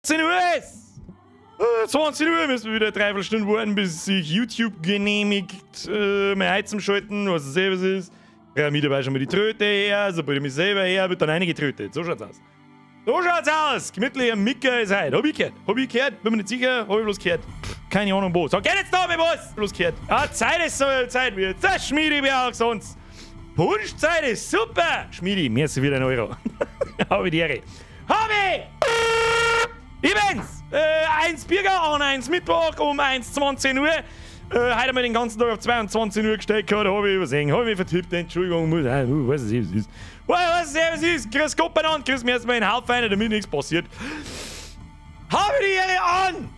18 Uhr ist. 20 Uhr müssen wir wieder 3 Stunden warten, bis sich YouTube genehmigt, mein Heizen schalten, was das selber ist. Ja, mit dabei schon mal die Tröte her, sobald ich mich selber her, wird dann eine getrötet. So schaut's aus. So schaut's aus! Gemütlicher Micker ist heute. Hab ich gehört? Bin mir nicht sicher, hab ich bloß gehört. Keine Ahnung wo. So, geht jetzt da mit was! Bloß gehört. Ah, Zeit ist so, Zeit wird. Das Schmiedi wie auch sonst. Punschzeit ist super! Schmiedi, merci wieder 1 Euro. Hab ich die Ehre. Hab ich! Events! 1 Bierger an 1 Mittwoch um 1:20 Uhr. Heute haben wir den ganzen Tag auf 22 Uhr gestellt, da habe ich übersehen. Habe ich mich vertippt, Entschuldigung, muss. Was ist das? Was ist? Grüß Gott beieinander, grüß mir erstmal einen Haufen rein, damit nichts passiert. Habe die Ehre an!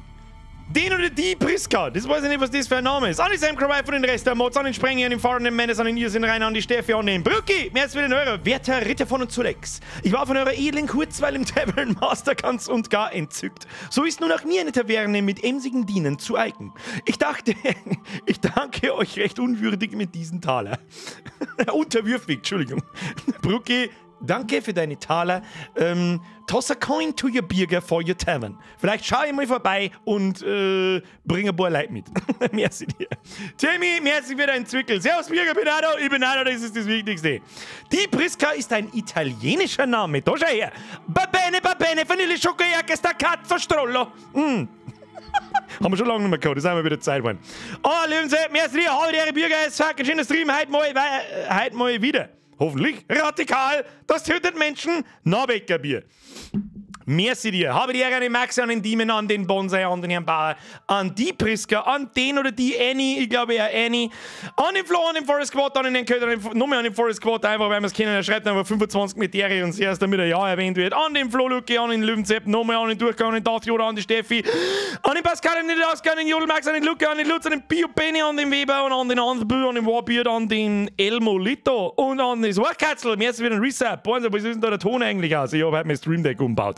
Den oder die Priska, das weiß ich nicht, was das für ein Name ist. An die Sam Cry von den Rest der Mods, an den Sprenger, an den fahrenden Männer, an den Irrsinn rein, an die Steffi, an den Brücki. Mehr als für den Euro, werter Ritter von und Zulex. Ich war von eurer edlen Kurzweil im Tavern Master ganz und gar entzückt. So ist nun auch mir eine Taverne mit emsigen Dienen zu eigen. Ich dachte, ich danke euch recht unwürdig mit diesen Taler. Unterwürfig, Entschuldigung. Brücki, danke für deine Taler. Toss a coin to your Bürger for your tavern. Vielleicht schaue ich mal vorbei und bringe ein paar Leute mit. Merci dir. Timmy, merci für deinen Zwickel. Servus Bürger, ich bin Nado, das ist das Wichtigste. Die Priska ist ein italienischer Name. Da schau her. Babene, Vanille, Schokojacke, Staccato, Strollo. Haben wir schon lange nicht mehr gehabt, das haben wir wieder Zeit geworden. Oh, Löwensepp, merci dir. Hallo, der Bürger, es ist ein schönes Stream. Heute mal wieder. Hoffentlich radikal, das tötet Menschen, Norweger-Bier. Merci dir. Habe die Ehre an den Max, an den Demon, an den Bonsai, an den Herrn Bauer, an die Priska, an den oder die Annie, ich glaube eher Annie, an den Flo, an den Forest Squad, an den Köder, nochmal an den Forest Squad, einfach weil wir es kennen, er schreibt einfach 25 mit Ehre und zuerst damit er ja erwähnt wird, an den Flo Luki, an den Löwenzepp, nochmal an den Durchgang, an den Dathi oder an die Steffi, an den Pascal, an den Oscar, an den Jodel Max, an den Luki, an den Lutz, an den Pio Penny, an den Weber und an den Andbü, an den Warbeard, an den Elmo Lito und an den Swordkatzel. Merci für den Reset. Boah, wie sieht denn da der Ton eigentlich aus? Ich habe heute mein Stream Deck umgebaut.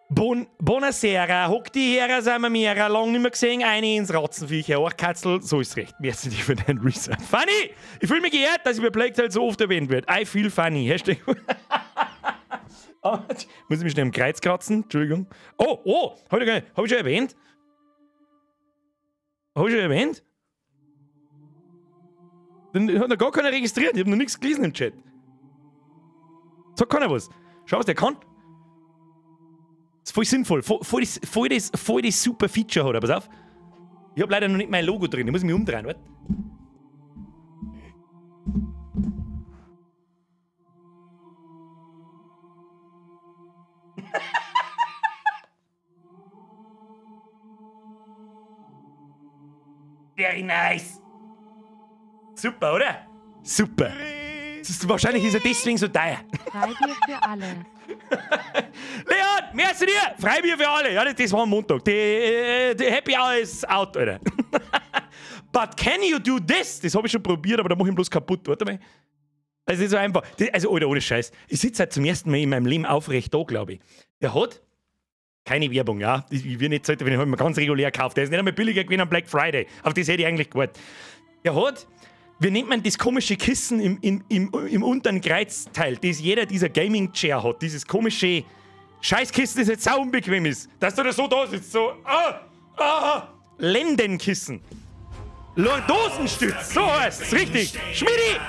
Buonasera, hock die her, sind wir mehr, lang nicht mehr gesehen, eine ins Ratzenviecher, Orchkatzel, so ist recht. Merci dir für deinen Reset. Funny! Ich fühle mich geehrt, dass ich bei Plague Tale so oft erwähnt wird. I feel funny. Hashtag. Muss ich mich schnell im Kreuz kratzen? Entschuldigung. Oh, hab ich schon erwähnt? Hab ich schon erwähnt? Dann hat noch gar keiner registriert, ich hab noch nichts gelesen im Chat. Sag keiner was. Schau, was der kann. Das ist voll sinnvoll, voll das super Feature hat, pass auf. Ich hab leider noch nicht mein Logo drin, ich muss mich umdrehen, warte. Very nice. Super, oder? Super. Wahrscheinlich ist er deswegen so teuer. Freibier für alle. Leon, merci dir! Freibier für alle! Ja, das war am Montag. Die Happy Hour ist out, Alter. But can you do this? Das habe ich schon probiert, aber da mache ich ihn bloß kaputt. Warte mal. Also, das ist so einfach. Also, Alter, ohne Scheiß. Ich sitze halt zum ersten Mal in meinem Leben aufrecht da, glaube ich. Der hat keine Werbung, ja. Ich will nicht sagen, wenn ich mir ganz regulär gekauft. Der ist nicht einmal billiger gewesen am Black Friday. Auf das hätte ich eigentlich gewartet. Der hat. Wie nennt man das komische Kissen im unteren Kreuzteil, das jeder dieser Gaming-Chair hat? Dieses komische Scheißkissen, das jetzt sau unbequem ist. Dass du da so da sitzt, so. Lendenkissen. Lordosenstütz, so heißt es, richtig. Schmiedi!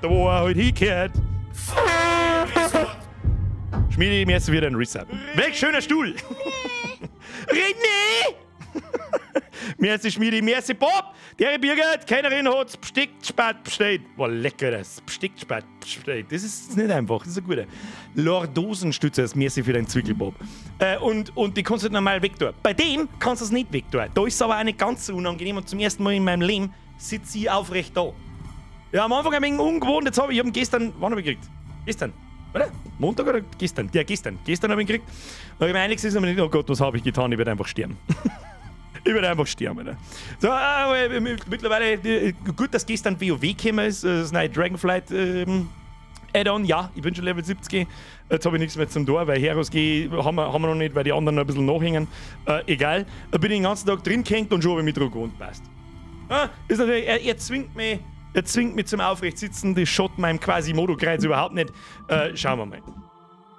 Da wo er heute hingehört. Schmiedi, mir jetzt wieder ein Reset. Welch schöner Stuhl! René! Merci Schmiedi, merci Bob! Der Birgit, Kennerin hat's Besticktspat bestellt. Boah, lecker das. Besticktspat bestellt. Das ist nicht einfach, das ist ein guter. Lordosenstütze, merci für deinen Zwickel, Bob. Und die kannst du normal wegtun. Bei dem kannst du es nicht wegtun. Da ist es aber auch nicht ganz so unangenehm und zum ersten Mal in meinem Leben sitze ich aufrecht da. Ja, am Anfang ein wenig ungewohnt, ich habe ihn gestern, wann habe ich gekriegt? Gestern. Oder? Montag oder gestern? Ja, gestern. Gestern habe ich ihn gekriegt. Und ich meine, einiges ist aber nicht, oh Gott, was habe ich getan? Ich werde einfach sterben. Ich werde einfach sterben, Alter. So, mittlerweile, gut, dass gestern WoW gekommen ist, das neue Dragonflight Add-on. Ja, ich bin schon Level 70. Jetzt habe ich nichts mehr zum Tor, weil Heroes haben wir noch nicht, weil die anderen noch ein bisschen nachhängen. Egal. Da bin ich den ganzen Tag drin gehängt und schon habe ich mich dran gewohnt, passt. Ist natürlich, er zwingt mich Der zwingt mich zum Aufrechtsitzen, das schaut meinem Quasimodo-Kreuz überhaupt nicht. Schauen wir mal.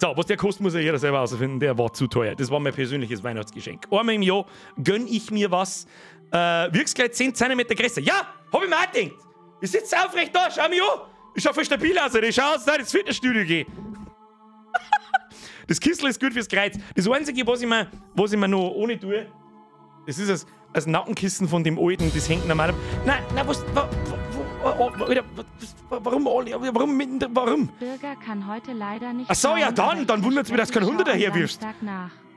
So, was der kostet, muss ja jeder selber herausfinden. Der war zu teuer. Das war mein persönliches Weihnachtsgeschenk. Einmal im Jahr gönn ich mir was. Wirkst gleich 10 cm größer. Ja, hab ich mir auch gedacht. Ich sitze aufrecht da, schau mich an. Ich schau voll stabil aus. Ich schau aus, dass ich ins Fitnessstudio gehe. Das Kistel ist gut fürs Kreuz. Das Einzige, was ich mir noch ohne tue, das ist das Nackenkissen von dem Alten, das hängt normal. Nein, warum? Bürger kann heute leider nicht. Ach so, ja, dann wundert es mich, dass kein Hunde daher wirfst.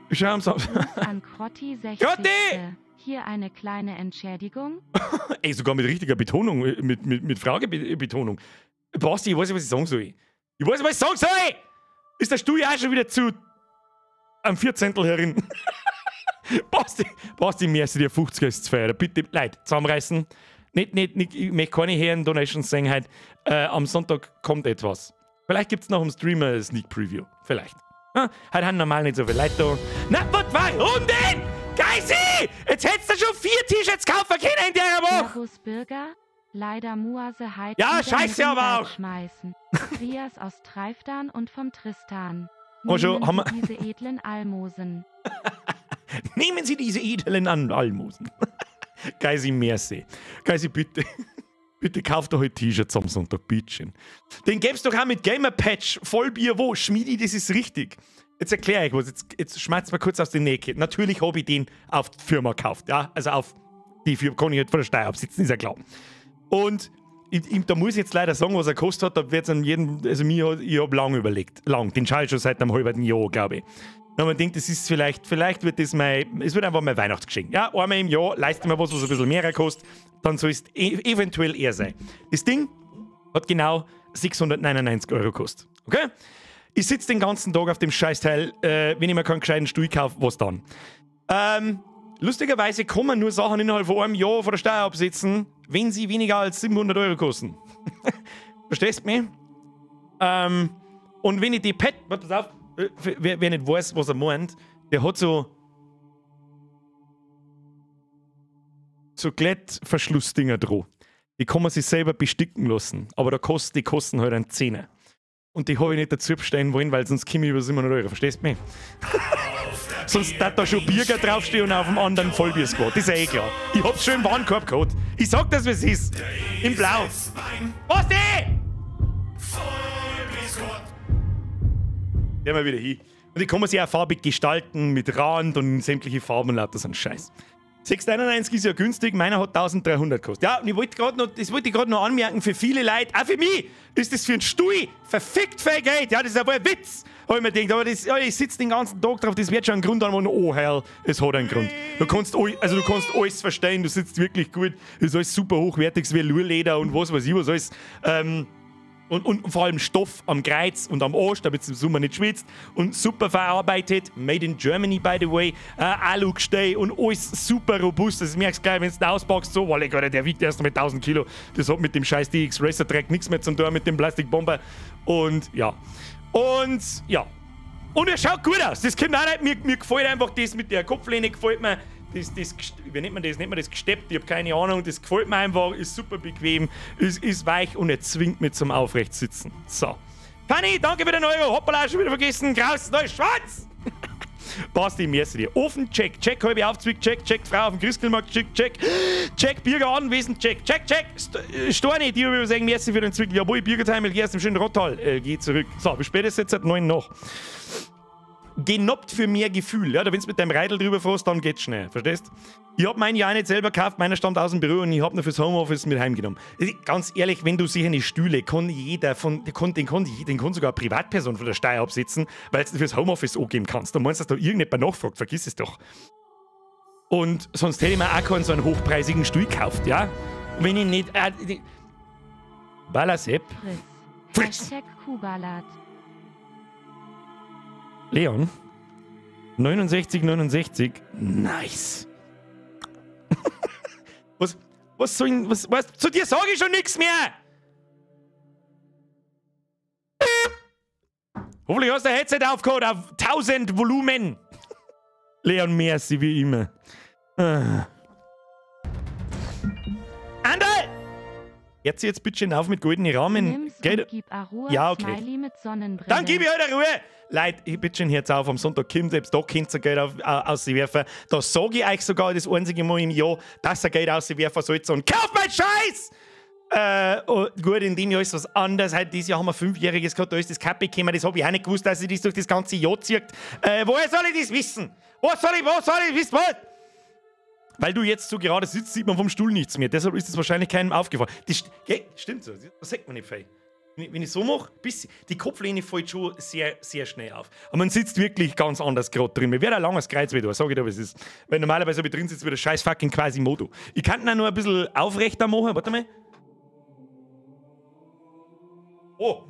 Ich schau am Samstag. An Krotti 60. Krotti! Hier eine kleine Entschädigung. Ey, sogar mit richtiger Betonung, mit Fragebetonung. Basti, ich weiß nicht, was ich sagen soll. Ist der Stuhl ja auch schon wieder zu am 14. herin? Basti, merci dir 50 ist zu feiern. Bitte, Leute, zusammenreißen. Nicht, ich möchte keine Herren-Donations sehen heute. Am Sonntag kommt etwas. Vielleicht gibt es noch im Stream eine Sneak Preview. Vielleicht. Heute haben normal nicht so viele Leute da. Na, warum denn? Geisi! Jetzt hättest du schon 4 T-Shirts kaufen können in der Woche! Servus Bürger, leider Muase halt. Ja, scheiße aber auch! Schmeißen. Trias aus Treifdan und vom Tristan. Haben wir diese edlen Almosen. Nehmen Sie diese edlen Almosen. Geisi, merci. Geisi, bitte. Bitte kauft doch heute T-Shirts am Sonntag, bitteschön. Den gäb's doch auch mit Gamer-Patch, Vollbier, wo? Schmiedi, das ist richtig. Jetzt erkläre ich was. Jetzt schmeißt mal kurz aus der Nähe. Natürlich habe ich den auf die Firma gekauft. Ja? Also auf die Firma kann ich nicht von der Steuer absitzen, ist ja klar. Und da muss ich jetzt leider sagen, was er gekostet hat. Da wird's an jedem, also ich habe lange überlegt. Den schaue ich schon seit einem halben Jahr, glaube ich. Und man denkt, das ist vielleicht wird das es wird einfach mein Weihnachtsgeschenk. Ja, einmal im Jahr leiste mir was ein bisschen mehr kostet, dann soll es eventuell eher sein. Das Ding hat genau 699 € gekostet. Okay? Ich sitze den ganzen Tag auf dem Scheißteil, wenn ich mir keinen gescheiten Stuhl kaufe, was dann? Lustigerweise kann man nur Sachen innerhalb von einem Jahr von der Steuer absetzen, wenn sie weniger als 700 € kosten. Verstehst du mich? Und wenn ich die pass auf, wer nicht weiß, was er meint, der hat so Glättverschlussdinger dran. Die kann man sich selber besticken lassen, aber die kosten halt einen Zehner. Und die habe ich nicht dazu bestellen wollen, weil sonst komme ich über 700 €. Verstehst du mich? Sonst darf da schon Bierger draufstehen und auf dem anderen Vollbiersquad. Das ist ja eh klar. Ich hab's schon im Warenkorb gehabt. Ich sag das, wie es ist. In Blau. Was denn? Gehen wir wieder hin. Und die kann man sich auch farbig gestalten, mit Rand und sämtliche Farben und lauter so ein Scheiß. 691 ist ja günstig, meiner hat 1300 gekostet. Ja, und ich wollte gerade noch anmerken, für viele Leute, auch für mich, ist das für einen Stuhl verfickt viel Geld. Ja, das ist aber ein Witz, habe ich mir gedacht. Aber ich sitze den ganzen Tag drauf, das wird schon einen Grund haben, oh hell, es hat einen Grund. Du kannst alles verstehen, du sitzt wirklich gut, es ist alles super hochwertiges Velurleder und was weiß ich was alles. Und vor allem Stoff am Kreuz und am Arsch, damit es im Sommer nicht schwitzt. Und super verarbeitet. Made in Germany, by the way. Alu-Gestell und alles super robust. Das merkst du gleich, wenn du es auspackst. So, weil der wiegt erst mit 1000 Kilo. Das hat mit dem scheiß DX Racer Track nichts mehr zum tun, mit dem Plastikbomber. Und ja. Und er schaut gut aus. Das kommt auch nicht. Mir gefällt einfach das mit der Kopflehne. Gefällt mir. Wie nennt man das? Nennt man das gesteppt? Ich habe keine Ahnung. Das gefällt mir einfach, ist super bequem, ist weich und er zwingt mich zum Aufrechtsitzen. So. Fanny, danke für den Euro. Hoppala, schon wieder vergessen. Graus, neues Schwarz. Basti, merci dir. Ofen, check. Check, halbe Aufzwick, check. Check, Frau auf dem Christkindlmarkt, check. Check, Bierger Anwesen, check. Storni, die habe ich sagen, merci für den Zwick. Jawohl, Biergertheim, geh erst im schönen Rottal. Geh zurück. So, bis spätestens jetzt 9 noch. Genoppt für mehr Gefühl. Ja, wenn du mit deinem Radl drüber fährst, dann geht's schnell. Verstehst? Ich hab meinen ja auch nicht selber gekauft, meiner stammt aus dem Büro und ich hab ihn fürs Homeoffice mit heimgenommen. Ganz ehrlich, wenn du sicher eine Stühle, kann sogar eine Privatperson von der Steuer absetzen, weil du fürs Homeoffice angeben kannst. Du meinst, dass da irgendjemand nachfragt, vergiss es doch. Und sonst hätte ich mir auch keinen so einen hochpreisigen Stuhl gekauft, ja? Wenn ich nicht... Ballasepp. Friss. Kubalat. Leon, 69. Nice. Was zu dir sage ich schon nichts mehr. Hoffentlich hast du ein Headset aufgehört auf 1000 Volumen. Leon, merci wie immer. Andal! Hört sie jetzt bitte auf mit goldenen Rahmen. Nimm's Geht? und gib a Ruhe, Ja, okay. Smiley mit Sonnenbrille. Dann gib ich halt eine Ruhe! Leute, bitte schön, hört auf, am Sonntag kommt, selbst da könnt ihr Geld auswerfen. Da sage ich euch sogar das einzige Mal im Jahr, dass ihr Geld auswerfen sollt und kauft mein Scheiß! Gut, in dem Jahr ist was anderes. Heute, dieses Jahr haben wir 5-jähriges gehabt, da ist das Cup gekommen. Das habe ich auch nicht gewusst, dass sich das durch das ganze Jahr zieht. Woher soll ich das wissen? Was soll ich wissen? Was? Weil du jetzt so gerade sitzt, sieht man vom Stuhl nichts mehr. Deshalb ist es wahrscheinlich keinem aufgefallen. Stimmt so, das sagt man nicht viel. Wenn ich so mache, die Kopflehne fällt schon sehr, sehr schnell auf. Aber man sitzt wirklich ganz anders gerade drin. Mir wird ein langes Kreuz wieder, sag ich dir, was es ist. Weil normalerweise habe ich drin sitzt, wie der scheiß fucking Quasimodo. Ich kann ihn auch noch ein bisschen aufrechter machen. Warte mal. Oh!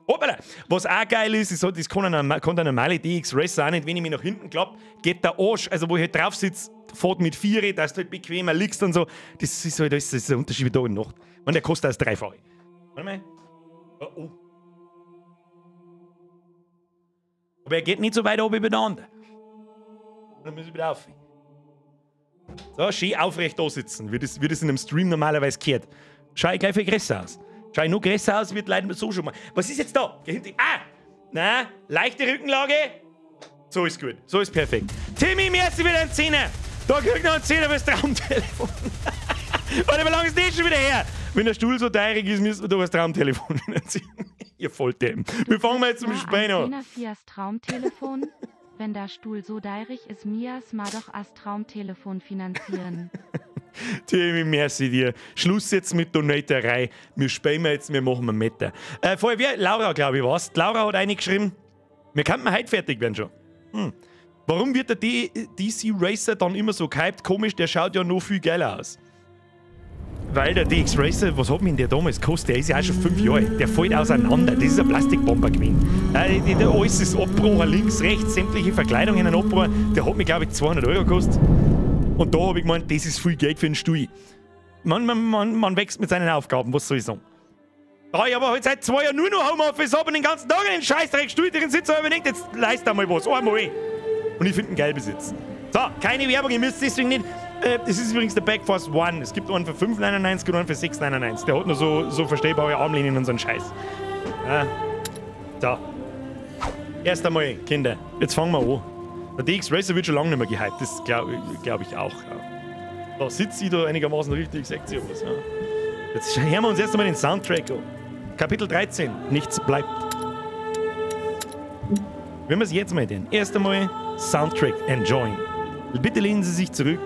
Hoppala. Was auch geil ist, das kann der normale DX Racer auch nicht, wenn ich mich nach hinten klappe, geht der Arsch, also wo ich halt drauf sitze, fährt mit 4, dass du halt bequemer liegst und so. Das ist halt das ist der Unterschied wie Tag und Nacht. Und der kostet als 3-fach. Warte mal. Oh. Aber er geht nicht so weit oben wie der andere. Dann muss ich wieder auf. So, schön aufrecht da sitzen, wie das in einem Stream normalerweise gehört. Schau ich gleich viel größer aus. Schau ich noch größer aus, wird leider so schon mal. Was ist jetzt da? Nein, leichte Rückenlage. So ist gut, so ist perfekt. Timmy, merci wieder ein Zehner. Da kriegt noch ein Zehner fürs Traumtelefon. Warte, wie lange ist das schon wieder her? Wenn der Stuhl so teurig ist, müssen wir da das Traumtelefon finanzieren. Ihr Volldeppen. Wir fangen mal jetzt zum Spiel an. Fias Traumtelefon. Wenn der Stuhl so deirig ist, Mias mal doch als Traumtelefon finanzieren. Timmy, merci dir. Schluss jetzt mit Donaterei. Wir spielen jetzt, wir machen einen Meter. Vorher wie Laura, glaube ich, was? Laura hat reingeschrieben, wir könnten heute fertig werden schon. Warum wird der DC Racer dann immer so gehypt? Komisch, der schaut ja noch viel geiler aus. Weil der DX Racer, was hat mir der damals gekostet? Der ist ja auch schon 5 Jahre. Der fällt auseinander. Das ist ein Plastikbomber gewesen. Alles ist abgebrochen, links, rechts, sämtliche Verkleidungen abgebrochen. Der hat mir, glaube ich, 200 € gekostet. Und da habe ich gemeint, das ist viel Geld für einen Stuhl. Man wächst mit seinen Aufgaben, was soll ich sagen? Da ich aber halt seit 2 Jahren nur noch Homeoffice habe und den ganzen Tag in den Scheißdreck-Stuhl drin sitze, habe ich mir gedacht, jetzt leist einmal was, einmal. Und ich finde ihn geil besitzen. So, keine Werbung, ihr müsst deswegen nicht. Das ist übrigens der Backforce One. Es gibt einen für 5,99 und einen für 6,99. Der hat nur so verstellbare Armlehnen und so einen Scheiß. So. Erst einmal, Kinder, jetzt fangen wir an. Der DX Racer wird schon lange nicht mehr gehypt, das glaub ich auch. Ja. Da sitzt sie da einigermaßen richtig, sagt sie was. Ja. Jetzt hören wir uns erst einmal den Soundtrack an. Kapitel 13, nichts bleibt. Wenn wir es jetzt mal den. Erst einmal Soundtrack enjoyen. Bitte lehnen Sie sich zurück.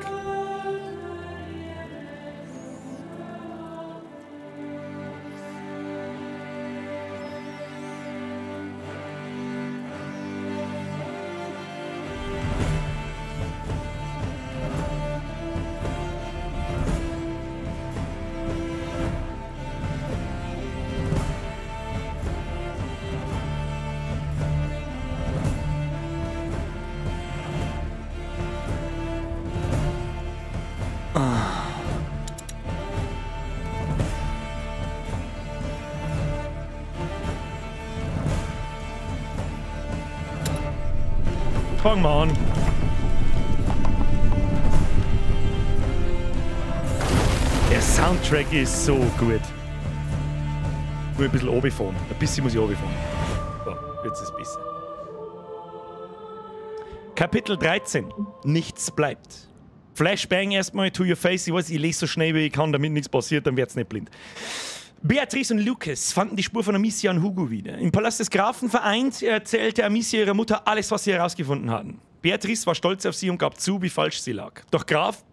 Fangen wir an. Der Soundtrack ist so gut. Nur ein bisschen runterfahren. Ein bisschen muss ich runterfahren. So, jetzt ist es besser. Kapitel 13. Nichts bleibt. Flashbang erstmal to your face. Ich weiß, ich lese so schnell wie ich kann, damit nichts passiert, dann wird's nicht blind. Beatrice und Lucas fanden die Spur von Amicia und Hugo wieder. Im Palast des Grafen vereint erzählte Amicia ihrer Mutter alles, was sie herausgefunden hatten. Beatrice war stolz auf sie und gab zu, wie falsch sie lag. Doch Graf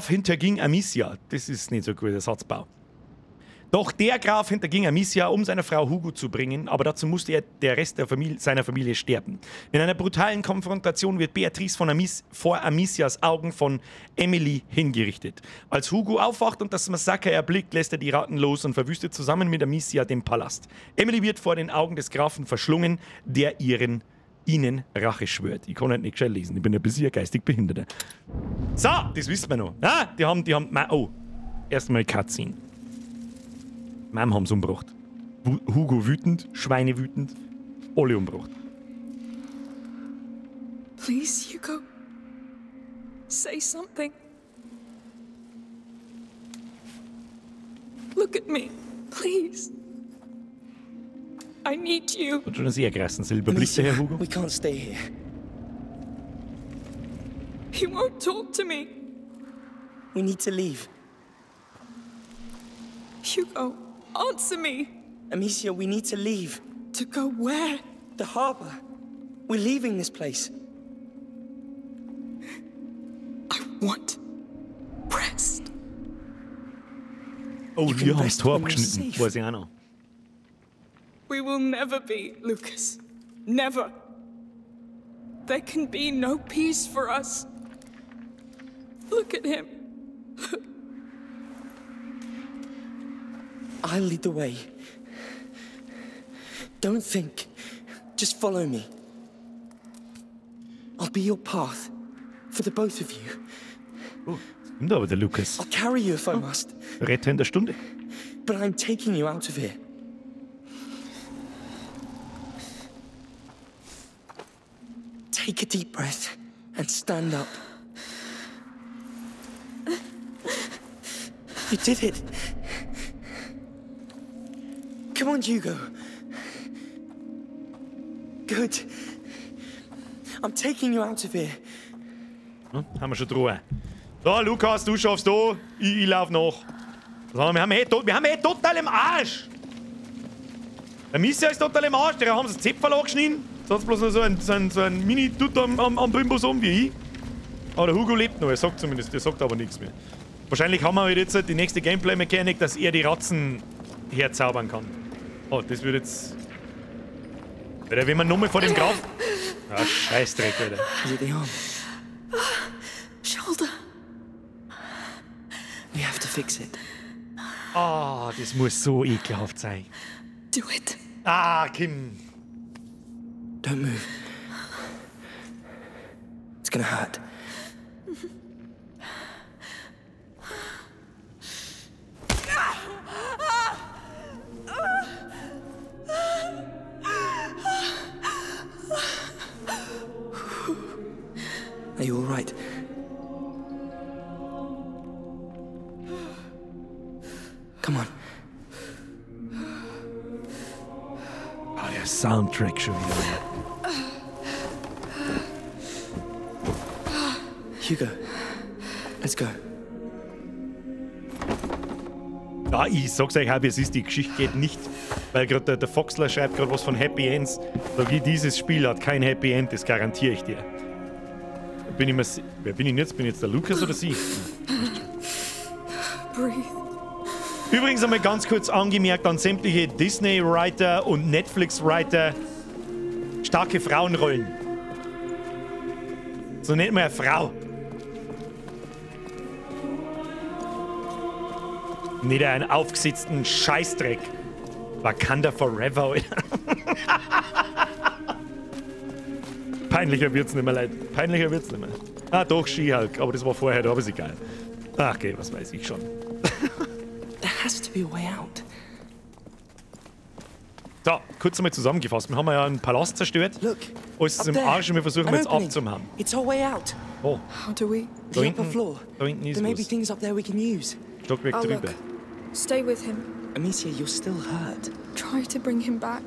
hinterging Amicia. Das ist nicht so gut, der Satzbau. Doch der Graf hinterging Amicia, um seine Frau Hugo zu bringen, aber dazu musste der Rest seiner Familie sterben. In einer brutalen Konfrontation wird Beatrice vor Amicias Augen von Emily hingerichtet. Als Hugo aufwacht und das Massaker erblickt, lässt er die Ratten los und verwüstet zusammen mit Amicia den Palast. Emily wird vor den Augen des Grafen verschlungen, der ihnen Rache schwört. Ich kann halt nicht gescheit lesen, ich bin ein bisschen geistig Behinderter. So, das wissen wir noch. Ah, die haben, oh, erstmal Cutscene. Mom haben sie umgebracht. Hugo wütend, Schweine wütend, alle umgebracht. Please, Hugo. Say something. Look at me, please. I need you. Hat schon einen sehr krassen Silberblick, der Herr Hugo. We can't stay here. He won't talk to me. We need to leave. Hugo, answer me. Amicia, we need to leave. To go where? The harbor. We're leaving this place. I want rest. Oh, You can wir haben das rest Tor when you're abgeschnitten. safe. Weiß ich auch noch. We will never be, Lucas. Never. There can be no peace for us. Look at him. I'll lead the way. Don't think. Just follow me. I'll be your path. For the both of you. Oh, kommt aber der Lukas. I'll carry you if I must. Retter in der Stunde. But I'm taking you out of here. Take a deep breath and stand up. You did it. Come on, Hugo. Good. I'm taking you out of here. Hm, haben wir schon Ruhe. Da, Lukas, du schaffst da. Ich lauf nach. So, wir haben total im Arsch. Der Missia ist total im Arsch. Der haben sie das Zepferl angeschnitten. Sonst bloß noch so ein Mini-Tut am Bimbus um wie ich. Aber der Hugo lebt noch. Er sagt zumindest. Er sagt aber nichts mehr. Wahrscheinlich haben wir halt jetzt die nächste Gameplay-Mechanik, dass er die Ratzen herzaubern kann. Oh, das wird jetzt... Alter, wenn man nochmal vor dem Graf... Ah, Scheißdreck, Alter. Is it the arm? Shoulder. We have to fix it. Ah, das muss so ekelhaft sein. Do it. Ah, Kim. Don't move. It's gonna hurt. Are you all right? Come on. Ah, der Soundtrack schon wieder. Hugo, let's go. Ja, ich sag's euch auch, wie es ist, die Geschichte geht nicht. Weil gerade der Foxler schreibt gerade was von Happy Ends. Sag ich, dieses Spiel hat kein Happy End, das garantiere ich dir. Bin ich mir wer bin ich jetzt? Bin ich jetzt der Lukas oder sie? Breathe. Übrigens einmal ganz kurz angemerkt an sämtliche Disney-Writer und Netflix-Writer: starke Frauenrollen. So nennt man eine Frau. Nicht einen aufgesetzten Scheißdreck. Wakanda Forever, Alter. Peinlicher wird's nicht mehr, Leute. Peinlicher wird's nicht mehr. Ah, doch, She-Hulk. Aber das war vorher, aber ist egal. Ach, okay, was weiß ich schon. There has to be a way out. So, kurz einmal zusammengefasst. Wir haben ja einen Palast zerstört. Look. Alles ist up im there. Arsch und wir versuchen An jetzt opening. abzuhauen. It's our way out. Oh, How do we? da The hinten, upper floor. da hinten ist There may be was. things up there we can use. Stockwerk I'll drüber. look. Stay with him. Amicia, you're still hurt. Try to bring him back.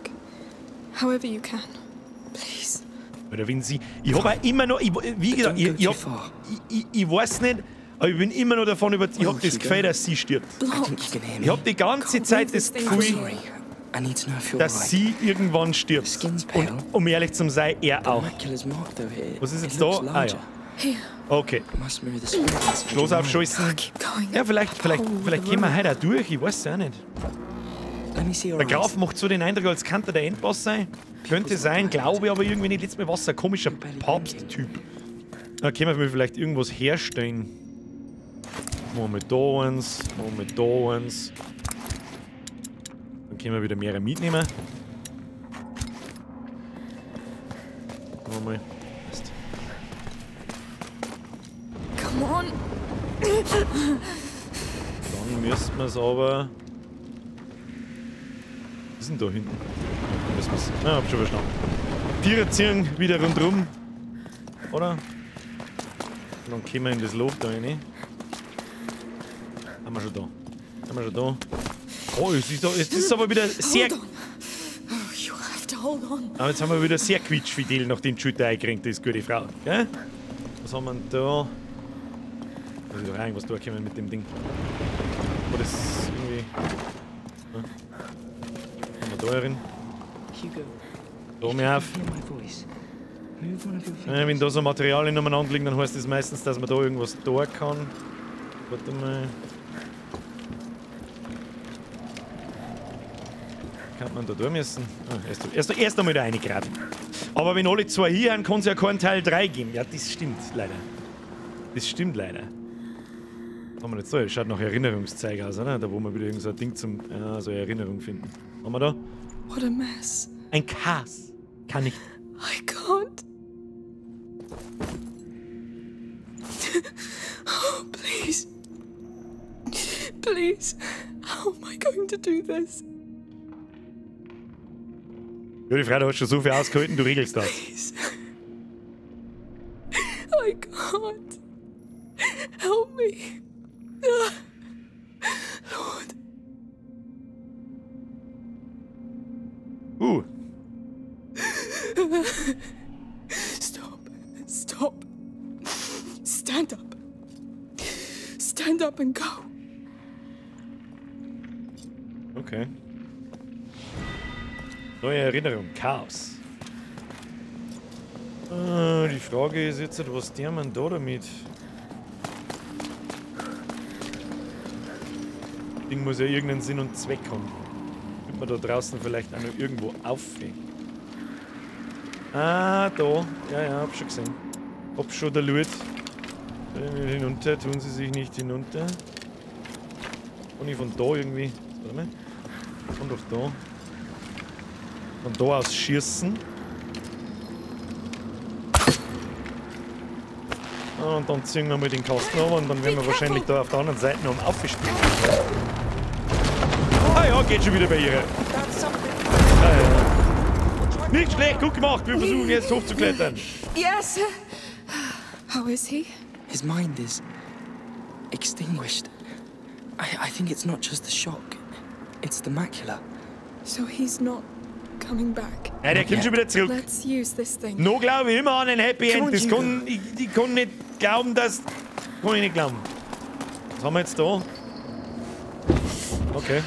However you can. Please. Oder wenn sie... Ich habe auch immer noch... wie gesagt, Don't go ich, too hab, far. ich weiß nicht, aber ich bin immer noch davon überzeugt. Ich Oh, habe das Hugo. Gefühl, dass sie stirbt. I think Blocked. you can hear me. Ich habe die ganze Can't Zeit believe das this thing I'm Gefühl, sorry. I need to know if you're dass right. sie irgendwann stirbt. Skin's Und pale. um ehrlich zu sein, er auch. Macula's mark though here. Was ist It jetzt looks da? Ah larger. ja. Here. Okay. It must mirror the spirit message Schloss you aufschießen. Keep going. Ja, vielleicht Oh, gehen wir heute auch durch. Ich weiß es auch nicht. know. Let me see your Der eyes. Graf macht so den Eindruck, als könnte er der Endboss sein. Könnte sein, glaube ich, aber irgendwie nicht. Letztes Mal war es ein komischer Papst-Typ. Da können wir vielleicht irgendwas herstellen. Machen wir da eins, machen wir da eins. Dann können wir wieder mehrere mitnehmen. Mal. Passt. Come on. Dann müssen wir es aber... Was ist denn da hinten? Müssen wir's... Ah, hab schon verstanden. Tiere ziehen wieder rundherum. Oder? Und dann können wir in das Loch da rein. Haben wir schon da. Haben wir schon da. Oh, es ist aber wieder sehr... Hold on. Oh, you have to hold on. Aber jetzt haben wir wieder sehr quietschfidel, nachdem die Schulter eingerenkt ist, gute Frau. Gell? Was haben wir denn da? Da ist doch irgendwas durchgekommen mit dem Ding. Aber das ist irgendwie... Ja. Haben wir da rein? Da mehr auf. Wenn da so Materialien umeinander liegen, dann heißt das meistens, dass man da irgendwas da kann. Warte mal. Kann man da durch müssen? Ah, erst einmal da reingraben. Aber wenn alle zwei hier haben, kann es ja keinen Teil 3 geben. Ja, das stimmt leider. Das stimmt leider. Was haben wir jetzt da? Das schaut nach Erinnerungszeiger aus, oder? Da wo wir wieder irgend so ein Ding zum so eine Erinnerung finden. Haben wir da? What a mess. Ein Chaos. Kann nicht. I can't. Oh, please. Please. How am I going to do this? Ja, die Frau, du hast schon so viel ausgehalten, du regelst das. Please. I can't. Help me. Lord. Stop. Stop. Stand up. Stand up and go. Okay. Neue Erinnerung. Chaos. Die Frage ist jetzt, was der man da damit? Das Ding muss ja irgendeinen Sinn und Zweck haben. Könnte man da draußen vielleicht auch noch irgendwo auffängt. Ah, da. Ja, hab schon gesehen. Hab schon der Lut. Hinunter, tun sie sich nicht hinunter. Kann ich von da irgendwie. Warte mal. Von doch da. Von da aus schießen. Und dann ziehen wir mal den Kasten runter und dann werden wir wahrscheinlich da auf der anderen Seite noch aufgespielt. Ah ja, geht schon wieder bei ihr. Ah, ja. Nicht schlecht, gut gemacht. Wir versuchen jetzt hochzuklettern. Yes. How is he? His mind is extinguished. I think it's not just the shock. It's the macula. So he's not coming back. Ja, der kommt schon wieder zurück. Let's use this thing. No glaube ich immer an ein Happy End. Das kann, ich kann nicht glauben, dass... Kann ich nicht glauben. Was haben wir jetzt da? Okay.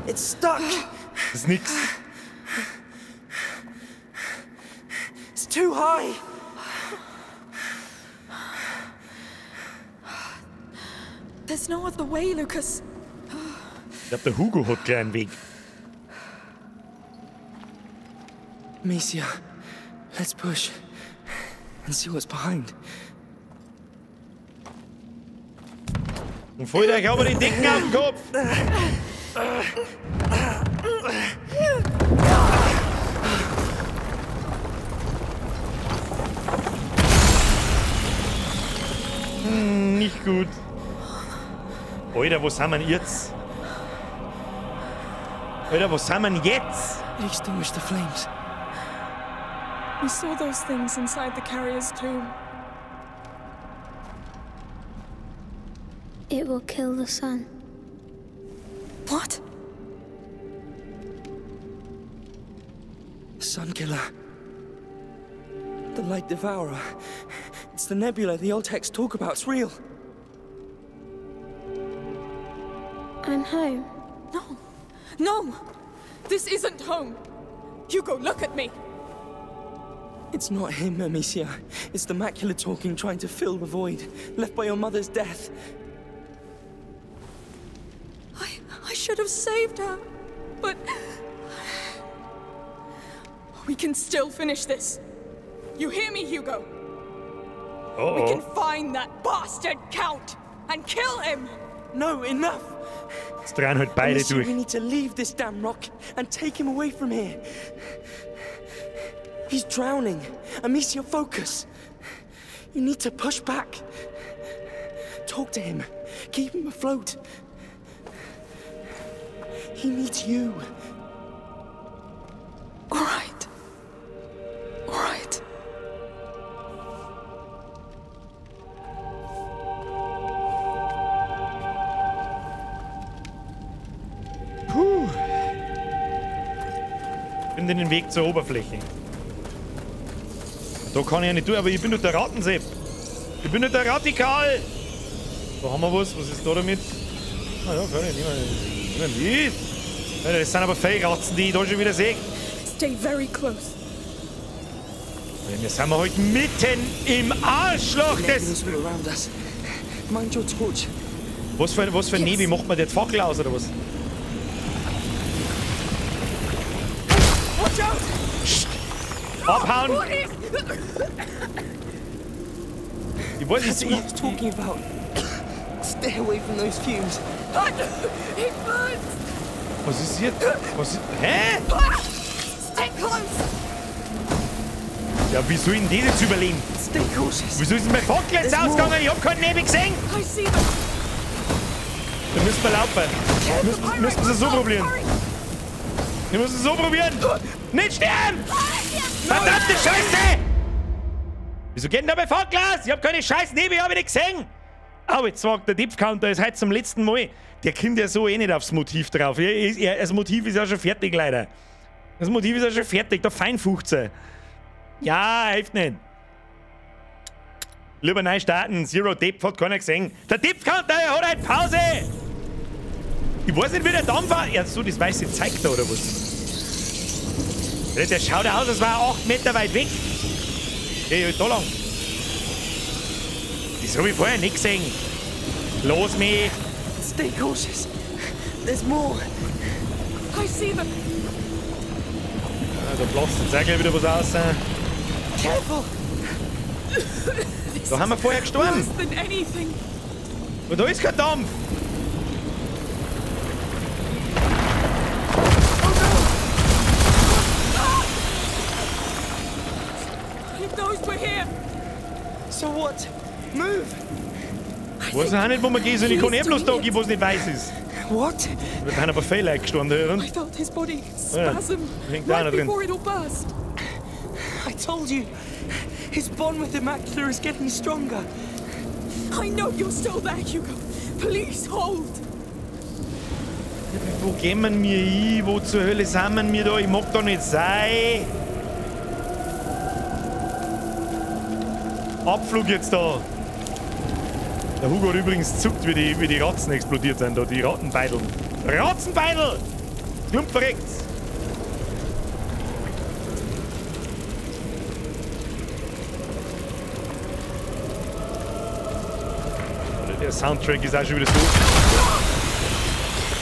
It's stuck. Das ist nix. It's too high. There's no other way, Lucas. Ich glaube, der Hugo hat gleich einen Weg. Amicia, let's push and see what's behind. Und freut euch aber die Dicken auf den Kopf. Nicht gut. Alter, wo sind wir jetzt? Alter, wo sind wir jetzt? It extinguished the flames. We saw those things inside the carrier's tomb. It will kill the sun. What? The Sun Killer. The Light Devourer. It's the nebula the old texts talk about. It's real. I'm home. No. No! This isn't home. Hugo, look at me. It's not him, Amicia. It's the macula talking, trying to fill the void left by your mother's death. I should have saved her, but... We can still finish this. You hear me, Hugo? We can find that bastard Count and kill him! No, enough! Jetzt drehen halt beide Amicia, durch. we need to leave this damn rock and take him away from here. He's drowning. Amicia, focus. You need to push back. Talk to him. Keep him afloat. He needs you. All right. All right. Finde den Weg zur Oberfläche. Da kann ich ja nicht tun, aber ich bin doch der Rattensepp. Ich bin nicht der Radikal. Da haben wir was. Was ist da damit? Ah ja, kann ich nehmen. Mit. Das sind aber Fellratzen, die ich da schon wieder sehe. Stay very close. Wir sind heute mitten im Arschloch des... Nebulous all around us. Mind your torch. Was für Nebel? Macht man das Fackel aus oder was? Watch out! Abhauen! Ich weiß That's nicht, what I was talking about. Stay away from those fumes. It burns! was ist hier? Was ist... Hä? Stay close! Ja, wie soll ich denn das jetzt überleben? Stay cautious. Wieso ist denn mein Fackel jetzt ausgegangen? Ich hab keinen Nebel gesehen! I see them! Dann müssen wir laufen. Müssen wir es so probieren. Wir müssen es so probieren. Nicht sterben! Verdammte Scheiße! Wieso geht denn da mein Fackel aus? Ich hab keine scheiß Nebel, hab ich nicht gesehen! Oh, jetzt sagt der Dipf-Counter, ist heute zum letzten Mal. Der kommt ja so eh nicht aufs Motiv drauf. Das Motiv ist ja schon fertig, leider. Das Motiv ist ja schon fertig, der Feinfuchse. Ja, hilft nicht. Lieber neu starten. Zero Depth hat keiner gesehen. Der Dipf-Counter, er hat halt Pause! Ich weiß nicht, wie der Dampfer... Ja, so, das weiße zeigt da, oder was? Der schaut aus, als war er 8 Meter weit weg. Geh halt da lang. Das hab ich vorher nicht gesehen. Los, mich! Stay cautious. There's more. I see them! Da platzt jetzt auch gleich wieder was aus. Careful. Da haben wir vorher gestorben. Worse than anything! Und da ist kein Dampf. It knows we're here! So what? Move. Ich weiß auch nicht, wo wir gehen sollen. Ich kann eh bloß da gehen, wo es nicht weiß ist. What? Wir haben aber Fehler gestorben, hören. I felt his body Ja, spasm hängt da einer right drin. before it all burst. I told you. His bond with the Macula is getting stronger. I know you're still there, Hugo. Please hold. Wo gehen wir hin? Wo zur Hölle sind wir da? Ich mag da nicht sein. Abflug jetzt da. Der Hugo hat übrigens zuckt, wie die Ratzen explodiert sind, da, die Rattenbeidel. Ratzenbeidel! Klump verreckt! Der Soundtrack ist auch schon wieder so.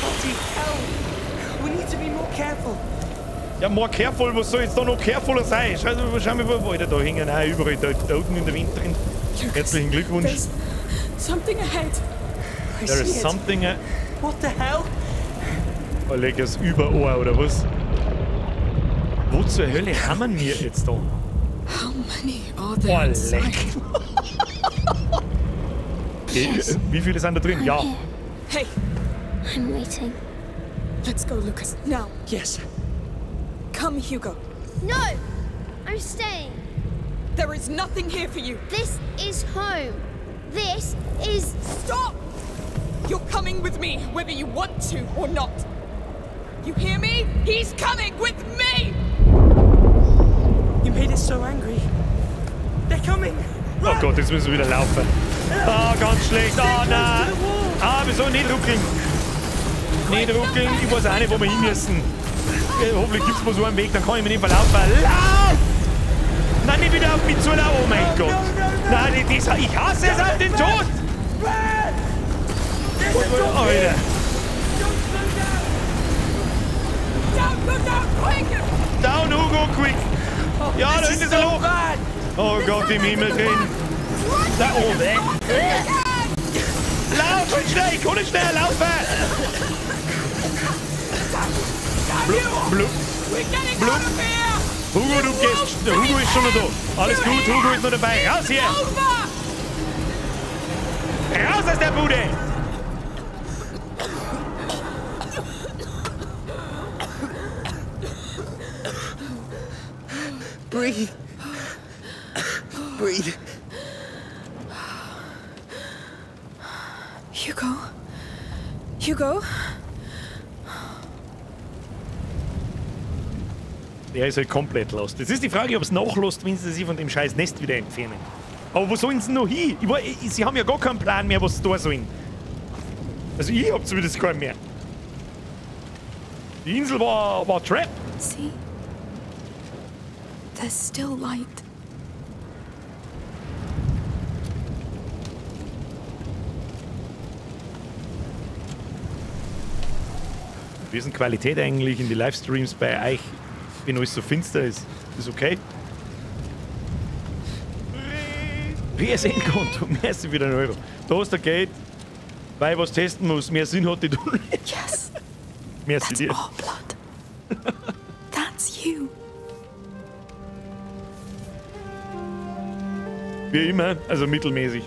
Bloody hell. We need to be more careful. Ja, more careful, was soll jetzt da noch carefuler sein? Schau mal, wo Alter, da hängen auch überall da unten in der Wind drin. Herzlichen Glückwunsch. There's something ahead. I There see is it. something... What the hell? Oh, leg es Überohr, oder was? Wo zur Hölle haben wir jetzt da? How many are Oh, there inside? leck. Okay, wie viele sind da drin? Ja. Hey, I'm waiting. let's go, Lucas. Now, Yes. come, Hugo. No! I'm staying. There is nothing here for you. This is home. This is... Stop! You're coming with me, whether you want to or not. You hear me? He's coming with me! You made us so angry. They're coming. Oh Gott, jetzt müssen wir wieder laufen. Ah, ganz schlecht. Ah, nein. Ah, wieso nicht ruckeln? Nicht ruckeln. Ich weiß auch nicht, wo wir hin müssen. Hoffentlich gibt es mal so einen Weg, dann kann ich mich nicht verlaufen. Lauf! Nein, nicht wieder auf mich zulaufen. Oh mein Gott. Nein, ich hasse es auf den Tod. Alter. Down, go down, quick! Down, Hugo, quick. Ja, da This hinten is ist er so hoch. bad. Oh Gott, im Himmel drin. Da oben. Laufen schnell, ich kann nicht schnell laufen. Blub, blub. We're getting Blub. out of here! Hugo, du gehst. Der Hugo ist schon noch da. Alles gut, Hugo ist noch dabei. Raus hier. Over! Raus aus der Bude. Breathe. Breathe. Hugo? Hugo? Der ist halt komplett lost. Jetzt ist die Frage, ob es nachlässt, wenn sie sich von dem scheiß Nest wieder entfernen. Aber wo sollen sie noch hin? Sie haben ja gar keinen Plan mehr, was sie da sollen. Also ich hab zumindest keinen mehr. Die Insel war Trap. See? There's still light. Wie ist denn Qualität eigentlich in die Livestreams bei euch, wenn alles so finster ist? Ist okay? PSN-Konto, merci für den Euro. Da ist der Geld, weil ich was testen muss. Mehr Sinn hat die du nicht. Yes. Merci That's dir. our blood. That's you. Wie immer, also mittelmäßig.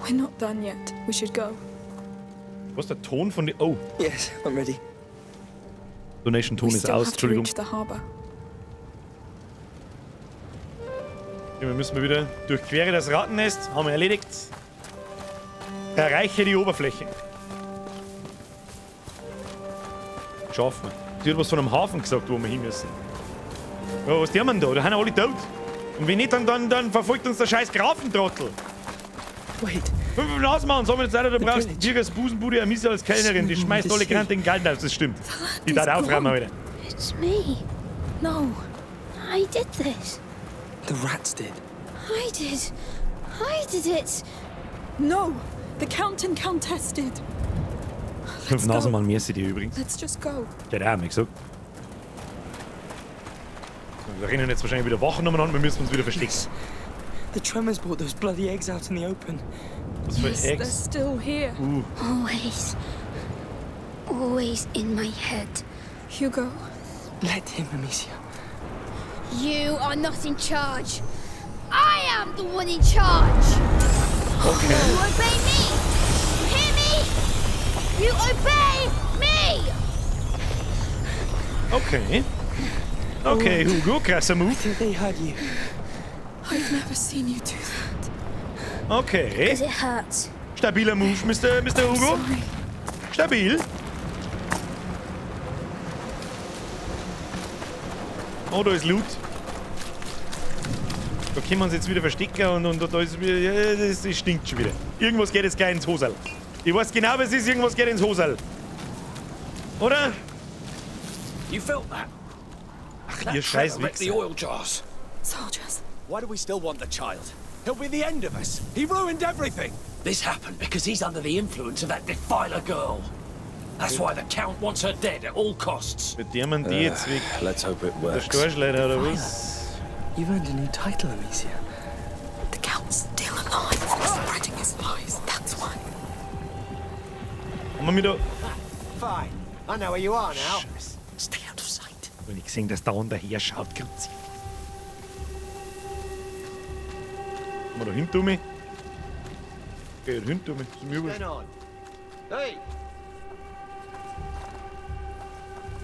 We're not done yet. We should go. Was ist der Ton von den... Oh, Yes, I'm ready. Donation-Ton We ist still aus, have to Entschuldigung. reach the harbor. Ja, wir müssen wieder durchquere das Rattennest. Haben wir erledigt. Erreiche die Oberfläche. Schaffen wir. Sie hat was von einem Hafen gesagt, wo wir hin müssen. Ja, was tun wir denn da? Da sind alle tot. Und wenn nicht, dann verfolgt uns der scheiß Grafentrottel. Wait. 5 Minuten ausmachen, sagen wir jetzt leider, du brauchst dir als Busenbude eine Misse als Kellnerin. Die schmeißt alle krantigen Geld aus, das stimmt. Die darf aufräumen wieder. It's me. No. I did this. The rats did. I did it. No. The Count and Countess did. 5 Nasen mal mehr sind die übrigens. Let's just go. Der hat auch mir gesagt. Wir rennen jetzt wahrscheinlich wieder Wachen umeinander, wir müssen uns wieder verstecken. The tremors brought those bloody eggs out in the open. Was für They're Eggs? still here. Always in my head. Hugo. Let him, Amicia. You are not in charge. I am the one in charge. Okay. You obey me. You hear me? You obey me. Okay. Okay, Hugo, krasser Move. They heard you. I've never seen you do that. Okay. Because it hurts. Stabiler Move, Mr. Hugo. Sorry. Stabil. Oh, da ist Loot. Da können wir uns jetzt wieder verstecken und da ist wieder... Ja, das stinkt schon wieder. Irgendwas geht jetzt gleich ins Hosal. Ich weiß genau, was es ist. Irgendwas geht ins Hosal. Oder? You felt that? Ach, ihr scheiß wrecked the Wichser. oil jars. Soldiers. Why do we still want the child? He'll be the end of us. He ruined everything. This happened because he's under the influence of that defiler girl. That's why the Count wants her dead at all costs. Mit dem man die jetzt weg. Let's hope it Der works. Storchleiter oder was? You've earned a new title, Amicia. The Count's still alive. Spreading his lies. That's why. Haben wir wieder... Fine. I know where you are now. Scheiße. Stay out of sight. Wenn ich gesehen, dass da unten her schaut, grüezi. Haben wir da hinter mich? Okay, da hinter mich. Ist mir wurscht. What's going on? Hey!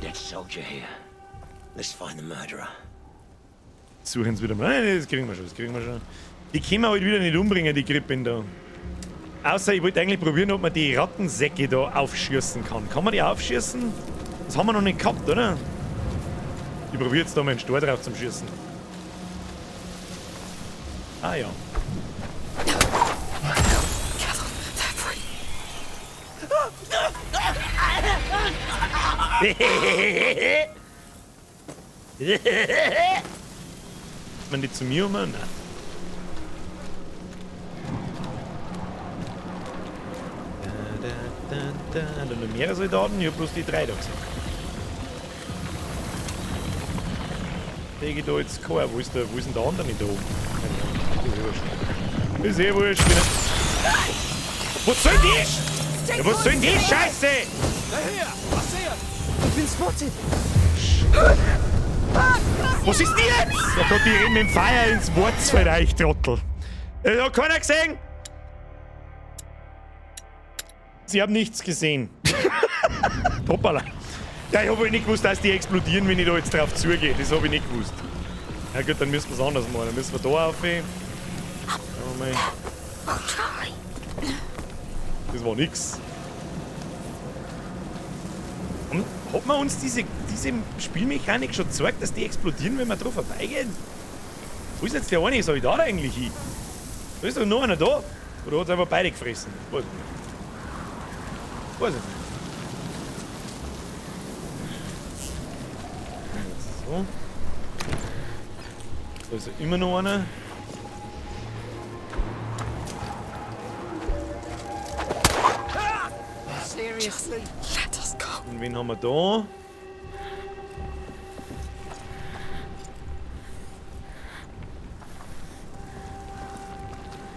Dead soldier here. Let's find the murderer. Suchen sie wieder mal. Nein, das kriegen wir schon, das kriegen wir schon. Die können wir halt wieder nicht umbringen, die Krippen da. Außer ich wollte eigentlich probieren, ob man die Rattensäcke da aufschießen kann. Kann man die aufschießen? Das haben wir noch nicht gehabt, oder? Ich probiere jetzt da mal einen Stor drauf zum Schießen. Ah ja. Catherine, they're free. Man die zu mir um? Nein. Da noch mehrere Soldaten, ich hab bloß die 3 da gesehen. Ich da jetzt keiner. Wo ist denn der andere nicht da oben? Ist eh wurscht. Was soll die? Ja, was soll die Scheiße? They're here. I see them. I've been spotted. Was ist die jetzt? Ja Gott, die rennen mit dem Feuer ins Wortsverreich, Trottel. Hat keiner gesehen? Sie haben nichts gesehen. Hoppala. Ja, ich habe nicht gewusst, dass die explodieren, wenn ich da jetzt drauf zugehe. Das habe ich nicht gewusst. Ja gut, dann müssen wir es anders machen. Dann müssen wir da auf. mal. Das war nix. Und hat man uns diese Spielmechanik schon gezeigt, dass die explodieren, wenn wir drauf vorbeigehen? Wo ist jetzt der eine Soldat eigentlich hin? Da ist doch noch einer da. Oder hat er einfach beide gefressen? Weiß ich nicht. Weiß ich nicht. So. Da ist immer noch einer. Seriously? Let us go. Und wen haben wir da?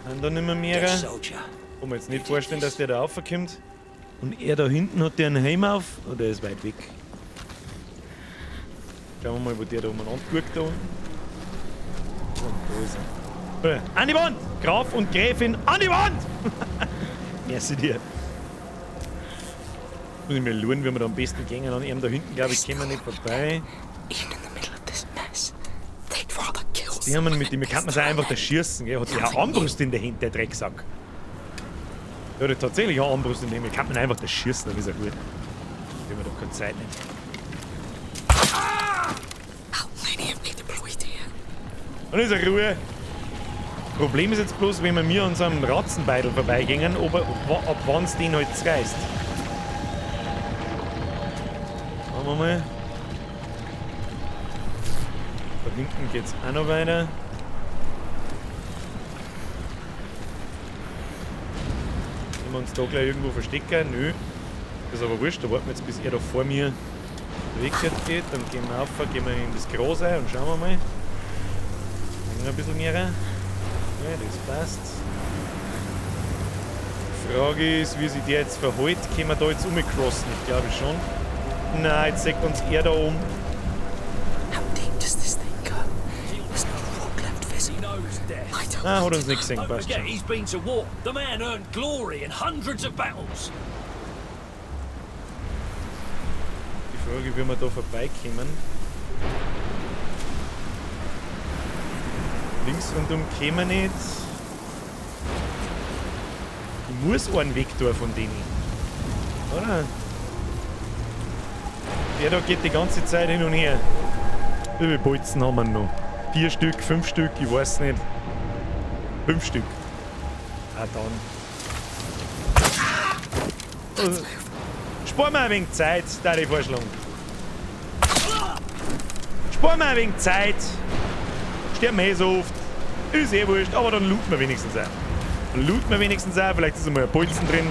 Haben da nicht mehr Dead mehr. soldier. Kann mir jetzt nicht vorstellen, dass der da raufkommt. Und er da hinten hat der einen Helm auf. Oder ist weit weg? Schauen wir mal, wo der da umeinander guckt da unten. Und da ist er. An die Wand! Graf und Gräfin an die Wand! Merci dir. Muss ich mal schauen, wie wir da am besten gehen. An ihm da hinten, glaube ich, kommen wir nicht vorbei. Even in the middle of this mess, they'd rather kill Die haben wir mit dem, kann man einfach da schießen. Gell? Hat die eine Armbrust in der Hand, der Drecksack. Der hat tatsächlich eine Armbrust in der Hand. Kann man einfach da schießen, dann ist er gut. Wir haben da keine Zeit nicht. How many have they deployed here? Dann ist er Ruhe. Problem ist jetzt bloß, wenn wir mir an so einem Ratzenbeidel vorbeigehen, ab wann es den halt reißt. Schauen wir mal. Da hinten geht's auch noch weiter. Wenn wir uns da gleich irgendwo verstecken? Nö. Das ist aber wurscht, da warten wir jetzt, bis er da vor mir weggeht. Dann gehen wir auf, gehen wir in das Gras rein und schauen wir mal. Noch ein bisschen mehr rein. Ja, das passt. Die Frage ist, wie sich der jetzt verhält. Können wir da jetzt umcrossen? Ich glaube schon. Nein, jetzt sägt uns er da um. How deep does this thing go? There's no rock left He visible. knows death. I don't Ah, hat want uns to nichts gesehen, Don't passt forget, schon. he's been to war. The man earned glory in hundreds of battles. Die Frage, wie wir da vorbeikommen. Links rundum kämen wir nicht. Ich muss einen Weg tun von denen. Oder? Der da geht die ganze Zeit hin und her. Wie viele Bolzen haben wir noch? 4 Stück, 5 Stück, ich weiß nicht. 5 Stück. Ah, dann. Sparen wir ein wenig Zeit, da ich vorschlagen. Sparen wir ein wenig Zeit. Sterben wir eh so oft. Ist eh wurscht, aber dann looten wir wenigstens auch. Dann looten wir wenigstens auch, vielleicht ist einmal ein Bolzen drin.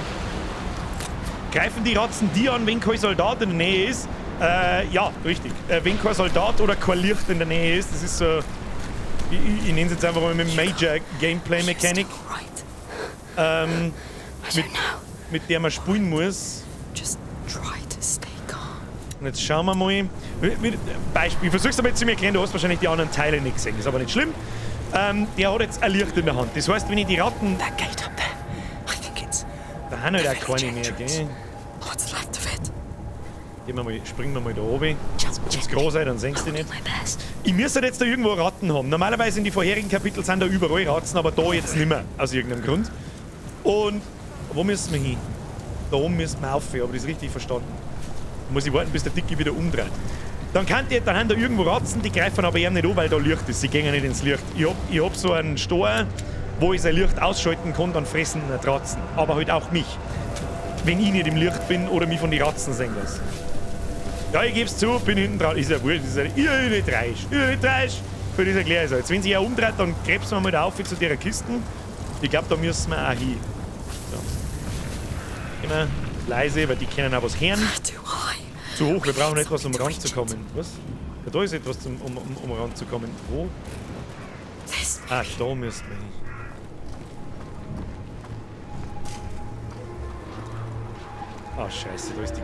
Greifen die Ratzen die an, wenn kein Soldat in der Nähe ist? Ja, richtig. Wenn kein Soldat oder kein Licht in der Nähe ist, das ist so. Ich nenne es jetzt einfach mal mit Major Gameplay Mechanic. Mit der man spielen muss. Just try to stay calm. Und jetzt schauen wir mal. Beispiel, ich versuch's aber jetzt zu mir erklären, du hast wahrscheinlich die anderen Teile nicht gesehen, ist aber nicht schlimm. Der hat jetzt ein Licht in der Hand. Das heißt, wenn ich die Ratten. That gate up there. I think it's Da haben halt auch keine mehr, gell? what's left of it. Springen wir mal da oben. Ins Gras rein, dann senkst du die nicht. My best. Ich müsste jetzt da irgendwo Ratten haben. Normalerweise in die vorherigen Kapitel sind da überall Ratzen, aber da jetzt nicht mehr. Aus irgendeinem Grund. Und wo müssen wir hin? Da oben müssen wir rauf, aber das ist richtig verstanden. Da muss ich warten, bis der Dicke wieder umdreht. Dann haben da irgendwo Ratzen, die greifen aber eben nicht an, weil da Licht ist. Sie gehen nicht ins Licht. Ich hab so einen Stor, wo ich sein Licht ausschalten kann, dann fressen nicht Ratzen. Aber halt auch mich. Wenn ich nicht im Licht bin oder mich von den Ratzen sehen lasse. Ja, ich geb's zu, bin hinten dran. Ist ja wurscht, ist ja nicht reisch. Für das erkläre ich es jetzt. Wenn sich ja umdreht, dann krebsen wir mal da auf zu der Kisten. Ich glaube, da müssen wir auch hin. So. Immer leise, weil die können auch was hören. Too high. Zu hoch, wir brauchen etwas, um ranzukommen. Was? Ja, da ist etwas, um ranzukommen. Wo? This Ah, da müssen wir hin. Ah, scheiße, da ist die.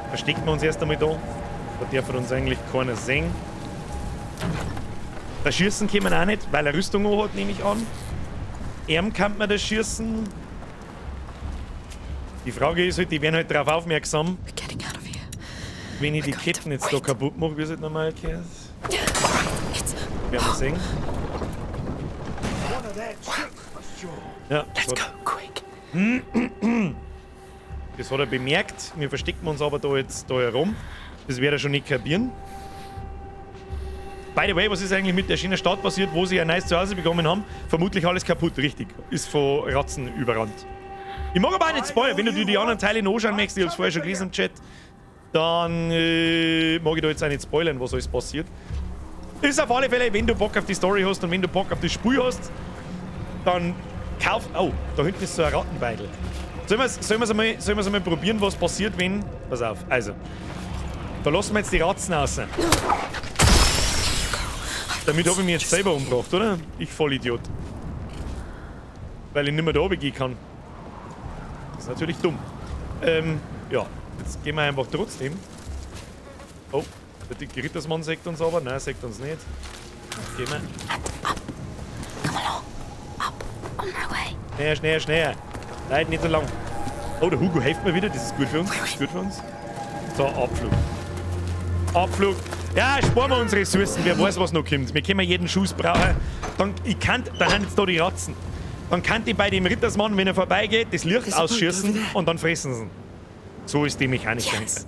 Verstecken wir uns erst einmal da. Da darf uns eigentlich keiner sehen. Das Schießen können wir auch nicht, weil er Rüstung hat, nehme ich an. Kann man das schießen. Die Frage ist halt, die werden halt darauf aufmerksam, we're getting out of here. wenn ich die Ketten jetzt da kaputt mache, wie es halt normal geht. It's Werden wir sehen. Ja, Let's go, quick. das hat er bemerkt. Wir verstecken uns aber da jetzt da herum. Das wird er schon nicht kapieren. By the way, was ist eigentlich mit der schönen Stadt passiert, wo sie ein neues Zuhause bekommen haben? Vermutlich alles kaputt, richtig. Ist von Ratzen überrannt. Ich mag aber auch nicht spoilern. Wenn du dir die anderen Teile noch anschauen möchtest, ich hab's vorher schon gelesen im Chat, dann mag ich da jetzt auch nicht spoilern, was alles passiert. Ist auf alle Fälle, wenn du Bock auf die Story hast und wenn du Bock auf das Spiel hast, dann kauf... Oh, da hinten ist so ein Rattenbeidel. Sollen wir mal probieren, was passiert, wenn... Pass auf, also. Da lassen wir jetzt die Ratzen raus. Damit habe ich mich jetzt selber umgebracht, oder? Ich Vollidiot. Weil ich nicht mehr da runtergehen kann. Das ist natürlich dumm. Ja, jetzt gehen wir einfach trotzdem. Oh, der dicke Rittersmann sagt uns aber. Nein, sagt uns nicht. Gehen wir. Come along. Up. On my way. Schneller, schneller. Nein, nicht so lang. Oh, der Hugo hilft mir wieder. Das ist gut für uns. Das ist gut für uns. So, Abflug. Abflug. Ja, sparen wir unsere Ressourcen. Wer weiß, was noch kommt. Wir können jeden Schuss brauchen. Dann haben jetzt da die Ratzen. Dann kann ich bei dem Rittersmann, wenn er vorbeigeht, das Licht ausschießen und dann fressen sie. So ist die Mechanik dahinter.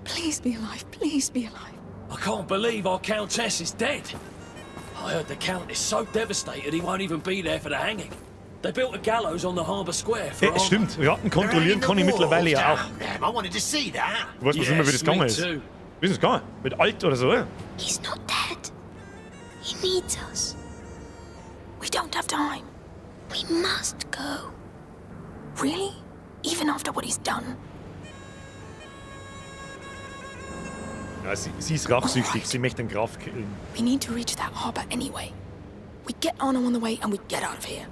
Please be alive. Please be alive. I can't believe our Countess is dead. I heard the Count is so devastated he won't even be there for the hanging. They built a gallows on the Harbour Square for Ja, stimmt. Ratten kontrollieren kann ich mittlerweile ja auch. I wanted to see that. Du weißt was immer, wie das gegangen ist. Wie ist das gegangen? Mit Alt oder so? He's not dead. He needs us. We don't have time. We must go. Really? Even after what he's done? Ja, sie ist rachsüchtig. Sie möchte den Graf killen. We need to reach that harbor anyway. We get Arno on the way and we get out of here.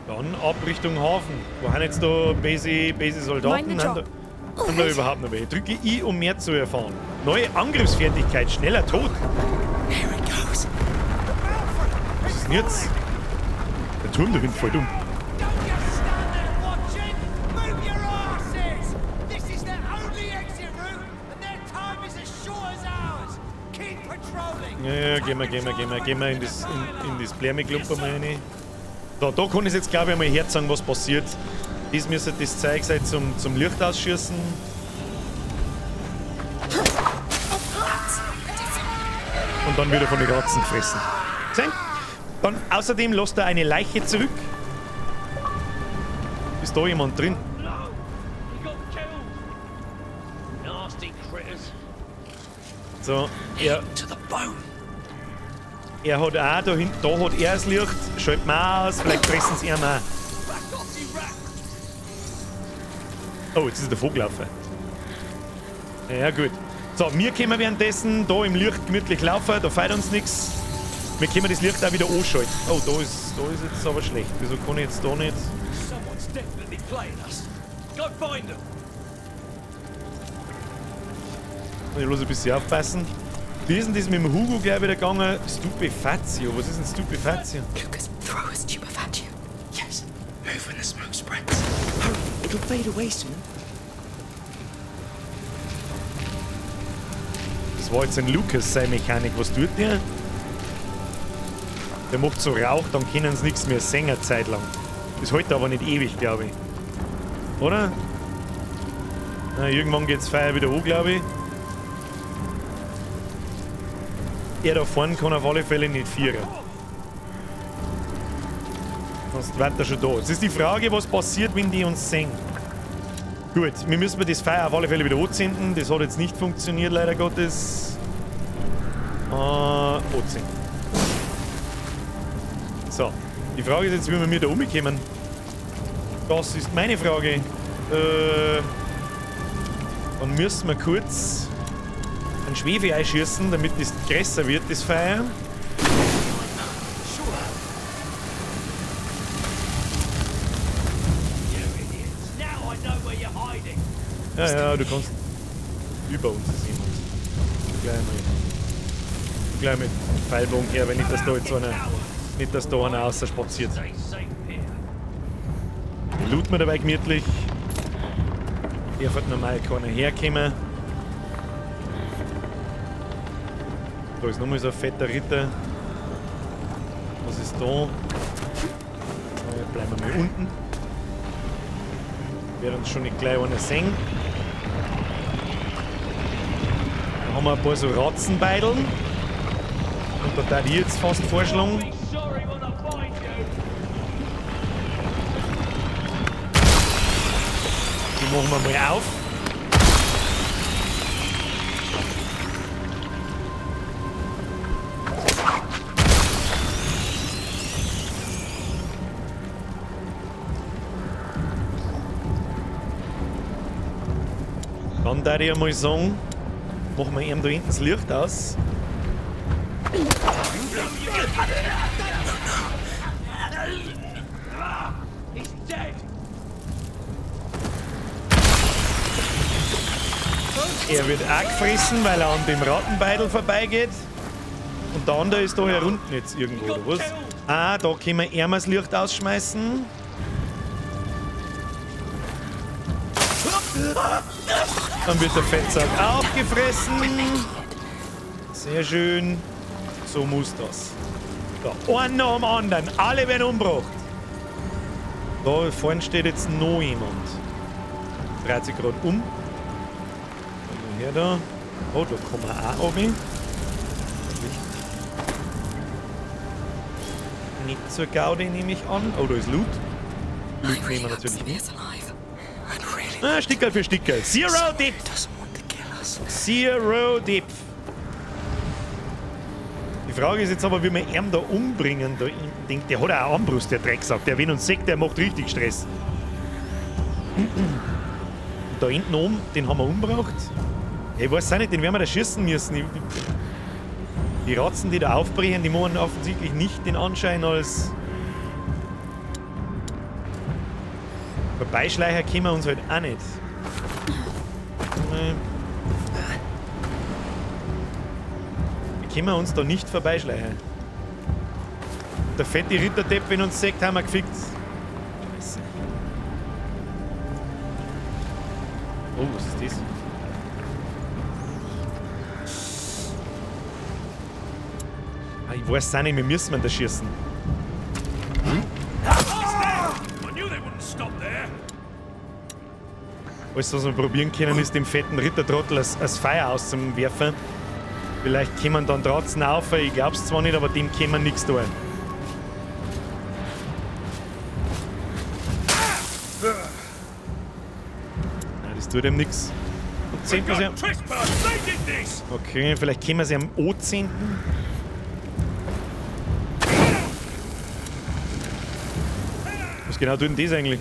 Dann ab Richtung Hafen. Wo haben jetzt da base Soldaten? Haben da überhaupt noch welche? Drücke I, um mehr zu erfahren. Neue Angriffsfertigkeit, schneller Tod. Here it goes. Was ist denn jetzt? Der Turm da hinten voll dumm. Ja, gehen wir in das Blärmeklumper mal rein. Da kann ich jetzt glaube ich einmal herzeigen, was passiert. Das müsste das Zeug sein zum Licht ausschießen. Und dann wieder von den Ratzen fressen. Sehen? Dann außerdem lässt er eine Leiche zurück. Ist da jemand drin? So, er hat auch da hinten, da hat er das Licht, schaltet mal aus, vielleicht fressen sie ihn auch. Oh, jetzt ist der Vogel laufen. Ja, gut. So, wir können währenddessen da im Licht gemütlich laufen, da feiert uns nichts. Wir können das Licht auch wieder anschalten. Oh, da ist jetzt aber schlecht. Wieso kann ich jetzt da nicht? Ich muss ein bisschen aufpassen. Wie ist denn das mit dem Hugo gleich wieder gegangen? Stupefazio. Was ist denn Stupefazio? Lucas, throw a stupefaccio. Yes. Move when the smoke spreads. Hurry, it'll fade away soon. Das war jetzt ein Lucas, seine Mechanik. Was tut der? Der macht so Rauch, dann können sie nichts mehr singen eine Zeit lang. Das hält aber nicht ewig, glaube ich. Oder? Na, irgendwann geht's Feuer wieder hoch, glaube ich. Er da vorne kann auf alle Fälle nicht führen. Sonst wird er schon da. Jetzt ist die Frage, was passiert, wenn die uns sehen. Gut, wir müssen das Feuer auf alle Fälle wieder anzünden. Das hat jetzt nicht funktioniert, leider Gottes. Anzünden. So, die Frage ist jetzt, wie wir da umkommen. Das ist meine Frage. Dann müssen wir kurz einen Schwefel einschießen, damit das größer wird, das Feuer. Ja, du kannst. Über uns ist jemand. Gleich mit Pfeilbogen her, wenn nicht, dass da jetzt einer. Nicht, dass da einer außer spaziert. Looten wir dabei gemütlich. Hier wird normal keiner herkommen. Da ist nochmal so ein fetter Ritter. Was ist da? bleiben wir mal unten. Wird uns schon nicht gleich einer sehen. Dann haben wir ein paar so Ratzenbeideln. Und da darf ich jetzt fast vorschlagen. Die machen wir mal auf. Dann darf ich einmal sagen, machen wir ihm da hinten das Licht aus. Er wird auch gefressen, weil er an dem Rattenbeidel vorbeigeht. Und der andere ist da hier unten jetzt irgendwo, oder was? Ah, da können wir eher mal das Licht ausschmeißen. Dann wird der Fettsack aufgefressen. Sehr schön. So muss das. Da, einen nach dem anderen. Alle werden umgebracht. Da vorne steht jetzt noch jemand. Dreht sich gerade um. Her da. Oh, da kommen wir auch runter. Nicht zur Gaudi, nehme ich an. Oh, da ist Loot. Loot nehmen wir natürlich nicht. Ah, Stickerl für Stickerl. Zero Dip! Zero Dip! Die Frage ist jetzt aber, wie wir ihn da umbringen. Da, der hat auch Armbrust, der Drecksack. Der, wenn uns sagt, der macht richtig Stress. Und da hinten oben, den haben wir umgebracht. Ich weiß auch nicht, den werden wir da schießen müssen. Die Ratzen, die da aufbrechen, die machen offensichtlich nicht den Anschein als... Vorbeischleicher können wir uns halt auch nicht. Wir können uns da nicht vorbeischleichen. Der fette Ritterdepp, wenn uns sagt, haben wir gefickt. Scheiße. Oh, was ist das? Ich weiß auch nicht, wir müssen da schießen. Alles, was wir probieren können, ist dem fetten Rittertrottel als Feuer auszuwerfen. Vielleicht kommen dann Dratzen auf, ich glaub's zwar nicht, aber dem können wir nichts tun. Nein, das tut ihm nichts. Okay, vielleicht können wir sie am O10. Was genau tut denn das eigentlich?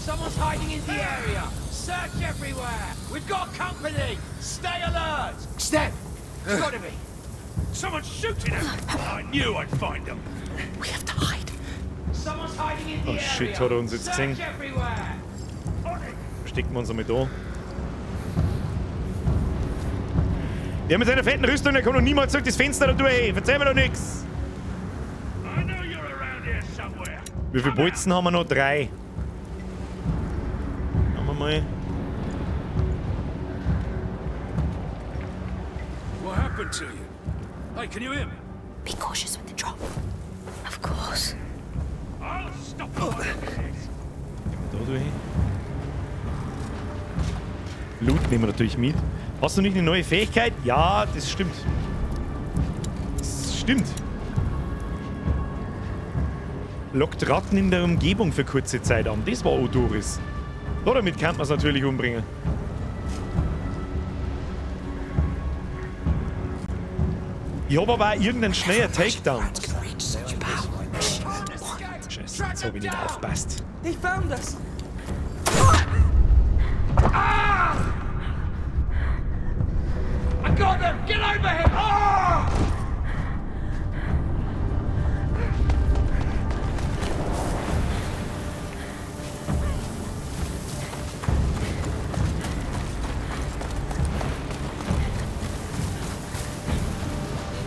Someone's hiding in the area. Search everywhere. We've got company. Stay alert. Step. It's got to be. Someone's shooting him. I knew I'd find them. We have to hide. Someone's hiding in the area. Oh shit, hat er uns jetzt gesehen. Verstecken wir uns einmal da. Der mit seiner fetten Rüstung, der kann doch niemals durch das Fenster da durch. Verzeih mir doch nix. Wie viele Bolzen haben wir noch? 3. Schauen wir mal. What happened to you? Hey, can you hear me? Be cautious with the drop. Of course. I'll stop you. Da durch. Loot nehmen wir natürlich mit. Hast du nicht eine neue Fähigkeit? Ja, das stimmt. Das stimmt. Lockt Ratten in der Umgebung für kurze Zeit an. Das war Odoris. So, damit kann man es natürlich umbringen. Ich habe aber auch irgendeinen schneller Takedown. Scheiße, jetzt habe ich nicht aufgepasst. They found us. I got them! Get over here! Oh!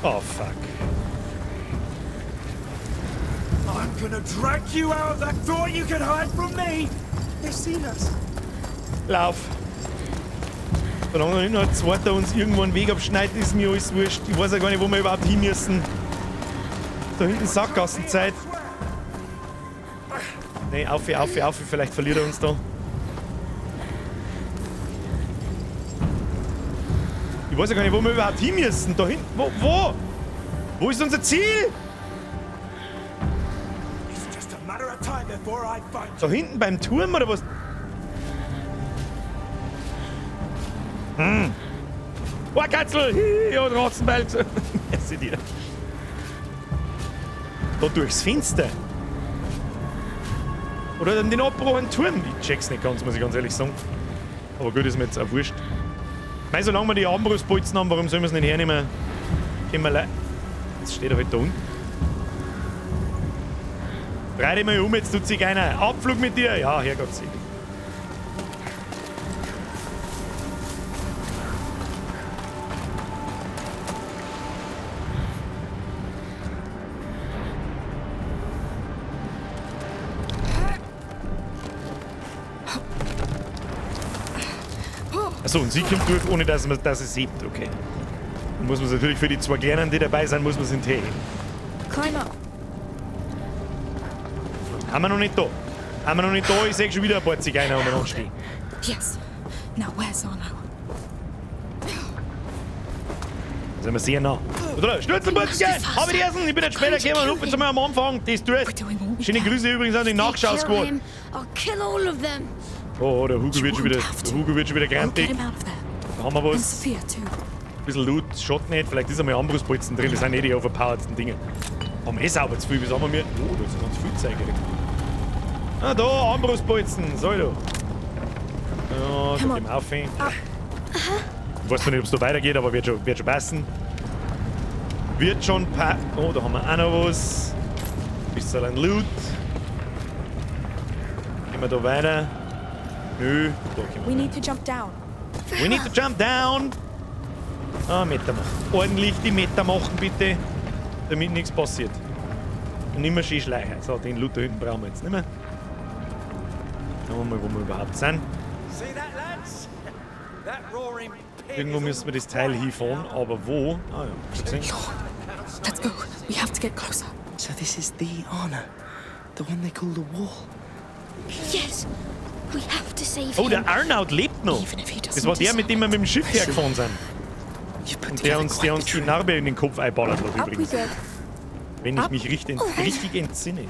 Oh, fuck. I'm gonna drag you out! I thought you could hide from me! They've seen us. Lauf. Solange da hinten ein Zweiter uns irgendwo einen Weg abschneidet, ist mir alles wurscht. Ich weiß ja gar nicht, wo wir überhaupt hin müssen. Da hinten Sackgassenzeit. Nee, auf, vielleicht verliert er uns da. Ich weiß ja gar nicht, wo wir überhaupt hin müssen. Da hinten, wo? Wo ist unser Ziel? Da hinten beim Turm oder was? Oh, Katzel! Ja, Ratzenbeil! Merci dir. Da durchs Fenster. Oder dann den abgebrochenen Turm. Ich check's nicht ganz, muss ich ganz ehrlich sagen. Aber gut, ist mir jetzt auch wurscht. Mei, solange wir die Armbrustbolzen haben, warum sollen wir es nicht hernehmen? Gehen wir jetzt steht er halt da unten. Dreh dich mal um, jetzt tut sich einer. Abflug mit dir! Ja, Herrgott sei. Achso, und sie kommt durch, ohne dass sie sieht. Okay. Dann muss man natürlich für die zwei Kleinen, die dabei sind, muss man es hinterher. Climb up. Haben wir noch nicht da. Haben wir noch nicht da, ich sehe schon wieder ein paar Zigeuner umeinander stehen. Yes. Now where's Arno? Da sind wir sehr nah. Oder? Stürzelmutzige! Hab ich die Essen! Ich bin jetzt später gekommen und jetzt einmal am Anfang. Das tust. Schöne Grüße übrigens an den Nachschau-Squad. Oh, der Hugo wird schon wieder grantig. Da haben wir was. Ein bisschen Loot, Shot nicht. Vielleicht ist einmal Armbrustbolzen drin. Das sind eh die overpoweredsten Dinge. Haben eh sauber zu viel. Wie sagen wir? Oh, da ist ganz viel Zeug. Ah, da, Armbrustbolzen. So, da. Ja, da gehen wir auf. Ich weiß noch nicht, ob es da weitergeht, aber wird schon passen. Wird schon passen. Oh, da haben wir auch noch was. Bisschen ein Loot. Gehen wir da weiter. Nö, da können wir. We need to jump down. We need to jump down. Ah, Meter machen. Ordentlich die Meter machen, bitte. Damit nichts passiert. Und nicht mehr schön schleichen. So, den Loot da hinten brauchen wir jetzt nicht mehr. Schauen wir mal, wo wir überhaupt sind. Irgendwo müssen wir das Teil hinfahren, aber wo? Ah ja, gesehen. Let's go. We have to get closer. So this is the Arno, the one they call the Wall. Yes, we have to save Oh, him. der Arnaud lebt noch. Das war der, mit dem wir mit dem Schiff hergefahren sind. Und der uns die Narbe in den Kopf einballert hat übrigens. Wenn ich mich richtig entsinne. Ja,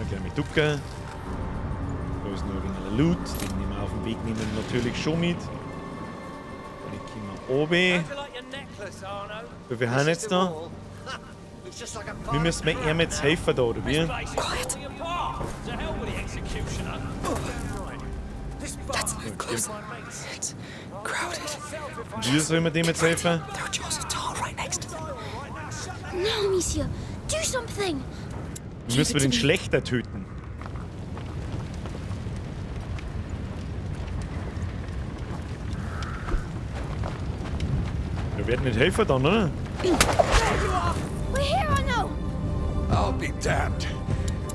gleich mit ducken. Da ist noch ein wenig Loot, den nehmen wir auf dem Weg natürlich schon mit. Dann gehen wir oben. Wie viel haben wir jetzt da? Wir müssen mir ihm jetzt helfen da, oder wie? Let's move closer. It's crowded. Wie sollen wir dem jetzt helfen? There are jaws of tar right next to them. No, Monsieur, do something. Wie müssen wir den Schlechter töten? Wir werden nicht helfen dann, oder? We're here, Arno. I'll be damned.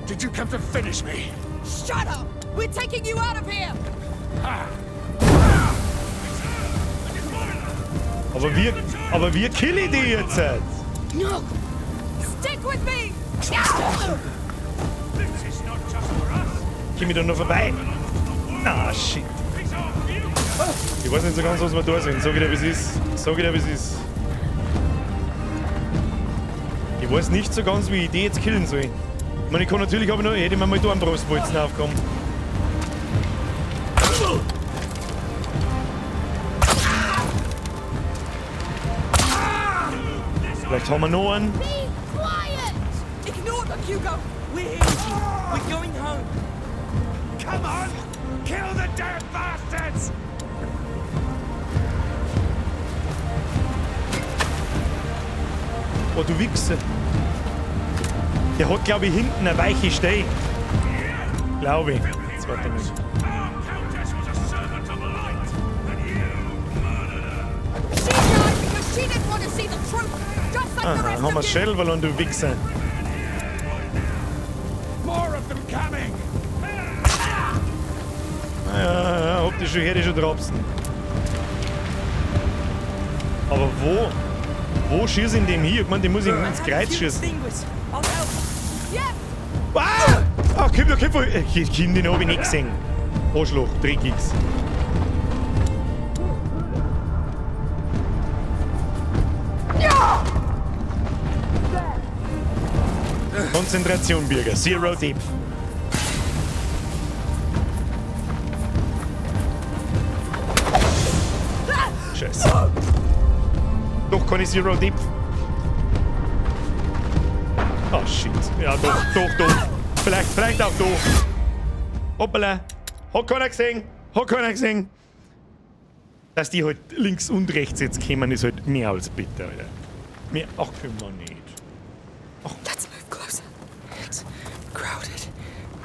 Did you come to finish me? Shut up! We're taking you out of here! Aber wir killen die jetzt! No. Stick with me! Komm ich da noch vorbei? Ah, shit. Ich weiß nicht so ganz, was wir da sind. Sag ich dir, wie es ist. Ich weiß nicht so ganz, wie ich die jetzt killen soll. Ich meine, ich kann natürlich aber noch, hätte mir mal da einen Brustbolzen aufgekommen. Vielleicht haben wir noch einen. Be quiet. Ignore them, Hugo! We're here! We're going home! Come on! Kill the damn bastards! Oh, du Wichser. Der hat, glaube ich, hinten eine weiche Stein. Glaube ich. Jetzt warte mal. Aha, haben wir selber und du Wichser. More of them coming! Ja, habt ihr schon her, die schon drapsen. Aber wo schießt ihn dem hier? Ich meine, den muss ich ins Kreuz schießen. Wow! Ah, komm, da komm, den hab ich nicht gesehen. Arschloch, Dreckigs. Konzentration, Bürger. Zero Deep. Scheiße. Doch, kann ich Zero Deep. Oh shit. Ja, doch. Vielleicht auch doch. Hoppala. Hat keiner gesehen. Dass die halt links und rechts jetzt kommen, ist halt mehr als bitter, Alter. Mehr. Ach, können wir nicht. Let's move closer. It's crowded.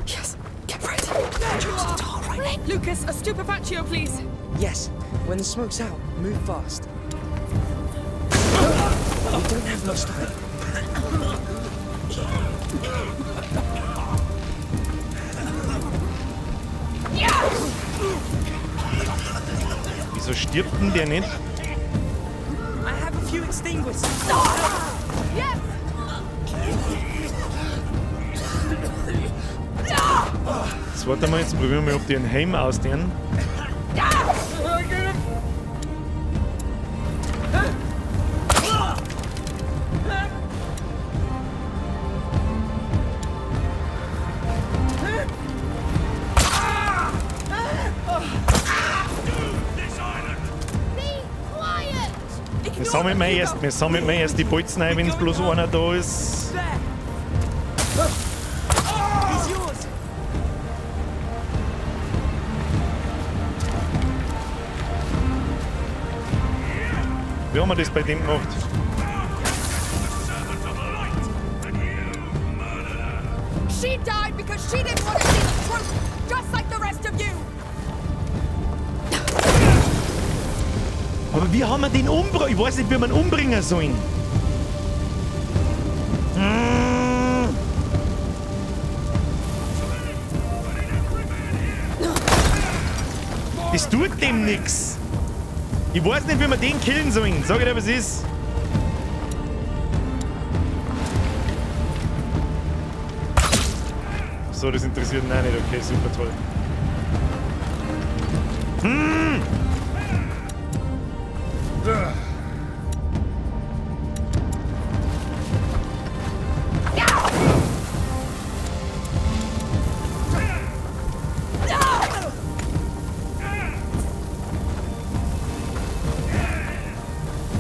Yes, get ready. Jules, it's all right. Lucas, a stupefaccio, please. Yes. When the smoke's out, move fast. We don't have much time. Wieso stirbt denn der nicht? I have a few extinguishers. Yes! Jetzt warte mal, jetzt probieren wir, ob die einen Helm ausdehnen. Wir sammeln mal erst die Bolzen ein, wenn es bloß einer da ist. Wie haben wir das bei dem gemacht? She died because she didn't want to see the truth, just like the rest of you. Aber wie haben wir den umbringen? Ich weiß nicht, wie wir ihn umbringen sollen. Das tut dem nix. Ich weiß nicht, wie wir den killen sollen. Sag ich dir, was ist. So, das interessiert ihn auch nicht. Okay, super toll.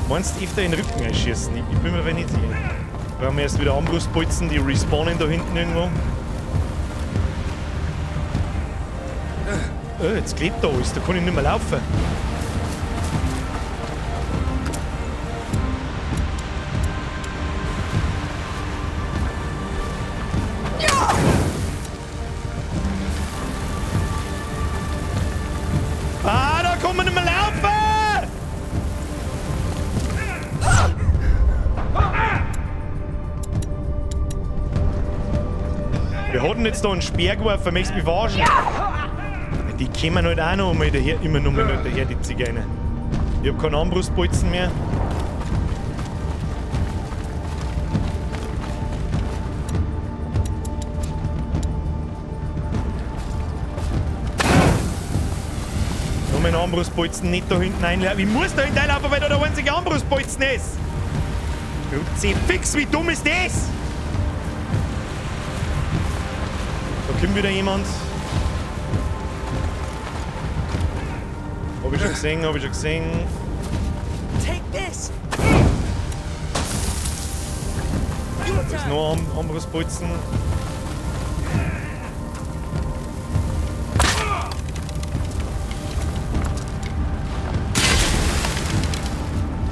Meinst du, öfter in den Rücken einschießen? Ich bin mir nicht sicher. Wir haben erst wieder Armbrustbolzen, die respawnen da hinten irgendwo. Jetzt klebt da alles, da kann ich nicht mehr laufen. Ah, da kann man nicht mehr laufen! Wir hatten jetzt da einen Speer geworfen, möchtest du mich verarschen? Die kommen halt auch noch mal daher, immer noch mal daher, die Zigeuner. Ich hab keinen Armbrustbolzen mehr. Noch meinen Armbrustbolzen nicht da hinten einlaufen. Ich muss da hinten einlaufen, weil da der einzige Armbrustbolzen ist. Rutzi fix, wie dumm ist das? Da kommt wieder jemand. Hab ich schon gesehen. Take this. Da ist noch ein Armbrustbolzen.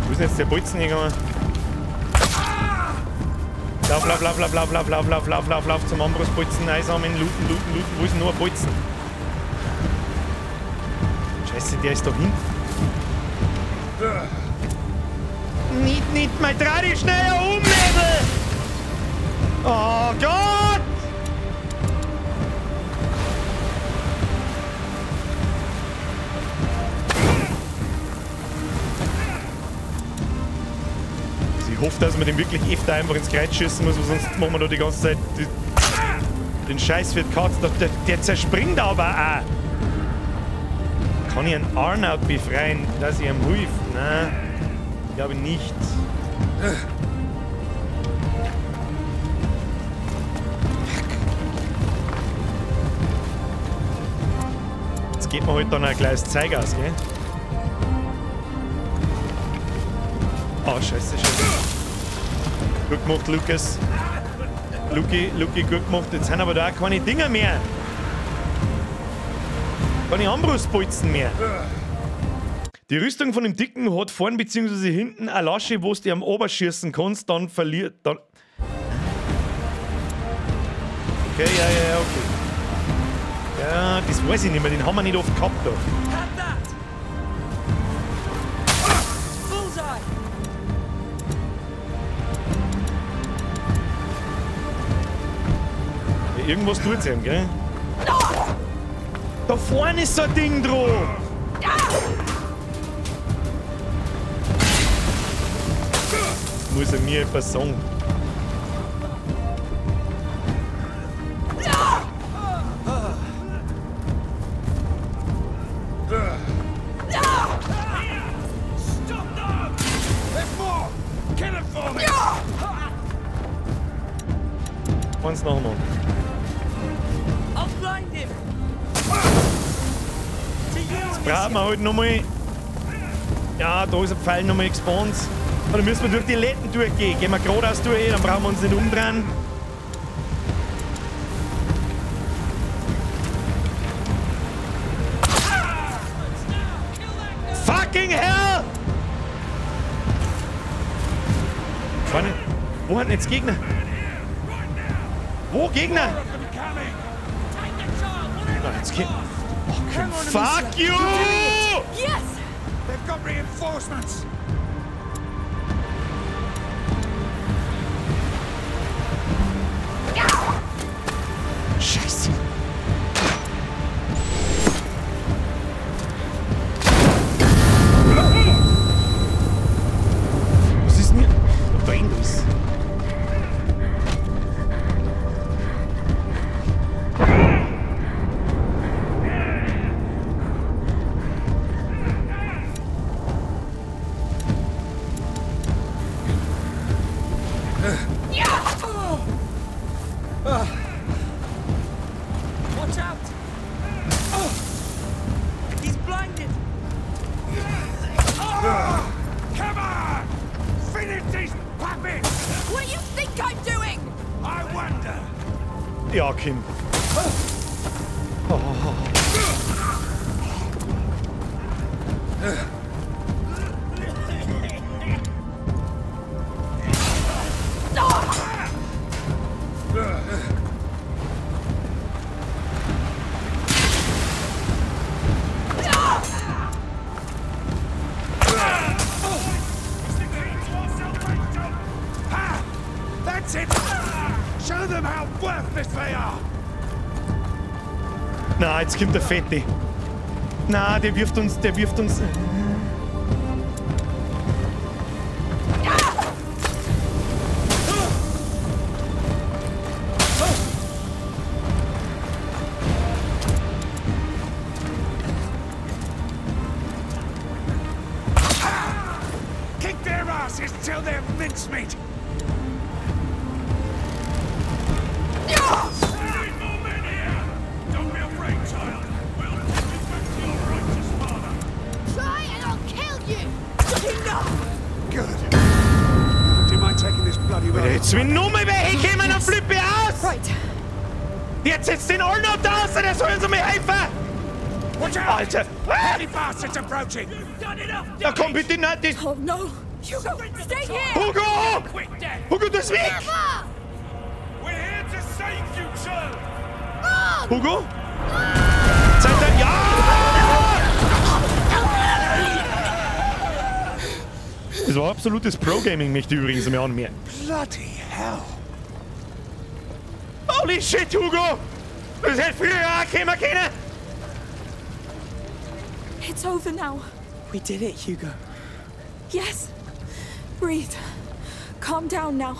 Wo ist denn jetzt der Bolzen gegangen? Lauf zum Armbrustbolzen, einsammeln, looten. Wo ist denn noch ein Bolzen? Scheiße, der ist da hinten. Nicht mal dreh dich schneller um, Mädel! Oh Gott! Ich hoffe, dass man den wirklich öfter einfach ins Kreuz schießen muss, weil sonst machen wir da die ganze Zeit den Scheiß für die Katze. Der zerspringt aber auch. Kann ich einen Arnold befreien, dass ich ihm hilf? Nein, glaube nicht. Jetzt geht man halt dann ein kleines Zeug aus, gell? Oh, scheiße. Gut gemacht, Lukas. Luki, gut gemacht. Jetzt sind aber da auch keine Dinger mehr. Keine Armbrustbolzen mehr. Die Rüstung von dem Dicken hat vorn bzw. hinten eine Lasche, wo du die am Ober schießen kannst, dann verliert. Dann okay, ja, okay. Ja, das weiß ich nicht mehr, den haben wir nicht oft gehabt da. Ja, irgendwas tut's ihm, gell? Da vorne ist so ein Ding drauf! Muss er mir etwas sagen? Eins noch einmal. Jetzt brauchen wir halt nochmal. Ja, da ist ein Pfeil nochmal gespawnt. Und dann müssen wir durch die Letten durchgehen. Gehen wir geradeaus durch, dann brauchen wir uns nicht umdrehen. Fucking hell! Wo hat denn jetzt Gegner? Wo Gegner? Na, jetzt geht. Oh, fuck you! Yes! They've got reinforcements! Scheiße! Was ist denn hier? Da drin ist. Watch out! He's blinded! Come on! Finish these puppets! What do you think I'm doing? I wonder! Ja, Kim. That's it! Show them how worthless they are! Na, jetzt kommt der Fette. Na, der wirft uns. Kick their asses till they're mincemeat! Try and I'll kill you! Good. Do you mind taking this bloody road? Jetzt will nur mal welche kommen und flippe aus! Right. Jetzt setzt den Arnold da aus, der soll uns mir helfen! Watch out! Alter! Bloody bastards approaching! Da komm bitte nicht! Das Oh no. Hugo, stay here! Hugo! Hugo, du bist weg! Ah! We're here to save you, Joe! Hugo? Seid ihr... Ja! Das war absolutes Pro-Gaming, möchte ich übrigens einmal anmerken. Bloody hell! Holy shit, Hugo! Das hätte früher auch kommen können! It's over now. We did it, Hugo. Yes. Breathe. calm down now.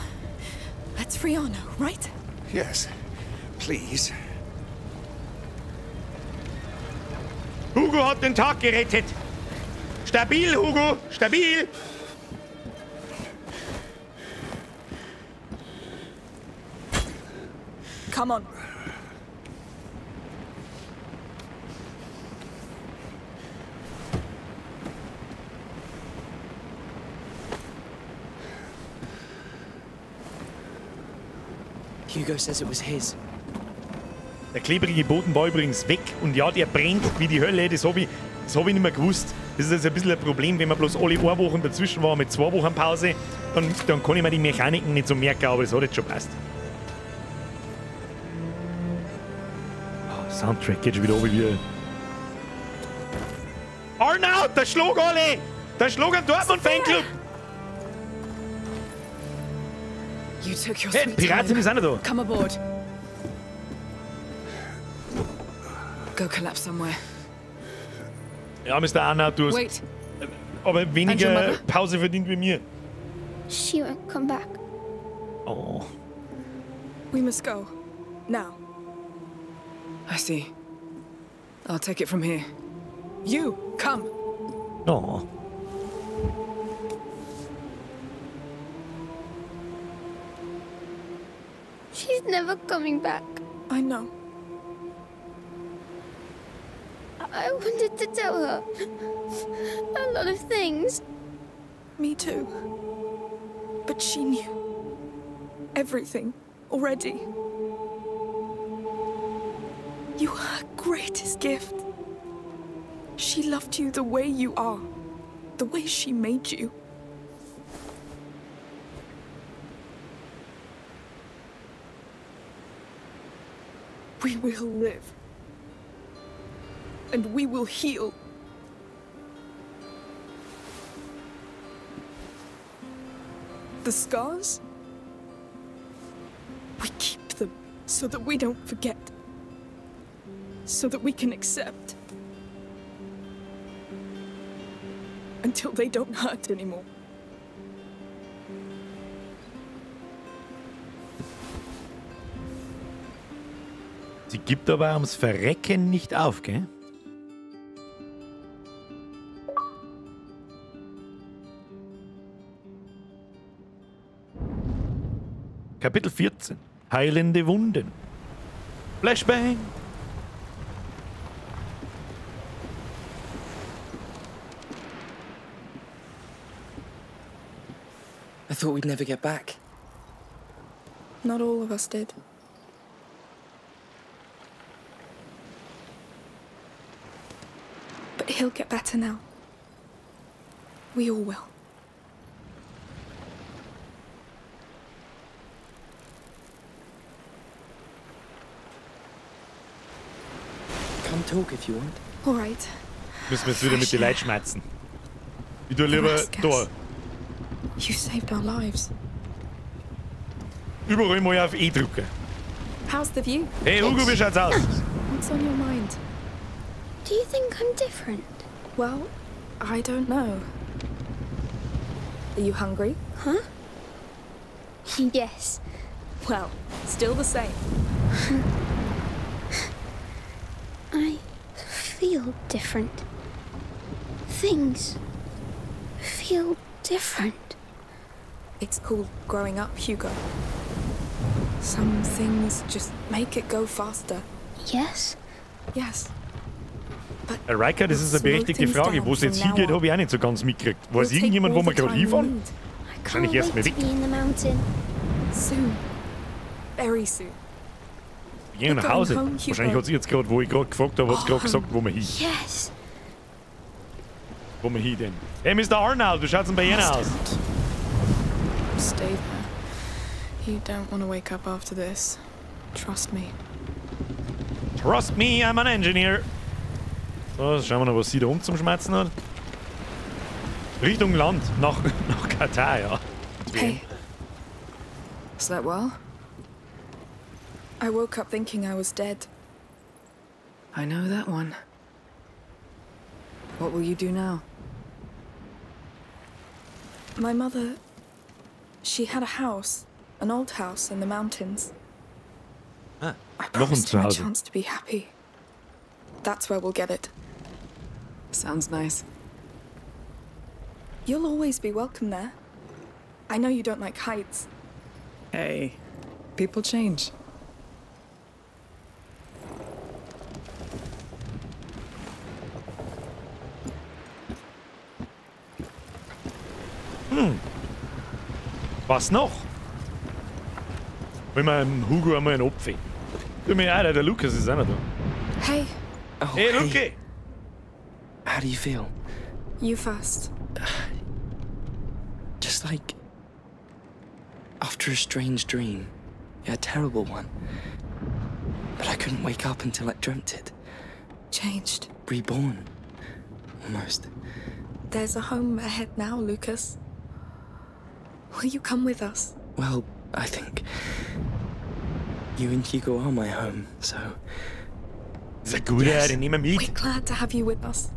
Let's free Arno, right? Yes. Please. Hugo hat den Tag gerettet. Stabil, Hugo, stabil. Come on. Hugo says it was his. Der klebrige Boden war übrigens weg und ja, der brennt wie die Hölle, das hab ich nicht mehr gewusst. Das ist also ein bisschen ein Problem, wenn man bloß alle 1 Woche dazwischen war mit 2 Wochen Pause, dann kann ich mir die Mechaniken nicht so merken, aber das hat jetzt schon passt. Oh, Soundtrack geht schon wieder oben wie... Arnold, der schlug alle! Der schlug einen Dortmund-Fanclub! You took your Hey, sweet Piraten time. ist auch noch da. Come aboard. Go collapse somewhere. Ja, Mr. Arnold, du hast Wait. aber And your weniger mother? Pause verdient wie mir. She won't come back. Oh. We must go. Now. I see. I'll take it from here. You, come. Oh. She's never coming back. I know. I wanted to tell her a lot of things. Me too. But she knew everything already. You were her greatest gift. She loved you the way you are, the way she made you. We will live. And we will heal. The scars? We keep them so that we don't forget. So that we can accept. Until they don't hurt anymore. Sie gibt aber ums Verrecken nicht auf, gell? Kapitel 14. Heilende Wunden. Flashbang. I thought we'd never get back. Not all of us did. But he'll get better now. We all will. Come talk if you want. All right. Müssen wir jetzt wieder mit den Leuten schmerzen. Ich tue lieber da. You saved our lives. Überall mal auf E drücken. How's the view? Hey Hugo, wie schaut's aus? What's on your mind? Do you think I'm different? Well, I don't know. Are you hungry? Huh? Yes. Well, still the same. I feel different. Things feel different. It's called growing up, Hugo. Some things just make it go faster. Yes? Yes. But Riker, das ist eine berechtigte Frage. Wo es jetzt hingeht, habe ich auch nicht so ganz mitgekriegt. Weiß irgendjemand, wo wir gerade hinfahren? I Wahrscheinlich can't erst mal wait to weg. be in the mountain. soon. Very soon. Wir gehen nach Hause. We're going home, Hugo. Wahrscheinlich hat sie jetzt gerade, wo ich gerade gefragt habe, hat sie gerade gesagt, wo wir hin. Yes. Wo wir hin denn? Hey, Mr. Arnold, wie schaut's denn bei Ihnen aus? Stay there. You don't want to wake up after this. Trust me. Trust me, I'm an engineer. So, schauen wir noch, was sie da unten zum Schmerzen hat. Richtung Land, nach Katar, ja. Hey. Slept well? I woke up thinking I was dead. I know that one. What will you do now? My mother... She had a house, an old house in the mountains. Ah, I noch ein promised her a Zuhause. chance to be happy. That's where we'll get it. Sounds nice. You'll always be welcome there. I know you don't like heights. Hey, people change. Was noch? Wenn wir dem Hugo einmal einen Opfer. Du mir auch, der Lucas ist auch noch da. Hey, Oh, Hey, Luke! How do you feel? you first. Just like after a strange dream. A terrible one. But I couldn't wake up until I dreamt it. Changed. Reborn. Almost. There's a home ahead now, Lucas. Will you come with us? Well, I think you and Hugo are my home, so Das ist ein guter, den nehmen wir We're mit. glad to have you with us.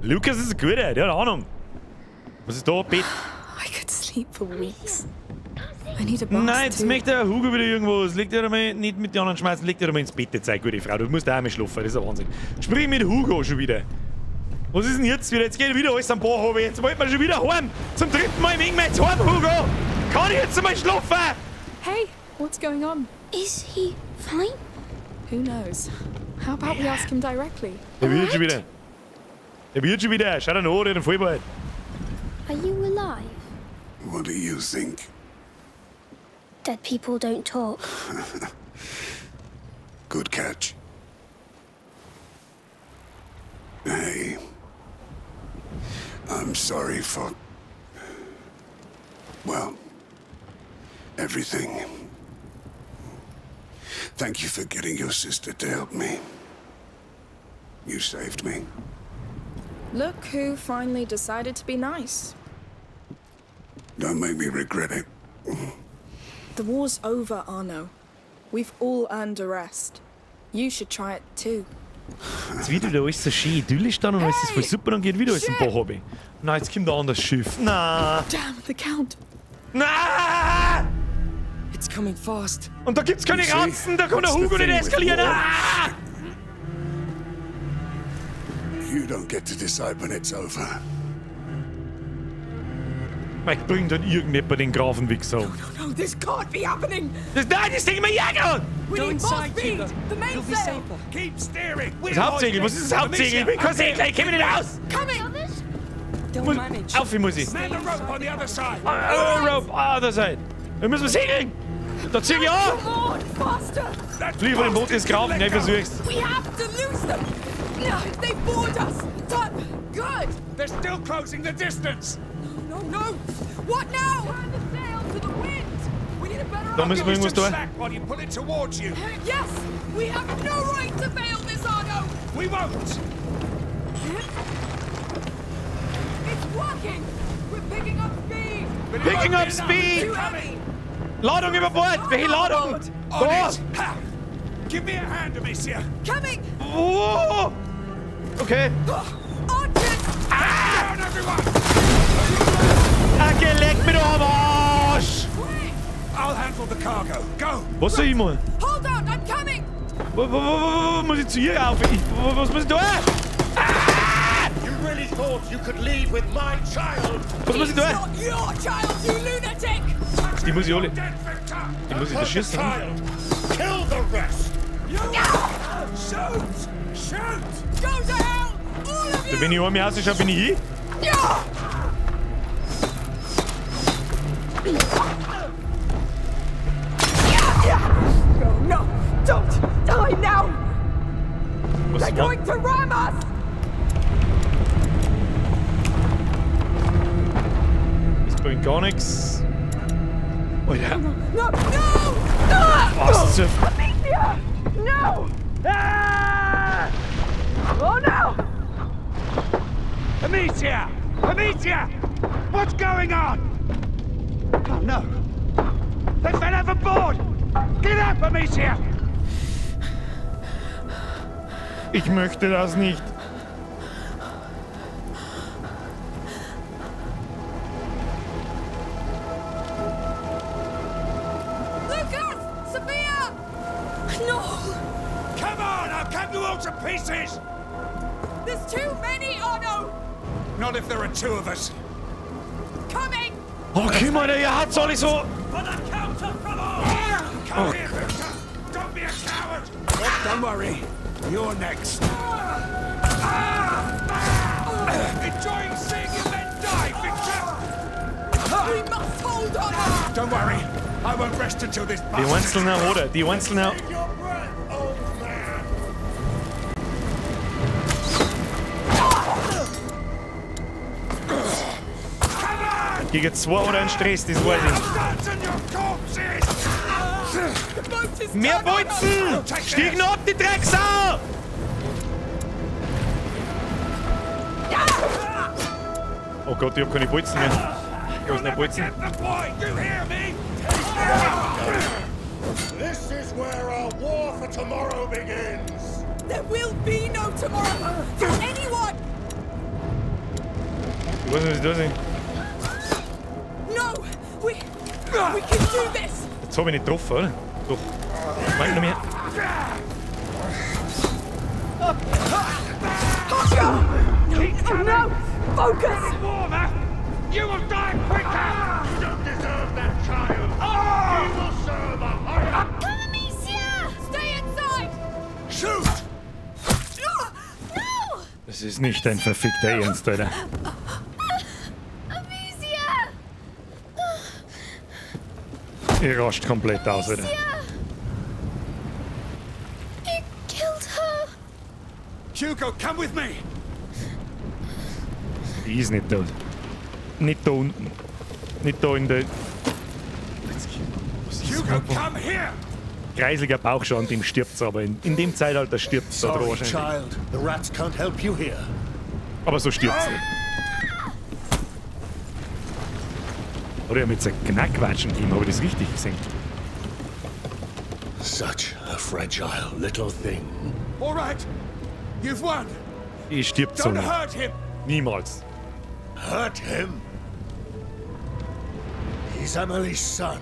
Lucas ist ein guter, der hat Ahnung. Was ist da, Bett? I could sleep for weeks. I need a bath Nein, jetzt too. möchte der Hugo wieder irgendwo. Legt er mal nicht mit den anderen schmeißen, legt er mal ins Bett, jetzt, gute Frau. Du musst auch mal schlafen, das ist ein Wahnsinn. Sprich mit Hugo schon wieder. Was ist denn jetzt wieder? Jetzt geht wieder alles am Bach runter. Jetzt wollten wir schon wieder heim. Zum dritten Mal wegen mir jetzt heim, Hugo. Kann ich jetzt mal schlafen? Hey, what's going on? Is he fine? Who knows? How about we ask him directly? Der wird schon wieder. Der wird schon wieder. Schau dir an, der hat einen Vollbart. Are you alive? What do you think? Dead people don't talk. Good catch. Hey. I'm sorry for... well, everything. Thank you for getting your sister to help me. You saved me. Look who finally decided to be nice. Don't make me regret it. The war's over, Arno. We've all earned a rest. You should try it too. Jetzt wird wieder alles so schön idyllisch dann und alles ist voll super und geht wieder alles im Bach runter. Nein, jetzt kommt ein anderes Schiff. Na. Damn, the Count. Na! it's coming fast. Und da gibt's keine You see, Ranzen, da kann der that's the Hugo nicht thing with eskalieren. war. Ah! You don't get to decide when it's over. Mike, bring dann irgendjemand den Grafenwichser um. No, this can't be happening. Nein, das Ding mal jagen! We need more speed. The mainsail. Keep steering. We're Das Hauptsegel, was ist das Hauptsegel? Ich bin kein Segler, ich komm nicht raus! Coming. They'll manage. Auf, wie muss ich? Man the rope on the other side. Rope, other side. Wir müssen segeln! Da zieh ich auf! Come on, faster. Flieh von dem Boot ins Grafen, ich versuch's. We have to lose them. No, they board us. Done. Good. They're still closing the distance. No, no. What now? Turn the sail to the wind. We need a better Da müssen wir Give irgendwas me some tun. slack while you pull it towards you. Yes, we have no right to fail this, Arno. We won't. It's working. We're picking up speed. But it Picking won't up be enough. speed. Too heavy. Ladung über Bord! Welche Ladung? On Da! it. Ha. Give me a hand, Amicia. Coming. Oh! Okay. Archers. Down, everyone. Leck mir doch am Arsch! I'll handle the cargo. Go. Was soll ich mal? Hold on, I'm coming. Wo muss ich zu ihr rauf? Was muss ich tun? You really thought you could leave with my child? Was muss ich tun? Not your child, you lunatic. Die muss ich alle... Dead victor. Die muss ich erschießen. Kill the rest. You. Shoot. Shoot. Go to hell, all of you. Wenn ich einmal ausschaue, bin ich hier. Ja. No, no, don't die now. Was They're going to ram us. Ist bringt gar nichts. Oh ja. No, no, no. Was zur... Amicia, no. Ah! Oh no. Amicia! Amicia! What's going on? Oh no! They fell overboard! Get up, Amicia! Ich möchte das nicht. I'll cut you all to pieces! There's too many, Otto! Not if there are two of us. Coming! Oh, guck mal, der hat's alle so. For the counter from all! Come here, Victor! Don't be a coward! Don't worry. You're next. Enjoying seeing you men die, Victor! We must hold on! Don't worry. I won't rest until this Die Einzelnen, oder? Die Einzelnen. Save your breath, old man! Come on! Gegen 2 oder ein Stress, das weiß ich. Abandon your corpses! The boat is Mehr done, Otto! Bolzen! Stieg noch ab, die Drecksau! Oh Gott, ich hab keine Bolzen mehr. Ich muss nicht Bolzen. Get the boy! You hear me? This is where our war for tomorrow begins. There will be no tomorrow for anyone! Ich weiß nicht, was ich da sehe. No! We can do this! Jetzt hab ich nicht getroffen, oder? Doch. Mach noch mehr. Oh no! Focus! Warmer! You will die quicker! You don't deserve that child. He will serve a higher. Come, Amicia! Stay inside! Shoot! No! Das ist nicht dein verfickter Ernst, Alter. Amicia! Ihr rascht komplett aus, Alter. You killed her! Hugo, come with me! Die ist nicht tot. Nicht da unten. Nicht da in der... Hugo, come here! Kreisliger Bauchschaden, dem stirbt's aber. In dem Zeitalter stirbt's da Sorry, wahrscheinlich. child. The rats can't help you here. Aber so stirbt's nicht. Oder mit so Knackwatschen gegeben, habe ich das richtig gesehen? Such a fragile little thing. All right, you've won. Ich stirbt so Don't nicht. hurt him. Niemals. Hurt him? He's Emily's son.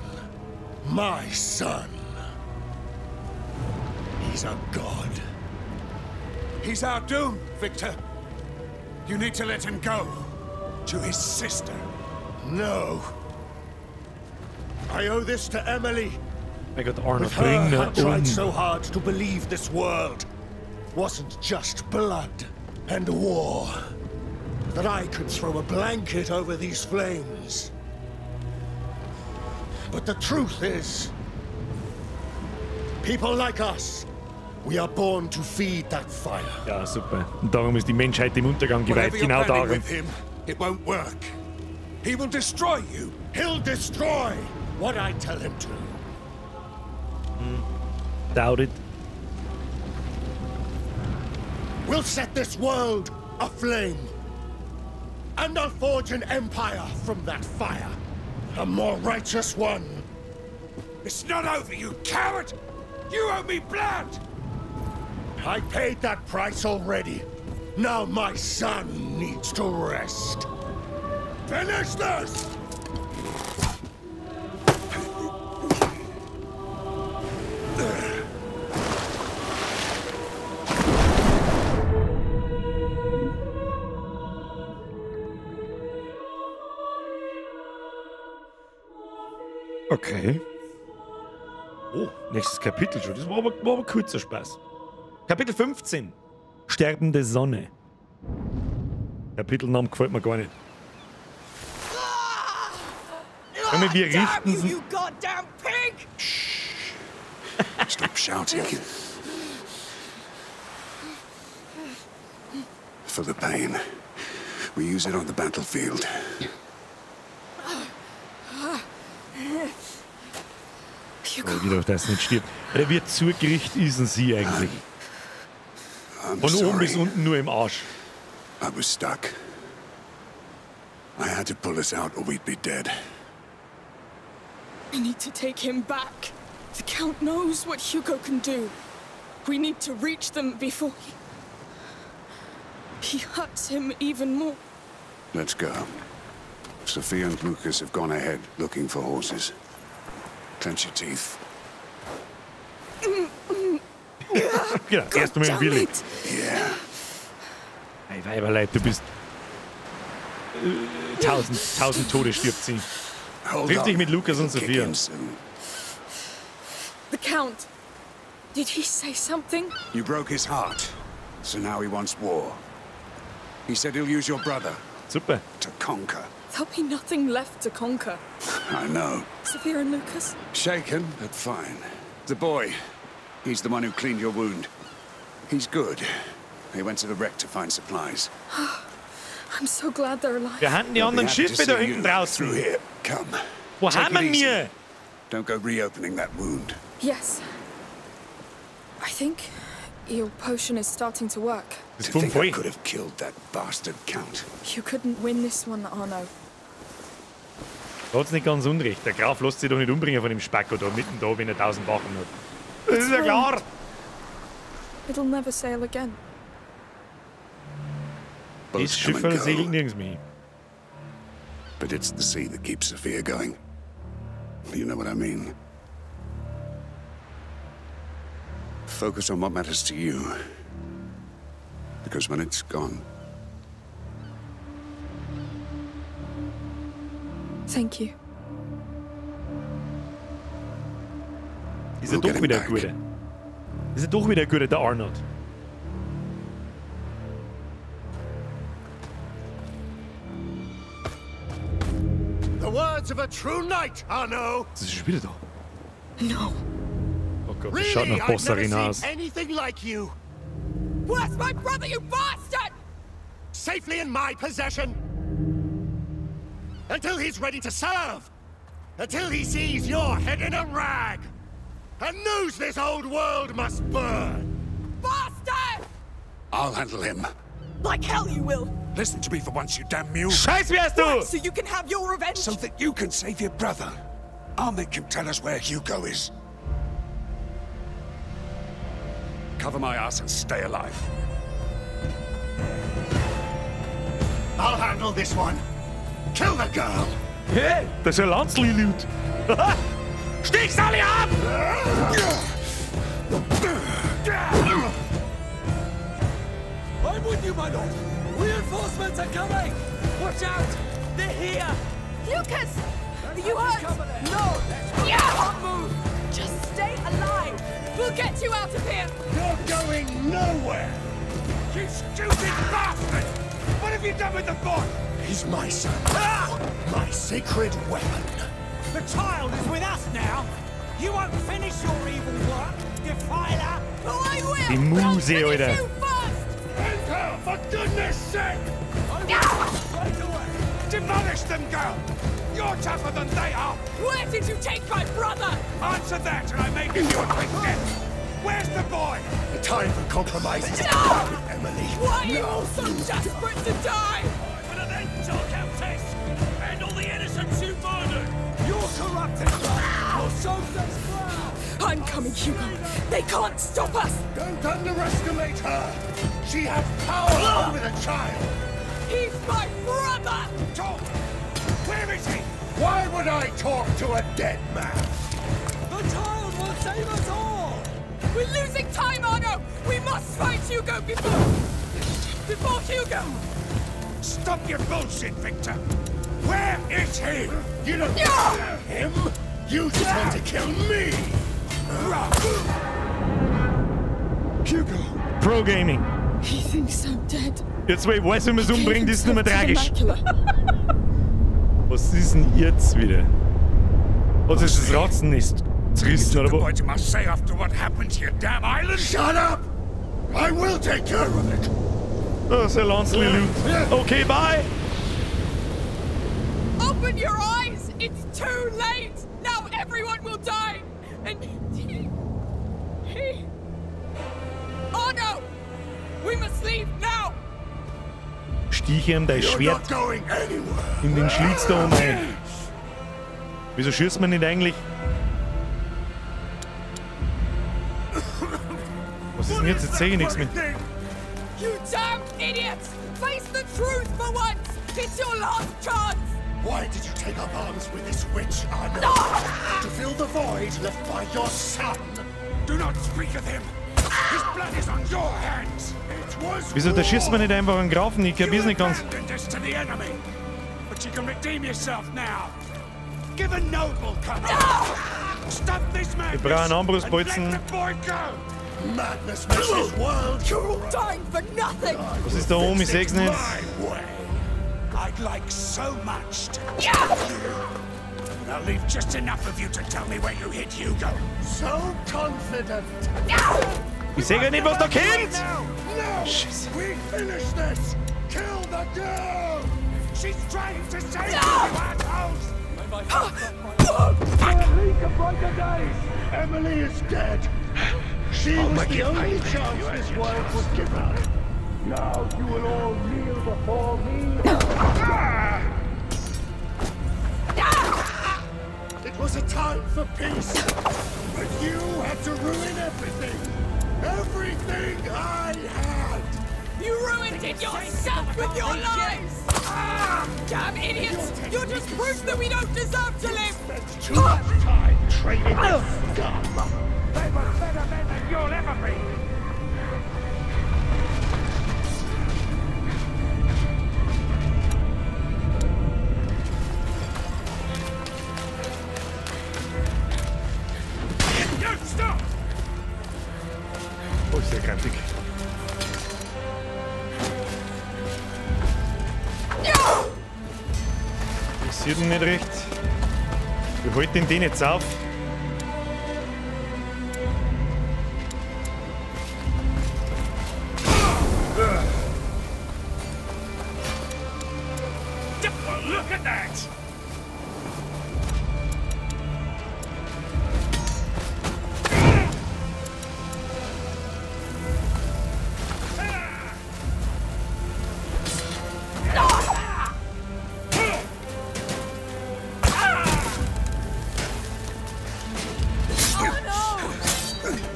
My son. He's a god. He's our doom, Victor. You need to let him go. To his sister. No. I owe this to Emily. Mein Gott, Arnold, With her, bring I tried ihn so um. hard to believe this world wasn't just blood and war. That I could throw a blanket over these flames. But the truth is, people like us, we are born to feed that fire. Ja, super. Und darum ist die Menschheit dem Untergang geweiht. Whatever you're Genau planning darum. with him, it won't work. He will destroy you. He'll destroy what I tell him to. Doubt it. We'll set this world aflame. And I'll forge an empire from that fire. A more righteous one. It's not over, you coward! You owe me blood! I paid that price already. Now my son needs to rest. Finish this! Okay. Oh, nächstes Kapitel schon. Das war aber kurzer Spaß. Kapitel 15. Sterbende Sonne. Kapitelnamen gefällt mir gar nicht. Wir richten sie. You goddamn pig! Stop shouting. For the pain. We use it on the battlefield. Oh, wie doch das nicht stirbt. Wie zugerichtet ist denn sie eigentlich? I'm Von oben bis sorry. unten nur im Arsch. I was stuck. I had to pull us out or we'd be dead. We need to take him back. The Count knows what Hugo can do. We need to reach them before he hurts him even more. Let's go. Sophia and Lucas have gone ahead looking for horses. Clench your teeth. gedacht. Erst mal im Willi. Yeah. Hey, Weiberleid, du bist... 1000 Tode stirbt sie. Triff dich mit Lucas und Sophia. The Count. Did he say something? You broke his heart, so now he wants war. He said he'll use your brother Super. to conquer. There'll be nothing left to conquer. I know. Sophia and Lucas? Shaken, but fine. The boy, he's the one who cleaned your wound. He's good. He went to the wreck to find supplies. I'm so glad they're alive. Wir hatten die anderen Schiffe da hinten draußen. Through here. Come. Wo Take haben it easy. wir? Don't go reopening that wound. Yes. I think your potion is starting to work. Das To ist think voll. I could have killed that bastard Count. You couldn't win this one, Arno. Da hat's nicht ganz unrecht. Der Graf lässt sich doch nicht umbringen von dem Spacko da mitten da, wenn er 1000 Wachen hat. Das ist ja klar. It'll never sail again. Das Boats come Schiff and segelt go, nirgends mehr. but it's the sea that keeps Sophia going. You know what I mean. Focus on what matters to you. Because when it's gone, Thank you. Ist er We'll get doch him wieder back. ein Guter. Ist er doch wieder ein Guter, der Arnold. The words of a true knight, Arno. Das ist schon wieder da. No. Oh Gott, das schaut Really, nach I've Bosserin never aus. seen anything like you. Where's my brother, you bastard? Safely in my possession. Until he's ready to serve. Until he sees your head in a rag. And knows this old world must burn. Bastard! I'll handle him. Like hell you will. Listen to me for once, you damn mule. Scheiß wärst du! So you can have your revenge. So that you can save your brother. I'll make him tell us where Hugo is. Cover my ass and stay alive. I'll handle this one. Kill the girl. Hey, das ist ein Lanzli-Loot. Stich's alle ab! I'm with you, my lord. Reinforcements are coming. Watch out. They're here. Lucas! You hurt? No! Yeah! Can't move! Just stay alive! We'll get you out of here! You're going nowhere. You stupid bastard! What have you done with the boy? He's my son. My sacred weapon. The child is with us now. You won't finish your evil work, defiler. Oh, I will! Die Muse, Finish Alter. you first! Enter, for goodness sake! Right away. Demolish them, girl. You're tougher than they are. Where did you take my brother? Answer that, and I may give you a quick death. Where's the boy? The time for compromise is No! over, Emily. Why are you all so desperate to die? For an end to the Countess and all the innocents you murdered. You're corrupted, Your soldiers proud. I'm coming, Hugo. They can't stop us! Don't underestimate her. She has power over the child. He's my brother! Talk. Where is he? Why would I talk to a dead man? The child will save us all. We're losing time, Arno! We must find Hugo before Hugo! Stop your bullshit, Victor. Where is he? You don't kill him. You just want to kill me. Hugo. Pro Gaming. He thinks I'm dead. Jetzt, wo ich weiß, wie man es umbringt, ist es nicht mehr tragisch. Vernacular. Was ist denn jetzt wieder? Was ist das Ratzennest? Zerrissen, oder What was? you must say after what happened to your damn island? Shut up. I will take care of it. Das ist ein Lanzli-Loot. Okay, bye! Open your eyes! It's too late! Now everyone will die! And he... Oh no! We must leave now! Stich ihm dein You're Schwert not going anywhere. in den Schlitz da oben ein. Wieso schießt man nicht eigentlich? Was ist denn jetzt? Jetzt sehe ich nichts mehr. You damn idiots! Face the truth for once! It's your last chance! Why did you take up arms with this witch, Arno? To fill the void left by your son. Do not speak of him. His blood is on your hands. It was Wieso, da schießt man nicht einfach einen Grafen? Ich kapier's nicht ganz. abandoned us to the enemy, but you can redeem yourself now. Give a noble command. Stop this man. Wir brauchen Armbrustbolzen. Let the boy go. Madness makes this world. You're all dying for nothing! Was ist da oben? Ich seh's nicht. My way. I'd like so much to tell you. I'll leave just enough of you to tell me where you hid Hugo. So confident. Ich seh gar nicht, was da kommt! No! Scheiße. We finish this! Kill the girl! She's trying to save you, you assholes! Emily is dead. She was the only chance this world would give her. Now you will all kneel before me. It was a time for peace, but you had to ruin everything. Everything I had. You ruined it yourself with your lives! Damn idiots! You're just proof that we don't deserve to live! Spent too much time training with scum. They were better men than you'll ever be! You stop! Oh, ist der kantig. Ich sehe ihn nicht recht. Wir halten den jetzt auf. Look at that!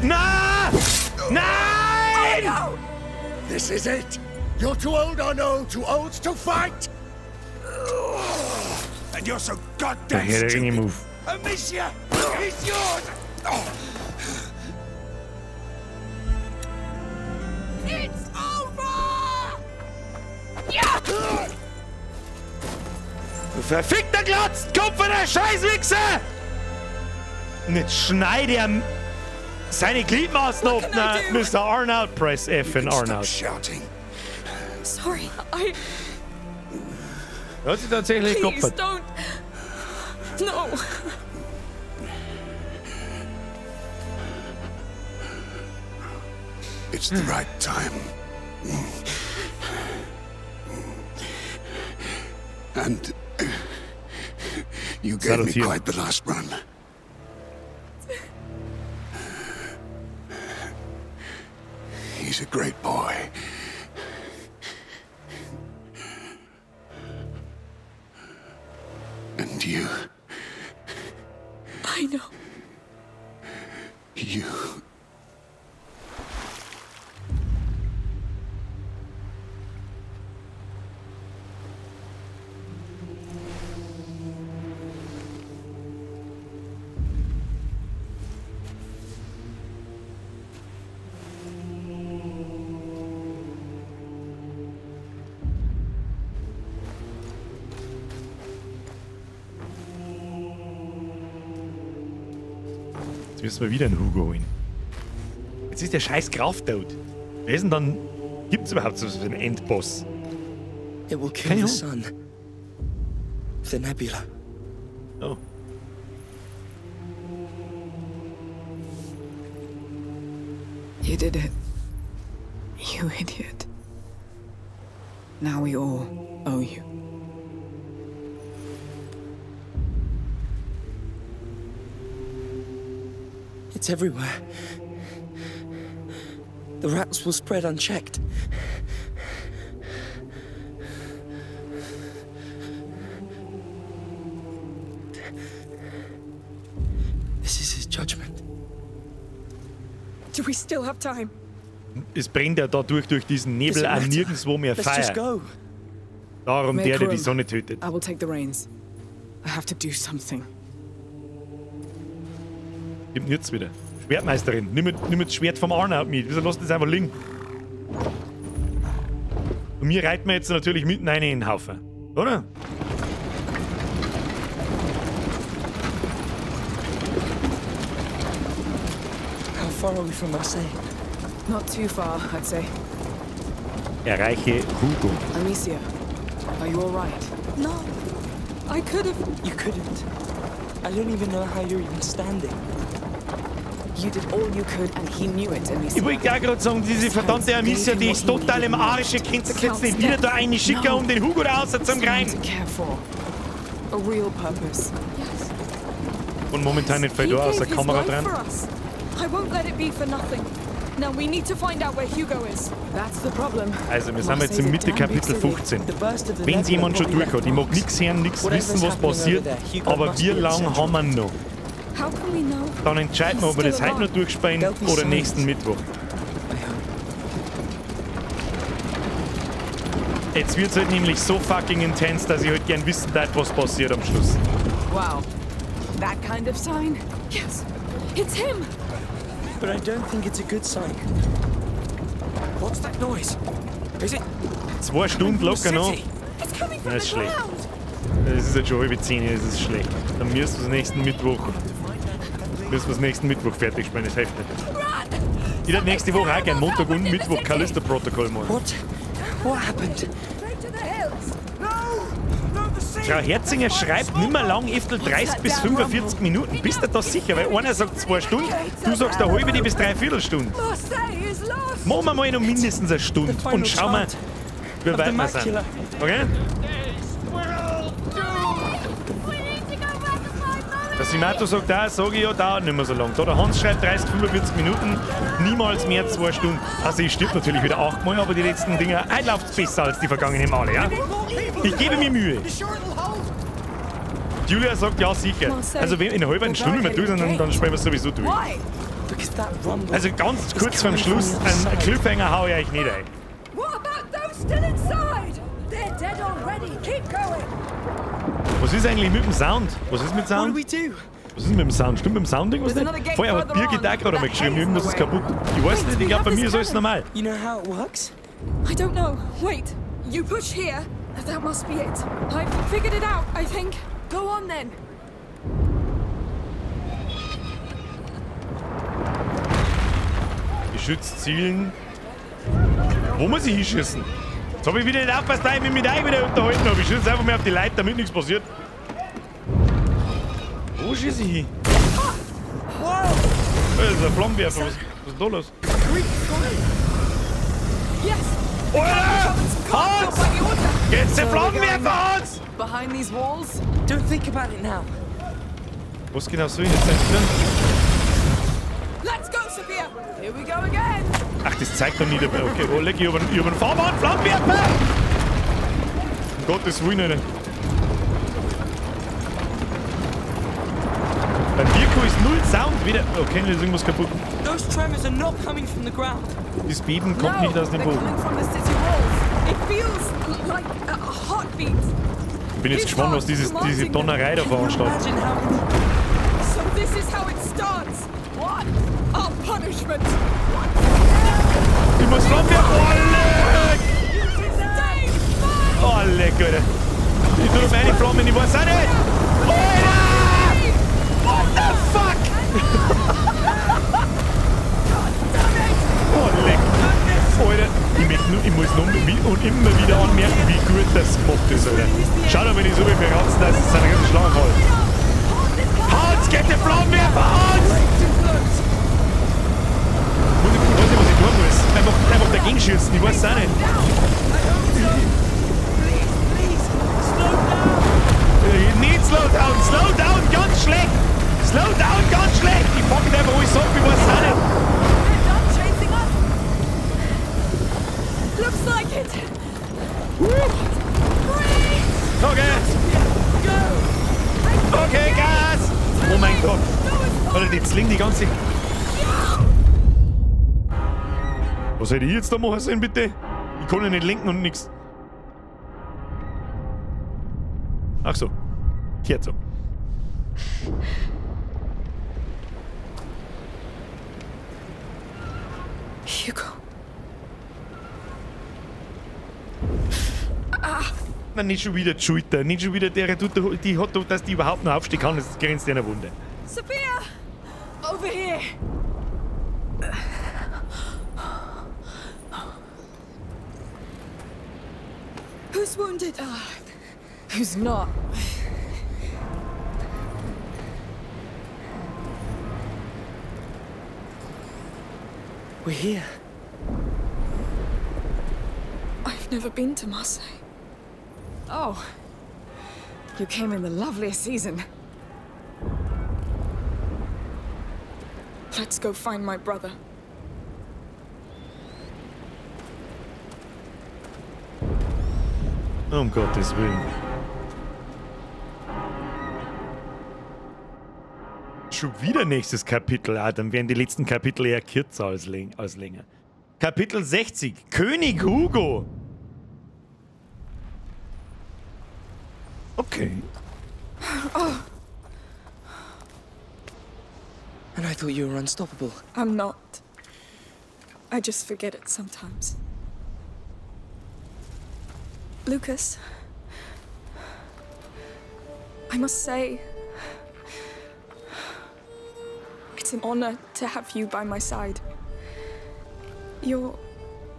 Nein! Nein! This is it. You're too old, I know, too old to fight. And you're so Der goddamn Herr der Ringe stupid! Move. Amicia! He's yours! It's over! Du verfickter Glotz! Kopf von der Scheißwichse! Und jetzt schneide er seine Gliedmaßen auf. Na, Mr. Arnold, press F in Stop Arnold. shouting. Sorry, Er hat sich tatsächlich Please geopfert. don't... No. It's the right time. And you gave me Saddle's quite the last run. He's a great boy. And you, I know. you. Jetzt müssen wir wieder einen Hugo holen. Jetzt ist der scheiß Graf tot. Wer ist denn dann... Gibt's überhaupt so einen Endboss? It will kill Keine the Ahnung. sun. The nebula. Oh. You did it. You idiot. Now we all owe you. It's everywhere. The rats will spread unchecked. This is his judgment. Do we still have time? Es brennt ja da durch diesen Nebel Doesn't auch matter. nirgendwo mehr Let's just Feuer. go. Darum Make der die room. Sonne tötet. I will take the reins. I have to do something. Gibt jetzt wieder. Schwertmeisterin, nimm das Schwert vom Arnold mit. Wieso lässt das einfach liegen? Und mir reiten wir jetzt natürlich mitten rein in den Haufen. Oder? How far are we from Marseille? Not too far, I'd say. Erreiche Hugo. Amicia, are you alright? No. I could have. You couldn't. I don't even know how you're even standing. You did all you could and he knew it, Amicia. Ich wollte auch gerade sagen, diese verdammte Amicia, die ist total im Arsch. Ihr könnt sich jetzt nicht wieder da eine schicken, um den Hugo raus zum Greifen. A real purpose. Und momentan nicht fällt da aus der Kamera dran. I won't let it be for nothing. Now we need to find out where Hugo is. That's the problem. Also, wir sind jetzt im Mitte Kapitel 15. Wenn es jemand schon durch hat, ich mag nichts hören, nichts wissen, was passiert, aber wie lange haben wir noch? How can we know? Dann entscheiden wir, ob wir das heute noch durchspielen oder nächsten Mittwoch. Jetzt wird es halt nämlich so fucking intens, dass ich halt gern wissen darf, was passiert am Schluss. Wow. That kind of sign? Yes. It's him! But I don't think it's a good sign. What's that noise? Is it 2 Stunden locker noch. It's coming from Das ist the schlecht. ground! Das ist jetzt schon halbe 10, das ist schlecht. Dann müssen wir es nächsten Mittwoch fertig spielen, das hilft nicht. Ich hätte nächste Woche auch gerne Montag und Mittwoch Callisto-Protokoll machen. What happened? Frau Herzinger schreibt nimmer lang, Eftel 30 bis 45 Minuten. Bist du da sicher? Weil einer sagt 2 Stunden, du sagst eine halbe bis 3/4 Stunden. Machen wir mal noch mindestens eine Stunde und schauen wir, wie weit wir sind. Okay? Der Simato sagt auch, sage ich ja, dauert nicht mehr so lang. Da der Hans schreibt 30, 45 Minuten, niemals mehr 2 Stunden. Also ich stirb natürlich wieder 8 Mal, aber die letzten Dinger, heute läuft es besser als die vergangenen Male, ja? Ich gebe mir Mühe. Julia sagt ja sicher. Also wenn in einer halben Stunde mehr durch sind, dann spielen wir es sowieso durch. Also ganz kurz vorm Schluss, einen Cliffhanger hau ich euch nicht ein. Was ist eigentlich mit dem Sound? Was ist mit Sound? Was ist mit dem Sound? Stimmt mit dem Sound irgendwas nicht? Vorher hat Birgit auch gerade mal geschrieben, irgendwas ist kaputt. Ich weiß nicht, ich glaube bei mir ist alles normal. You know how it works? I don't know. Wait. You push here. That must be it. I've figured it out, I think. Go on then. Geschützt zielen. Wo muss ich hinschießen? Jetzt habe ich wieder nicht aufgepasst, da ich mich mit euch wieder unterhalten habe. Ich schieße einfach mal auf die Leute, damit nichts passiert. Wo schieße ich hin? Das ist ein Flammenwerfer. Was ist da los? Alter! Hans! Geht's der Flammenwerfer, Hans! Behind these walls? Don't think about it now. Was genau soll ich jetzt sein? Let's go, Sophia! Here we go again! Ach, das zeigt doch nie dabei. Okay, oh, leg ich über den Fahrbahn, Flammenwerfer! Um Gottes Willen nicht. Beim Birko ist null Sound wieder. Okay, da ist irgendwas kaputt. Those tremors are not coming from the ground. Das Beben kommt nicht aus dem Boden. It feels like a heartbeat. Ich bin jetzt gespannt, was diese Donnerei da veranstaltet. So this is how it starts. What? Our punishment. Ich muss Flammenwerfer. Oh, leck, Alter. Ich tue meine Flammen, ich weiß auch nicht. Alter! What the fuck? Oh, leck. Alter, ich muss noch und immer wieder anmerken, wie gut das gemacht ist, Alter. Schau doch, wenn ich so wie mir ratzen, das ist ein riesen Schlangenfall. Hans, geht der Flammenwerfer, Hans! Ich weiß nicht, was ich tun muss. Einfach dagegen schießen, ich weiß es auch nicht. Nicht slow down, ganz schlecht! Slow down, ganz schlecht! Ich pack ihn einfach, wo ich sag, ich weiß es auch nicht. Looks like it. Okay. Okay, Gas! Oh mein Gott. Alter, die Sling die ganze... Was hätte ich jetzt da machen sollen, bitte? Ich kann ja nicht lenken und nix. Ach so. Kehrt so. Hugo. Nein, nicht schon wieder die Schulter. Nicht schon wieder der, die hat, dass die überhaupt noch aufstehen kann. Das grenzt einer Wunde. Sophia! Over here! Who's wounded? Who's not? We're here. I've never been to Marseille. Oh. You came in the loveliest season. Let's go find my brother. Um Gottes Willen. Schon wieder nächstes Kapitel. Ah, dann werden die letzten Kapitel eher kürzer als länger. Kapitel 60. König Hugo. Okay. Oh. And I thought you were unstoppable. I'm not. I just forget it sometimes. Lucas, I must say, it's an honor to have you by my side. You're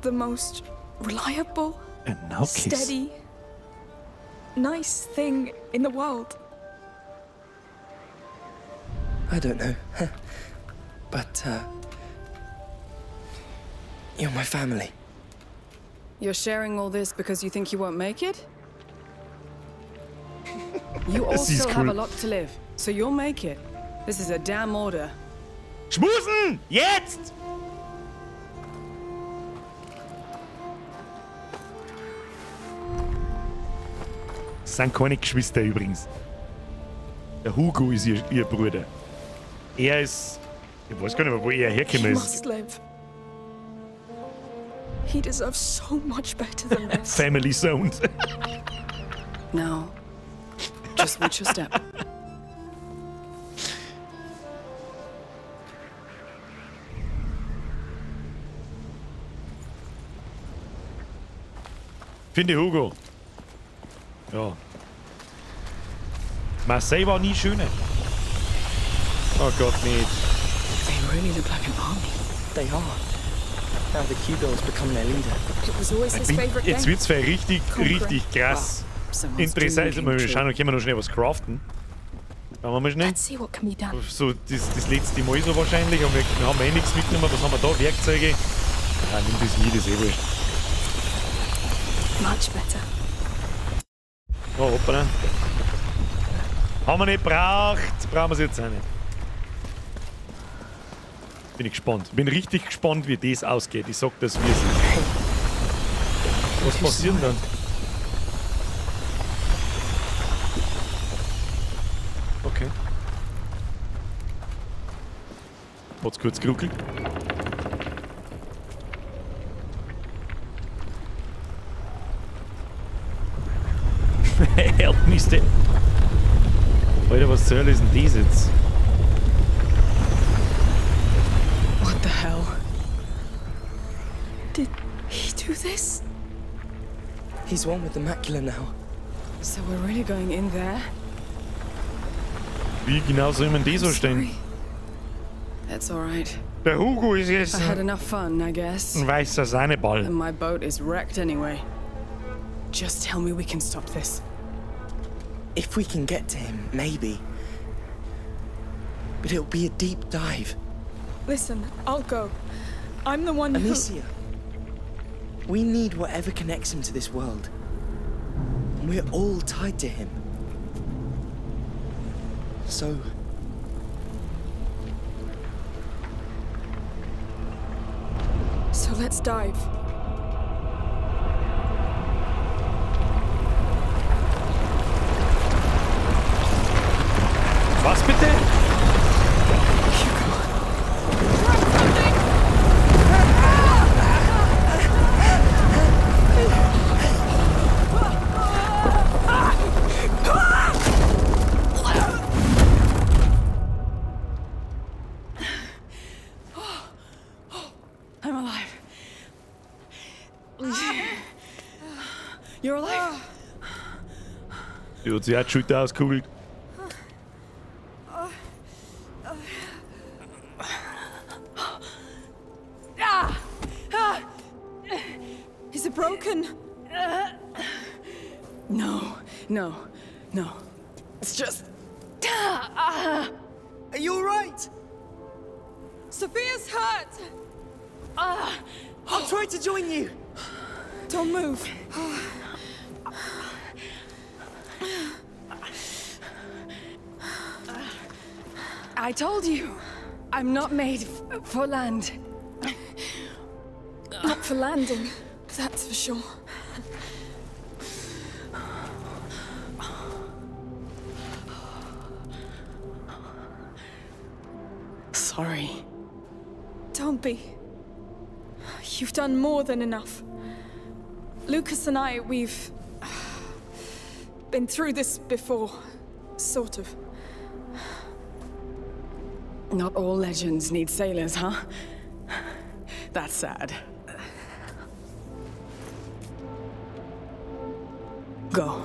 the most reliable, And now kiss. steady, nice thing in the world. I don't know. But, you're my family. You're sharing all this because you think you won't make it? You all Sie ist still have cool. a lot to live, so you'll make it. This is a damn order. Schmusen! Jetzt! Das sind keine Geschwister übrigens. Der Hugo ist ihr Bruder. Er ist... Ich weiß gar nicht mehr, wo er He hergekommen ist. must live. He deserves so much better than this. Family Sound. Now, just watch your step. Finde Hugo. Ja. Marseille war nie schöner. Oh Gott, nicht. They really look like an army. They are. Now the Q-Girl's become their leader. It was always his favorite Jetzt game. wird's für richtig krass. Someone's Interessant. dream Mal came schauen, true. können wir noch schnell was craften. Schauen wir mal schnell. Let's see what can be done. So, das letzte Mal so wahrscheinlich. Und wir haben eh nichts mitgenommen. Was haben wir da? Werkzeuge? Ja, nimm das mit, das ist eh wurscht. Much better. Oh, hoppala. Haben wir nicht gebraucht. Brauchen wir es jetzt auch nicht. Bin ich gespannt. Bin richtig gespannt, wie das ausgeht. Ich sag das, wie es ist. Was passiert denn dann? Okay. Hat's kurz geruckelt. Help me stay. Alter, was zur Hölle ist denn das jetzt? What the hell? Did he do this? He's one with the macula now. So we're really going in there? Wie genau soll man das so stellen? That's alright. Der Hugo ist jetzt I had enough fun, I guess. ein weißer Sahneball. And my boat is wrecked anyway. Just tell me we can stop this. If we can get to him, maybe. But it'll be a deep dive. Listen, I'll go. I'm the one who... Amicia, we need whatever connects him to this world. And we're all tied to him. So... So let's dive. Was bitte? I'm alive. Die hat sich auch die Schulter auskugelt. Is it broken? No, no, no. It's just... Are you alright? Sophia's hurt! I'll try to join you. Don't move. I told you, I'm not made for land. Not for landing, that's for sure. Sorry. Don't be. You've done more than enough. Lucas and I, we've been through this before, sort of. Not all legends need sailors, huh? That's sad. Go.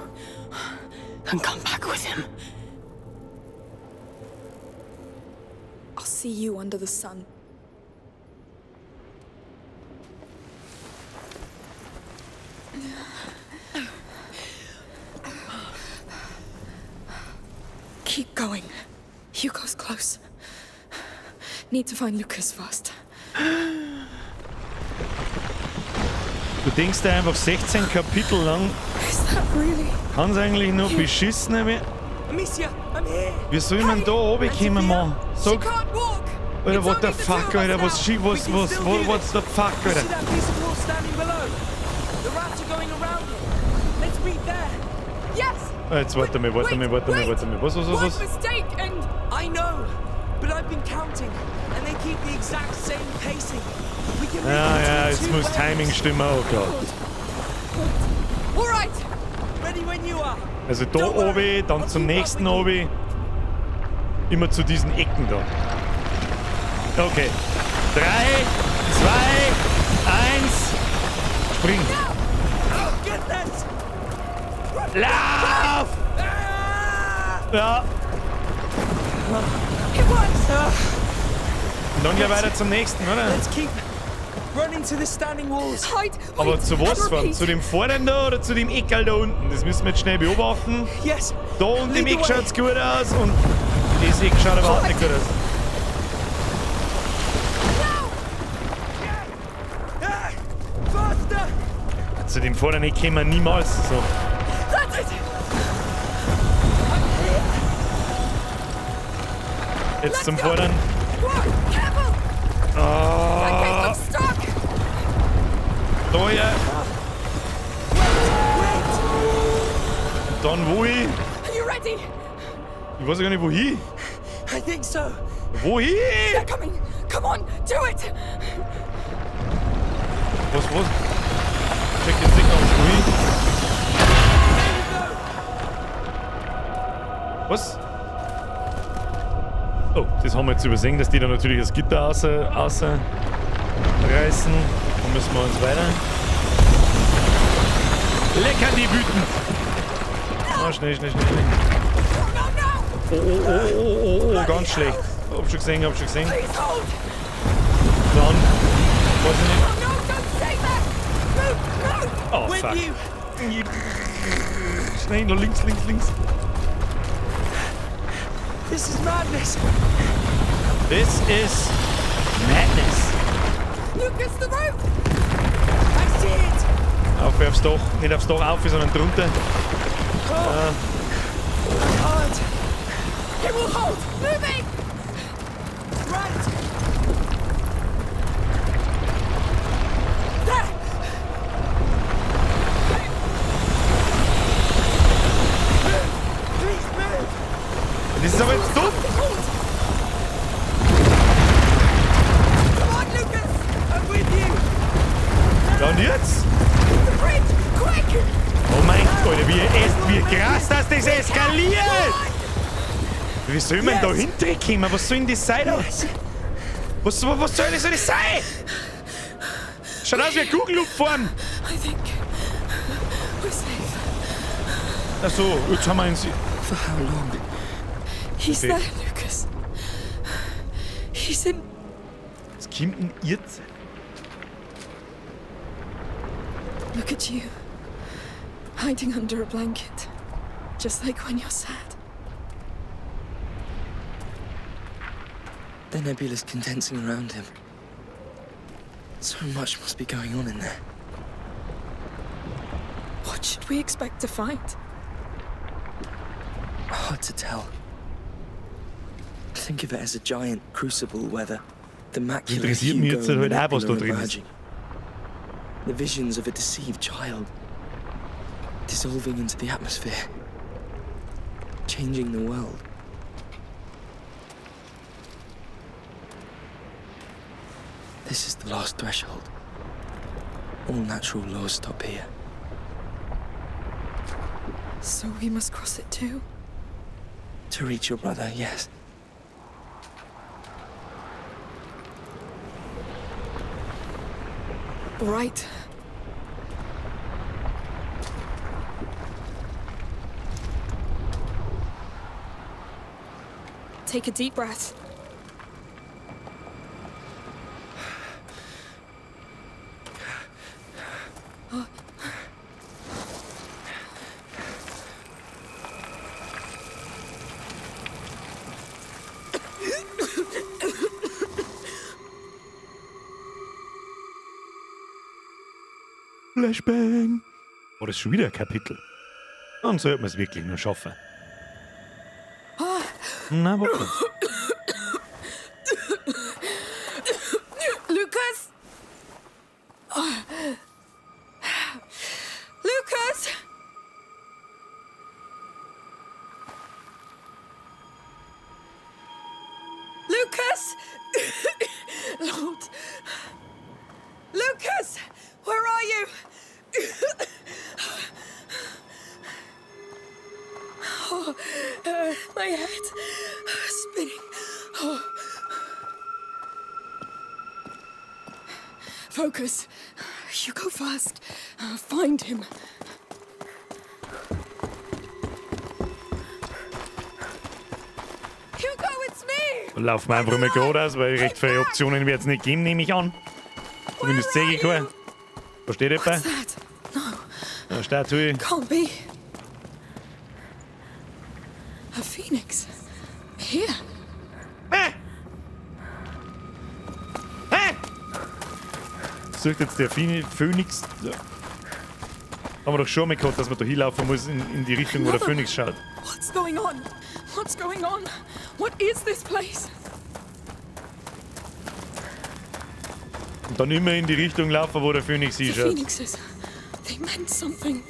And come back with him. I'll see you under the sun. Keep going. Hugo's close. Need to find Lucas first. Du denkst dir einfach 16 Kapitel lang. Really? Kann es eigentlich noch beschissen werden? Amicia, I'm here. Wie soll man da runterkommen, Mann? Sag. Alter, what the fuck, Alter? What the fuck, Alter? See that piece of wall standing below? The rats are going around it. Let's meet there. Yes! Jetzt warte mal. Was? One mistake and... I know, but I've been counting, and they keep the exact same pacing. We can make Ja, it jetzt in muss 2 Timing ways. stimmen, oh Gott. All right. Ready when you are. Also da oben, dann zum nächsten oben. Immer zu diesen Ecken da. Okay. 3, 2, 1. Spring. Get this. Lauf! Ja. Und dann gehen wir weiter zum nächsten, oder? Let's keep running to the standing walls. Aber zu was fahren? Zu dem vorderen da oder zu dem Eckerl da unten? Das müssen wir jetzt schnell beobachten. Yes. Da unten im Eck schaut es gut aus und das Eck schaut überhaupt nicht gut aus. Faster. Zu dem vorderen Eck kommen wir niemals. So. Jetzt zum vorderen. Oh. Da ja. Dann wo ich? Ich weiß ja gar nicht wohin. I think so. Wohin? They're coming. Come on, do it. Was? Check den Ding aus. Wohin? Was? Oh, das haben wir jetzt übersehen, dass die da natürlich das Gitter außer reißen. Dann müssen wir uns weiter. Lecker die Wüten! Oh, schnell. Oh, ganz schlecht. Hab schon gesehen. Dann, weiß ich nicht. Oh, fuck. Schnell, noch links. This is madness. This is madness. Lucas, the rope. I see it. Auf aufs Dach. Nicht aufs Dach auf, sondern drunter. Hard. It will hold. Moving. Right. There. Please move. Das ist aber jetzt dumm. Come on, Lucas. I'm with you. Ja, und jetzt? The bridge, quick. Oh mein Gott, wie krass, dass das eskaliert! Wie soll man da hinterkommen? Was soll denn das sein da? Was soll das sein? Schaut aus wie eine Kugelhupfform. I think we're safe. Ach so, jetzt haben wir ihn. For how long? He's there, Lucas. He's in... Was kommt denn jetzt? Look at you. Hiding under a blanket. Just like when you're sad. The nebula's condensing around him. So much must be going on in there. What should we expect to find? Hard to tell. Think of it as a giant crucible where the macula Interessiert mich jetzt halt auch, was da drin ist. emerging. The visions of a deceived child dissolving into the atmosphere, changing the world. This is the last threshold. All natural laws stop here. So we must cross it too? To reach your brother, yes. Right. Take a deep breath. Flashbang. Oh, das ist schon wieder ein Kapitel. Dann sollte man es wirklich nur schaffen. Na, warte. Lucas! Lucas! Lucas! Lord! Lucas! Where are you? Oh, my head spinning. Oh. Focus. You go first. Find him. Hugo, it's me! Laufen wir einfach mal geradeaus, weil recht viele Optionen wird es nicht geben, nehme ich an. Zumindest sehe ich keine. Da steht etwas. Da steht zu. Can't be. A phoenix. Here. Sucht jetzt der Phönix. Ja. Haben wir doch schon mal gehabt, dass man da hinlaufen muss in die Richtung, wo der Phönix schaut. What's going on? What's going on? What is this place? Und dann immer in die Richtung laufen, wo der Phönix The hinschaut. phoenixes. They meant something.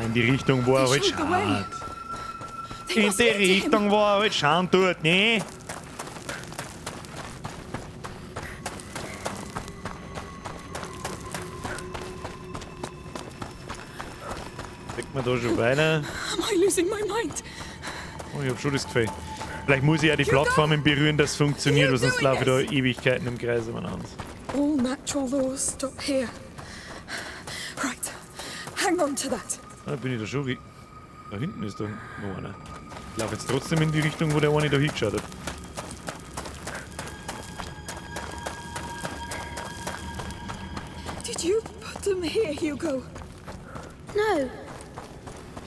In die Richtung, wo er halt schaut. In die Richtung, wo er halt schauen tut, ne? Kriegt man da schon weiter? Am I losing my mind? Oh, ich hab schon das Gefühl. Vielleicht muss ich ja die Plattformen berühren, dass es funktioniert, weil sonst laufe ich da Ewigkeiten im Kreis umeinander. All natural laws stop here. Right. Hang on to that. Da bin ich da schon. Da hinten ist da noch einer. Ich laufe jetzt trotzdem in die Richtung, wo der eine da hingeschaut hat. Did you put them here, Hugo? No.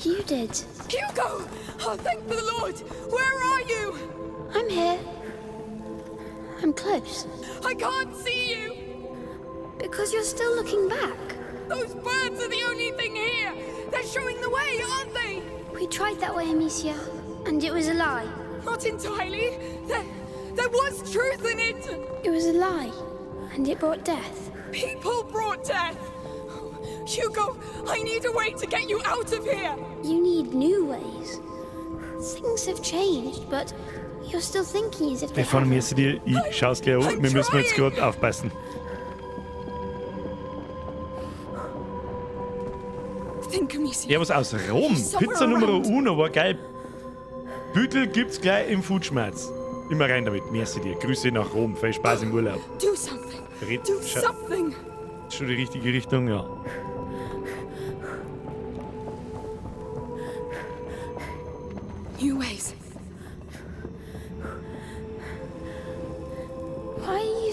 You did. Hugo! Oh, thank the Lord! Where are you? I'm here. I'm close. I can't see you! Because you're still looking back. Those birds are the only thing here! They're showing the way, aren't they? We tried that way, Amicia, and it was a lie. Not entirely. There was truth in it! It was a lie, and it brought death. People brought death! Hugo, I need a way to get you out of here! You need new ways. Things have changed, but you're still thinking as if they Stefan, müssen dir, ich schau's gleich an, wir müssen jetzt gerade aufpassen. Think, Amicia. Ja, was aus Rom? Pizza Nummer 1 war geil. Büttel gibt's gleich im Foodschmerz. Immer rein damit, merci dir. Grüße nach Rom, viel Spaß im Urlaub. Do something. Do something. Schon die richtige Richtung, ja.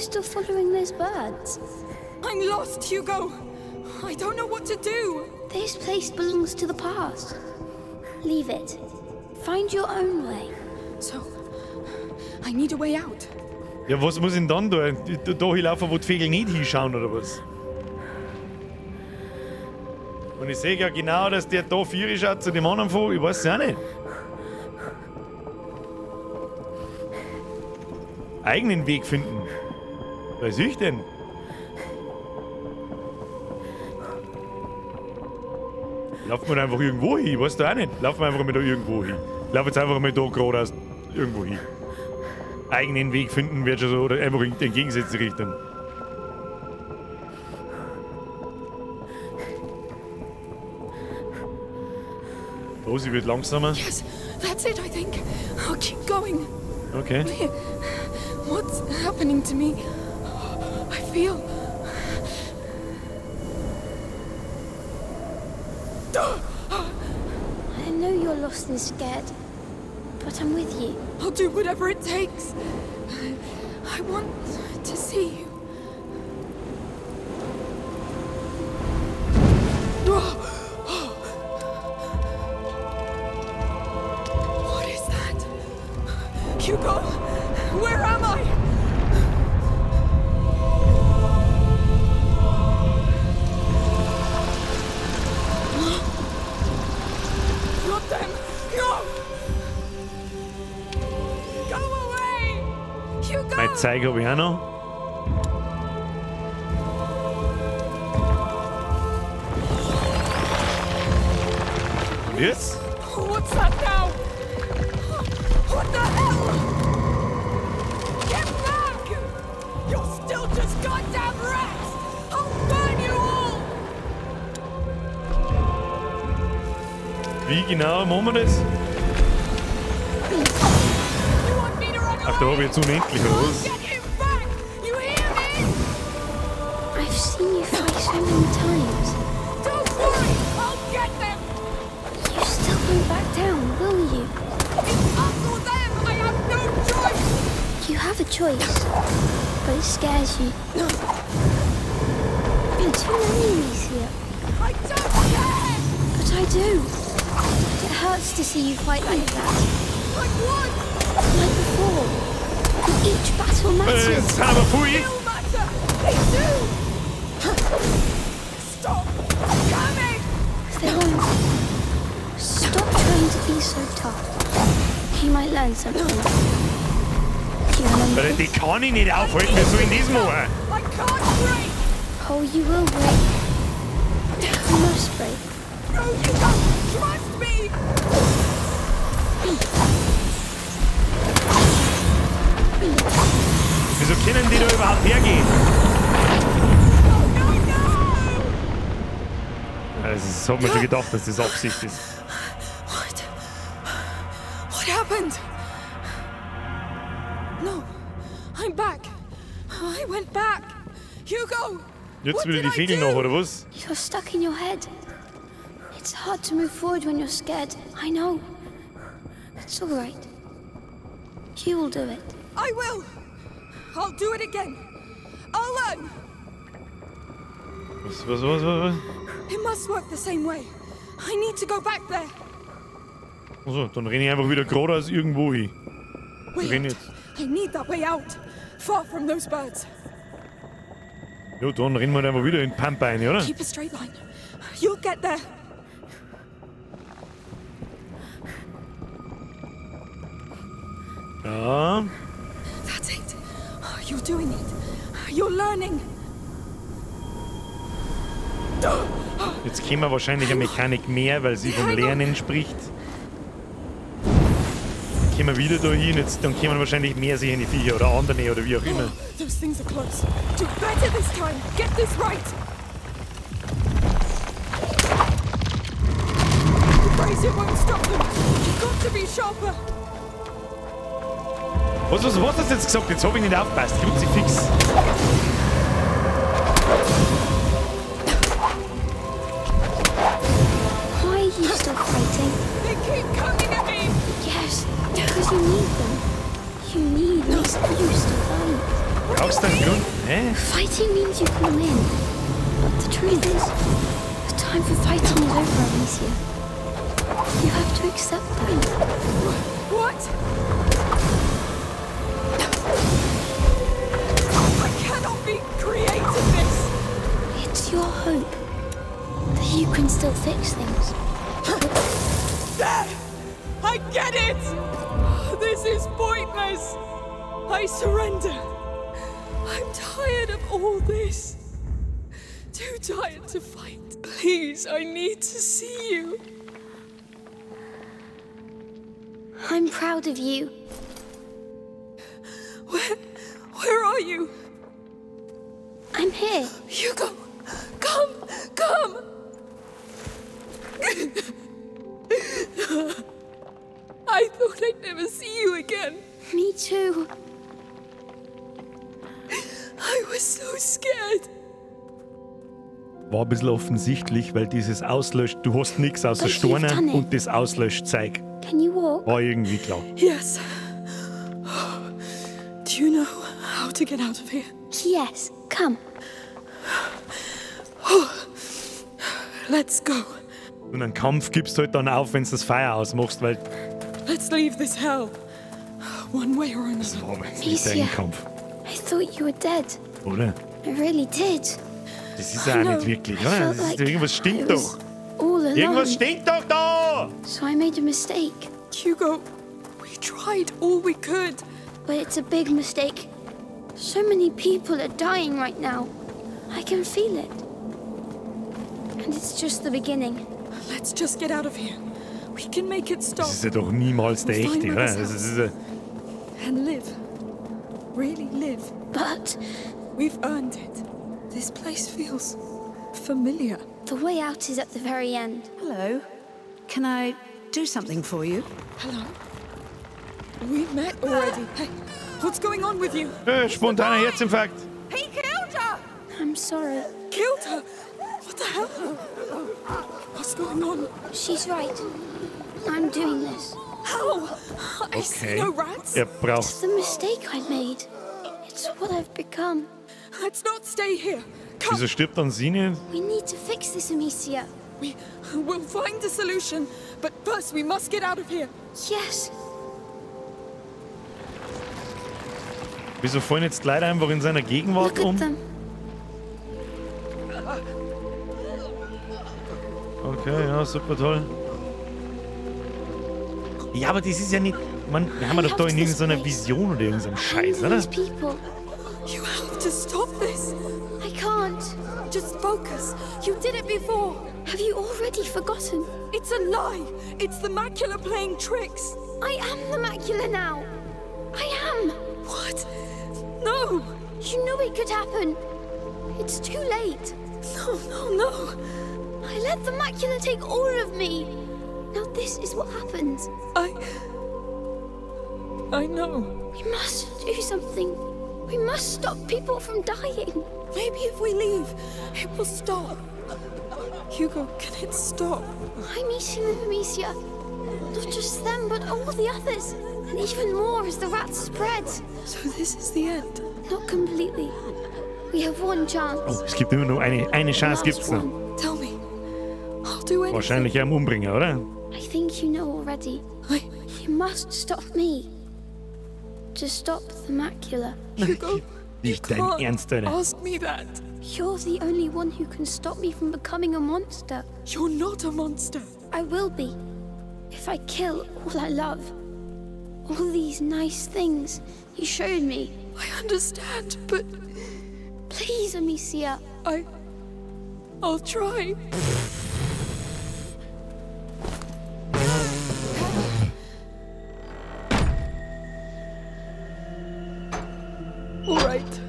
still following those birds? I'm lost, Hugo. I don't know what to do. This place belongs to the past. Leave it. Find your own way. So, I need a way out. Ja, was muss ich denn dann da? Da hinlaufen, wo die Vögel nicht hinschauen, oder was? Und ich sehe ja genau, dass der da Vieri schaut zu dem anderen vor. Ich weiß es auch nicht. Eigenen Weg finden. Was weiß ich denn? Laufen wir einfach irgendwo hin, weißt du auch nicht. Laufen wir einfach mal da irgendwo hin. Laufen jetzt einfach mal da geradeaus irgendwo hin. Eigenen Weg finden wird schon so, oder einfach in die entgegengesetzte Richtung. Oh, sie wird langsamer. Yes, that's it, I think. I'll keep going. Okay. What's happening to me? I feel... I know you're lost and scared, but I'm with you. I'll do whatever it takes. I want to see you. What is that? Hugo, where am I? Not them! No! Go away! Hugo! Mein Zeiger habe ich auch noch. Und jetzt? What's that now? What the hell? Get back! You're still just goddamn rats! I'll burn you all! Wie genau machen wir das? You want me to run Ach, da habe ich jetzt unendlich, oder was? Get him back! You hear me? I've seen you fight so many times. Don't worry! I'll get them! You still won't back down, will you? It's us or them! I have no choice! You have a choice, but it scares you. Too many enemies here. I don't care! But I do. It hurts to see you fight like that. Like what? Like before. Each battle matters. Son of a fui! No matter! They do! Stop! Coming! They won't. Stop trying to be so tough. You might learn something. Do you remember? Weil die kann ich nicht aufhalten, wie soll ich das machen? I can't break! Oh, you will break. You must break. No, you don't! Trust me! Wieso können die da überhaupt hergehen? No, no! Das hat man schon gedacht, dass das Absicht ist. What happened? No, I'm back. I went back. Hugo! Jetzt what will did die I Vögel do? noch, oder was? You're stuck in your head. It's hard to move forward when you're scared. I know. It's all right. You will do it. I will. I'll do it again. I'll learn. Was? It must work the same way. I need to go back there. Also, dann renne ich einfach wieder geradeaus irgendwo hin. Wait, Renn jetzt. I need that way out. Far from those birds. Ja, dann rennen wir einfach wieder in die Pampa rein, oder? Keep a straight line. You'll get there. Ja. That's it. You're doing it. You're learning. Jetzt kennen wir wahrscheinlich eine Mechanik mehr, weil sie vom Lernen spricht. Gehen wir wieder da hin, jetzt, dann kommen wahrscheinlich mehr sehen die Viecher oder andere oder wie auch immer. Those things are close. Do better this time. Get this right. The brazier won't stop them. You've got to be sharper. Was hast du jetzt gesagt? Jetzt habe ich nicht aufgepasst. Kruzifix. Why are you still fighting? They keep coming at me. Yes, because you need them. You need an excuse to fight. Brauchst du einen Grund? Hä? Fighting means you can win. But the truth is, the time for fighting is over, Amicia. You have to accept that. What? I cannot be creating this! It's your hope that you can still fix things. There! I get it! This is pointless! I surrender. I'm tired of all this. Too tired to fight. Please, I need to see you. I'm proud of you. Where are you? I'm here. Hugo, come! I thought I'd never see you again. Me too. I was so scared. War ein bisschen offensichtlich, weil dieses Auslöscht, du hast nichts außer But you've done Steine it. und das Auslöschzeug. Can you walk? War irgendwie klar. Yes. Do you know how to get out of here? Yes, come. Let's go. Und einen Kampf gibst du halt dann auf, wenn du das Feuer ausmachst, weil Let's leave this hell. One way or another. das war aber jetzt nicht dein Kampf, I thought you were dead. oder? I really did. Das ist ja auch nicht wirklich, oder? Das ist, irgendwas stinkt doch. All alone. Irgendwas stinkt doch da! So I made a mistake. Hugo, we tried all we could. But it's a big mistake. So many people are dying right now. I can feel it. And it's just the beginning. Let's just get out of here. We can make it stop. Das ist ja doch niemals der We'll find echte, oder? where Das this ist ja... And live. Really live. But We've earned it. This place feels familiar. the way out is at the very end. Hello. Can I do something for you? Hello? We met already. Hey, what's going on with you? Spontaner Herzinfarkt. He killed her! I'm sorry. Killed her? What the hell? What's going on? She's right. I'm doing this. How? I see no rats. Braucht... It's the mistake I made. It's what I've become. Let's not stay here. Come. Wieso stirbt dann sie nicht? We need to fix this, Amicia. We'll find a solution, but first we must get out of here. Yes. Wieso fallen jetzt die Leute einfach in seiner Gegenwart Look um? at them. Okay, ja, super toll. Ja, aber das ist ja nicht... Man, wir haben ja doch da in irgendeiner Vision oder irgendeinem Scheiß, oder? These people. You have to stop this. I can't. Just focus. You did it before. Have you already forgotten? It's a lie. It's the macula playing tricks. I am the macula now. I am. What? No. You knew it could happen. It's too late. No. I let the macula take all of me. Now this is what happens. I know. We must do something. We must stop people from dying. Maybe if we leave, it will stop. Hugo, can it stop? I'm eating them, Amicia. Not just them, but all the others. And even more as the rats spread. So this is the end? Not completely. We have one chance. Oh, es gibt immer nur eine Chance, gibt's noch. Tell me. I'll do anything. Wahrscheinlich am Umbringen, oder? I think you know already. You must stop me. To stop the macula. Hugo, Nicht dein Ernst, oder? ask me that. You're the only one who can stop me from becoming a monster. You're not a monster. I will be. If I kill all I love. All these nice things you showed me. I understand, but... Please, Amicia. I'll try. All right.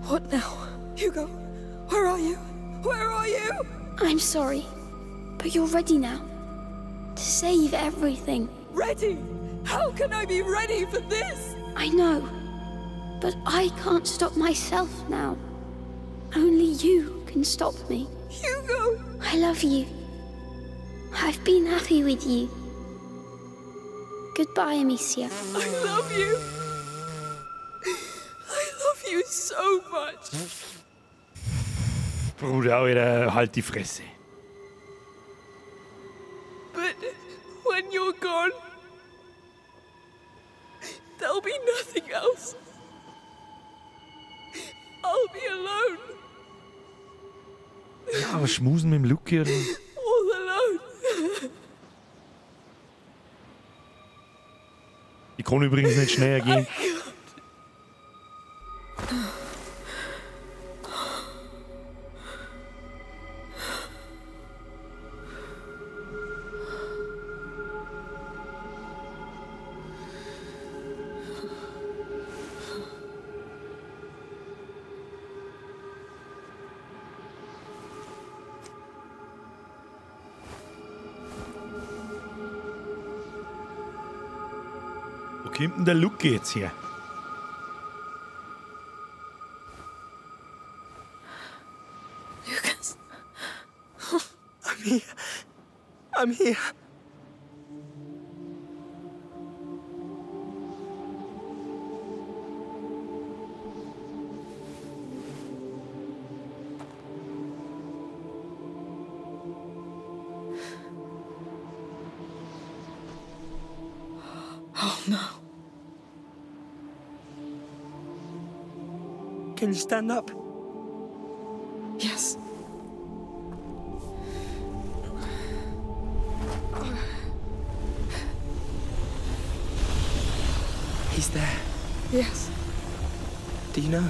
What now? Hugo, where are you? Where are you? I'm sorry, but you're ready now. To save everything. Ready? How can I be ready for this? I know, but I can't stop myself now. Only you can stop me. Hugo! I love you. I've been happy with you. Goodbye, Amicia. I love you. I so much. Bruder, Alter, halt die Fresse. But when you're gone, there'll be nothing else. I'll be alone. Ja, aber schmusen mit dem Lucky oder? All alone. Ich kann übrigens nicht schneller gehen. Wo kommt denn der Lucky jetzt her? Lucas. I'm here. I'm here. Oh no. Can you stand up? Yes. He's there. Yes. Do you know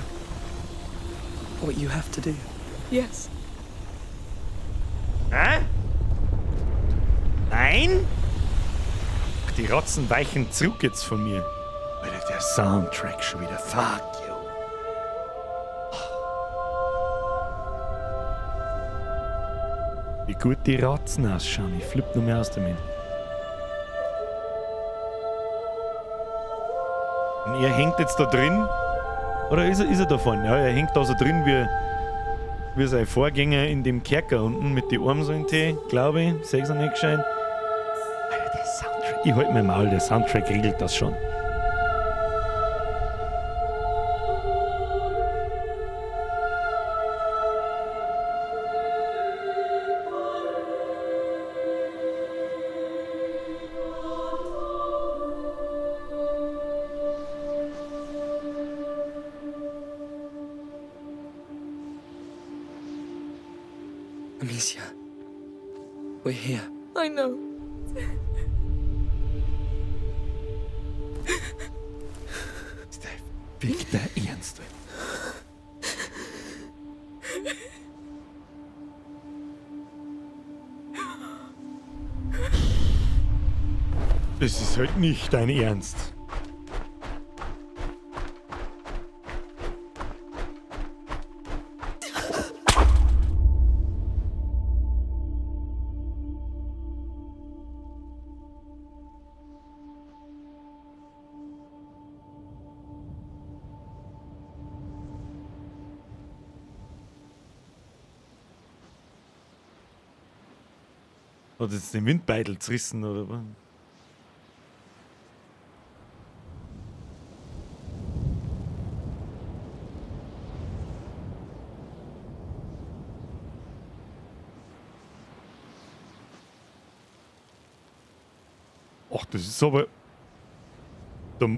what you have to do? Yes. Hä? Nein? Ach, die Rotzen weichen zurück jetzt von mir. Alter, der Soundtrack schon wieder. Fuck you. Wie gut die Rotzen ausschauen. Ich flipp nur mehr aus damit. Und er hängt jetzt da drin. Oder ist er da vorne? Ja, er hängt da so drin wie sein Vorgänger in dem Kerker unten mit den Armen so in Tee, glaube ich. Sechs nicht gescheit. Alter, der Soundtrack. Ich halte mir mal, der Soundtrack regelt das schon. Amicia, we're here. I know. Ist der Fick der Ernst? Das ist halt nicht dein Ernst. Hat jetzt den Windbeutel zerrissen oder was? Ach, das ist aber... Das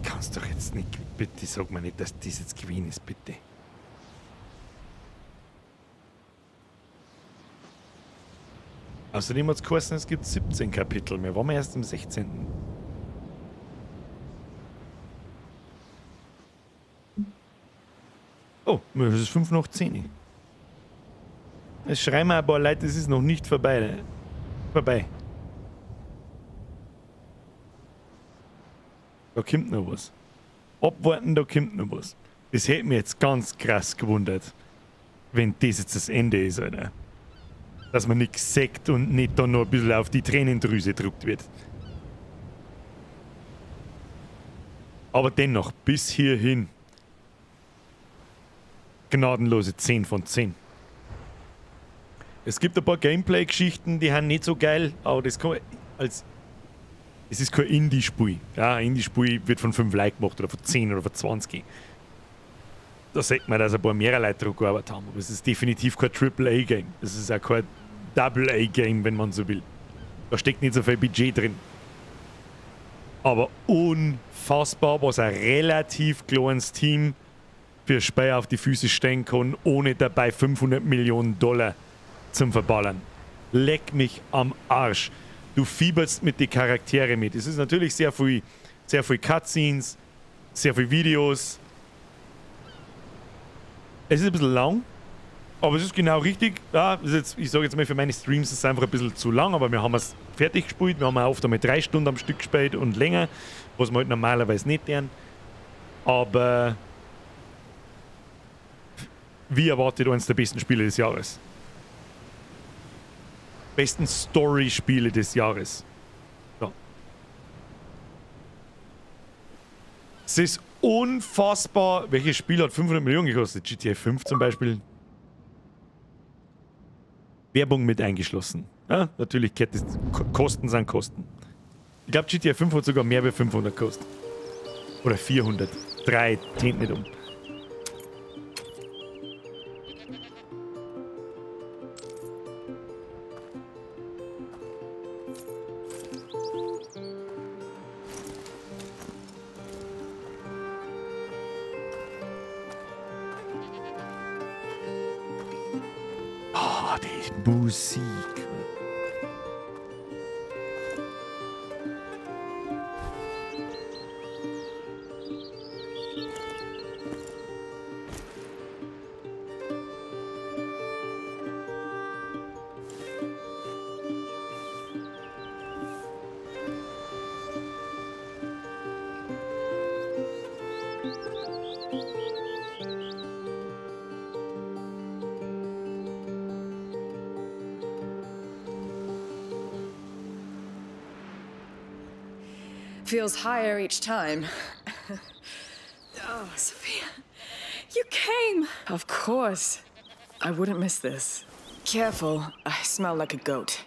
kannst du doch jetzt nicht... Bitte sag mir nicht, dass das jetzt gewesen ist, bitte. Außerdem hat es geheißen, es gibt 17 Kapitel. Wir waren erst im 16. Oh, es ist 5 nach 10. Es schreiben ein paar Leute, es ist noch nicht vorbei. Da kommt noch was. Abwarten, da kommt noch was. Das hätte mich jetzt ganz krass gewundert, wenn das jetzt das Ende ist, Alter. Dass man nichts sagt und nicht dann noch ein bisschen auf die Tränendrüse gedrückt wird. Aber dennoch, bis hierhin. Gnadenlose 10 von 10. Es gibt ein paar Gameplay-Geschichten, die sind nicht so geil, aber das kann als Es ist kein Indie-Spiel. Ja, ein Indie-Spiel wird von 5 Leuten gemacht oder von 10 oder von 20. Da sieht man, dass ein paar mehr Leute daran gearbeitet haben. Aber es ist definitiv kein AAA-Game. Es ist auch kein Double-A-Game, wenn man so will. Da steckt nicht so viel Budget drin. Aber unfassbar, was ein relativ kleines Team für Spiel auf die Füße stehen kann, ohne dabei 500 Millionen Dollar zum Verballern. Leck mich am Arsch. Du fieberst mit den Charakteren mit. Es ist natürlich sehr viel Cutscenes, sehr viel Videos. Es ist ein bisschen lang, aber es ist genau richtig. Ja, ist jetzt, ich sage jetzt mal, für meine Streams ist es einfach ein bisschen zu lang, aber wir haben es fertig gespielt. Wir haben auch oft einmal 3 Stunden am Stück gespielt und länger, was wir halt normalerweise nicht tun. Aber wie erwartet eines der besten Spiele des Jahres? Besten Story-Spiele des Jahres. Ja. Es ist unfassbar. Welches Spiel hat 500 Millionen gekostet? GTA 5 zum Beispiel. Werbung mit eingeschlossen. Ja, natürlich, Kosten sind Kosten. Ich glaube, GTA 5 hat sogar mehr als 500 gekostet. Oder 400. 3, zählt nicht um. Die Musik. Feels higher each time. Oh, Sophia, you came! Of course. I wouldn't miss this. Careful, I smell like a goat.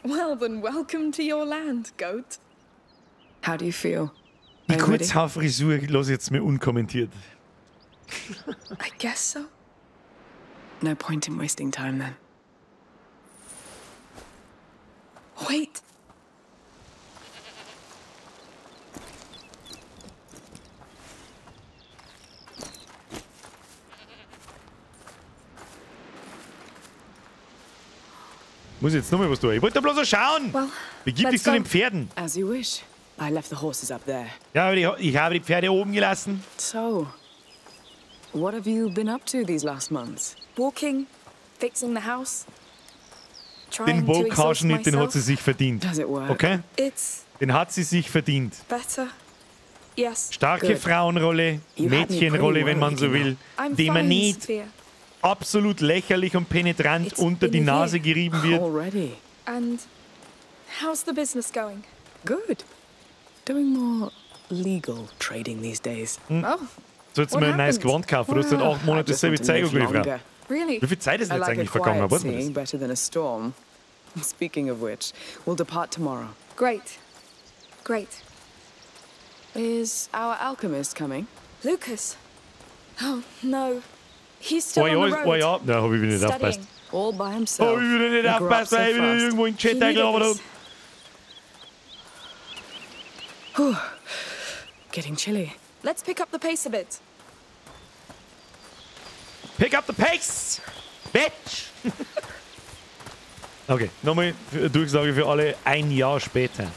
Well, then welcome to your land, goat. How do you feel? Die Kurzhaarfrisur lasse ich jetzt mir unkommentiert. I guess so. No point in wasting time then. Wait. Muss ich jetzt nochmal was tun? Ich wollte bloß so schauen! Well, wie gibt es zu den Pferden? As you wish. I left the horses up there. Ja, aber ich habe die Pferde oben gelassen. So, what have you been up to these last months? Walking, fixing the house. Den Wohlkaschen, den hat sie sich verdient. Does it work? Okay? It's Den hat sie sich verdient. better. Yes. Starke Good. Frauenrolle, You had me Mädchenrolle, pretty wenn man well, so will, I'm die man fine, nicht Sophia. absolut lächerlich und penetrant It's unter die been a Nase year. gerieben wird. Already. And how's the business going? Good. Doing more legal trading these days. Oh, Sollst du What mir ein neues happened? Gewand kaufen? Du hast seit 8 Monaten dasselbe Zeug angeliefert. really? Wie viel Zeit ist I jetzt like a eigentlich vergangen? quiet Was sea ist better than a storm. Speaking of which, we'll depart tomorrow. Great. Great. Is our alchemist coming? Lucas. Oh, no. He's still Oh on the ja, road. oh ja, da habe ich wieder nicht aufgepasst. Studying. All by himself. Oh, ich will nicht He grew up aufpassen, weil ich wieder fast. irgendwo in den He Chat needed eingelabert this. habe. Getting chilly. Let's pick up the pace a bit. Pick up the pace! Bitch! Okay, nochmal Durchsage für alle, ein Jahr später.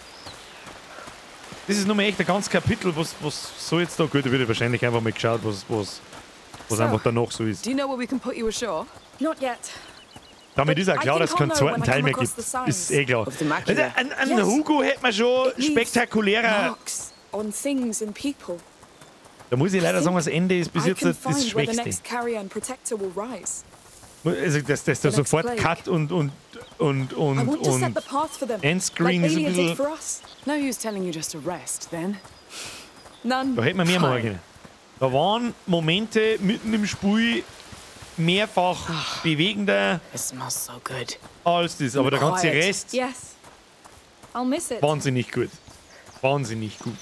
Das ist nochmal echt ein ganz Kapitel, was so jetzt da geht. Da wird wahrscheinlich einfach mal geschaut, was einfach danach so ist. Do you know where we can put you ashore? Not yet. Damit ist auch klar, dass es keinen zweiten Teil mehr gibt. Ist eh klar. Of the Also, macula. an Yes. Hugo hätte man schon It leaves spektakulärer. Marks on things and people. Da muss ich leider sagen, das Ende ist bis I jetzt can das find where the Schwächste. next carrier and protector will rise. Also, dass da The next sofort plague. Cut und I want to set the path for them. Endscreen like ist ein Aelia did bisschen. for us. No use telling you just to rest, then. None. Da hätten wir mehr machen können. Da waren Momente mitten im Spiel mehrfach bewegender It smells so good. als das, aber der ganze Quiet. Rest Yes. I'll miss it. wahnsinnig gut. wahnsinnig gut.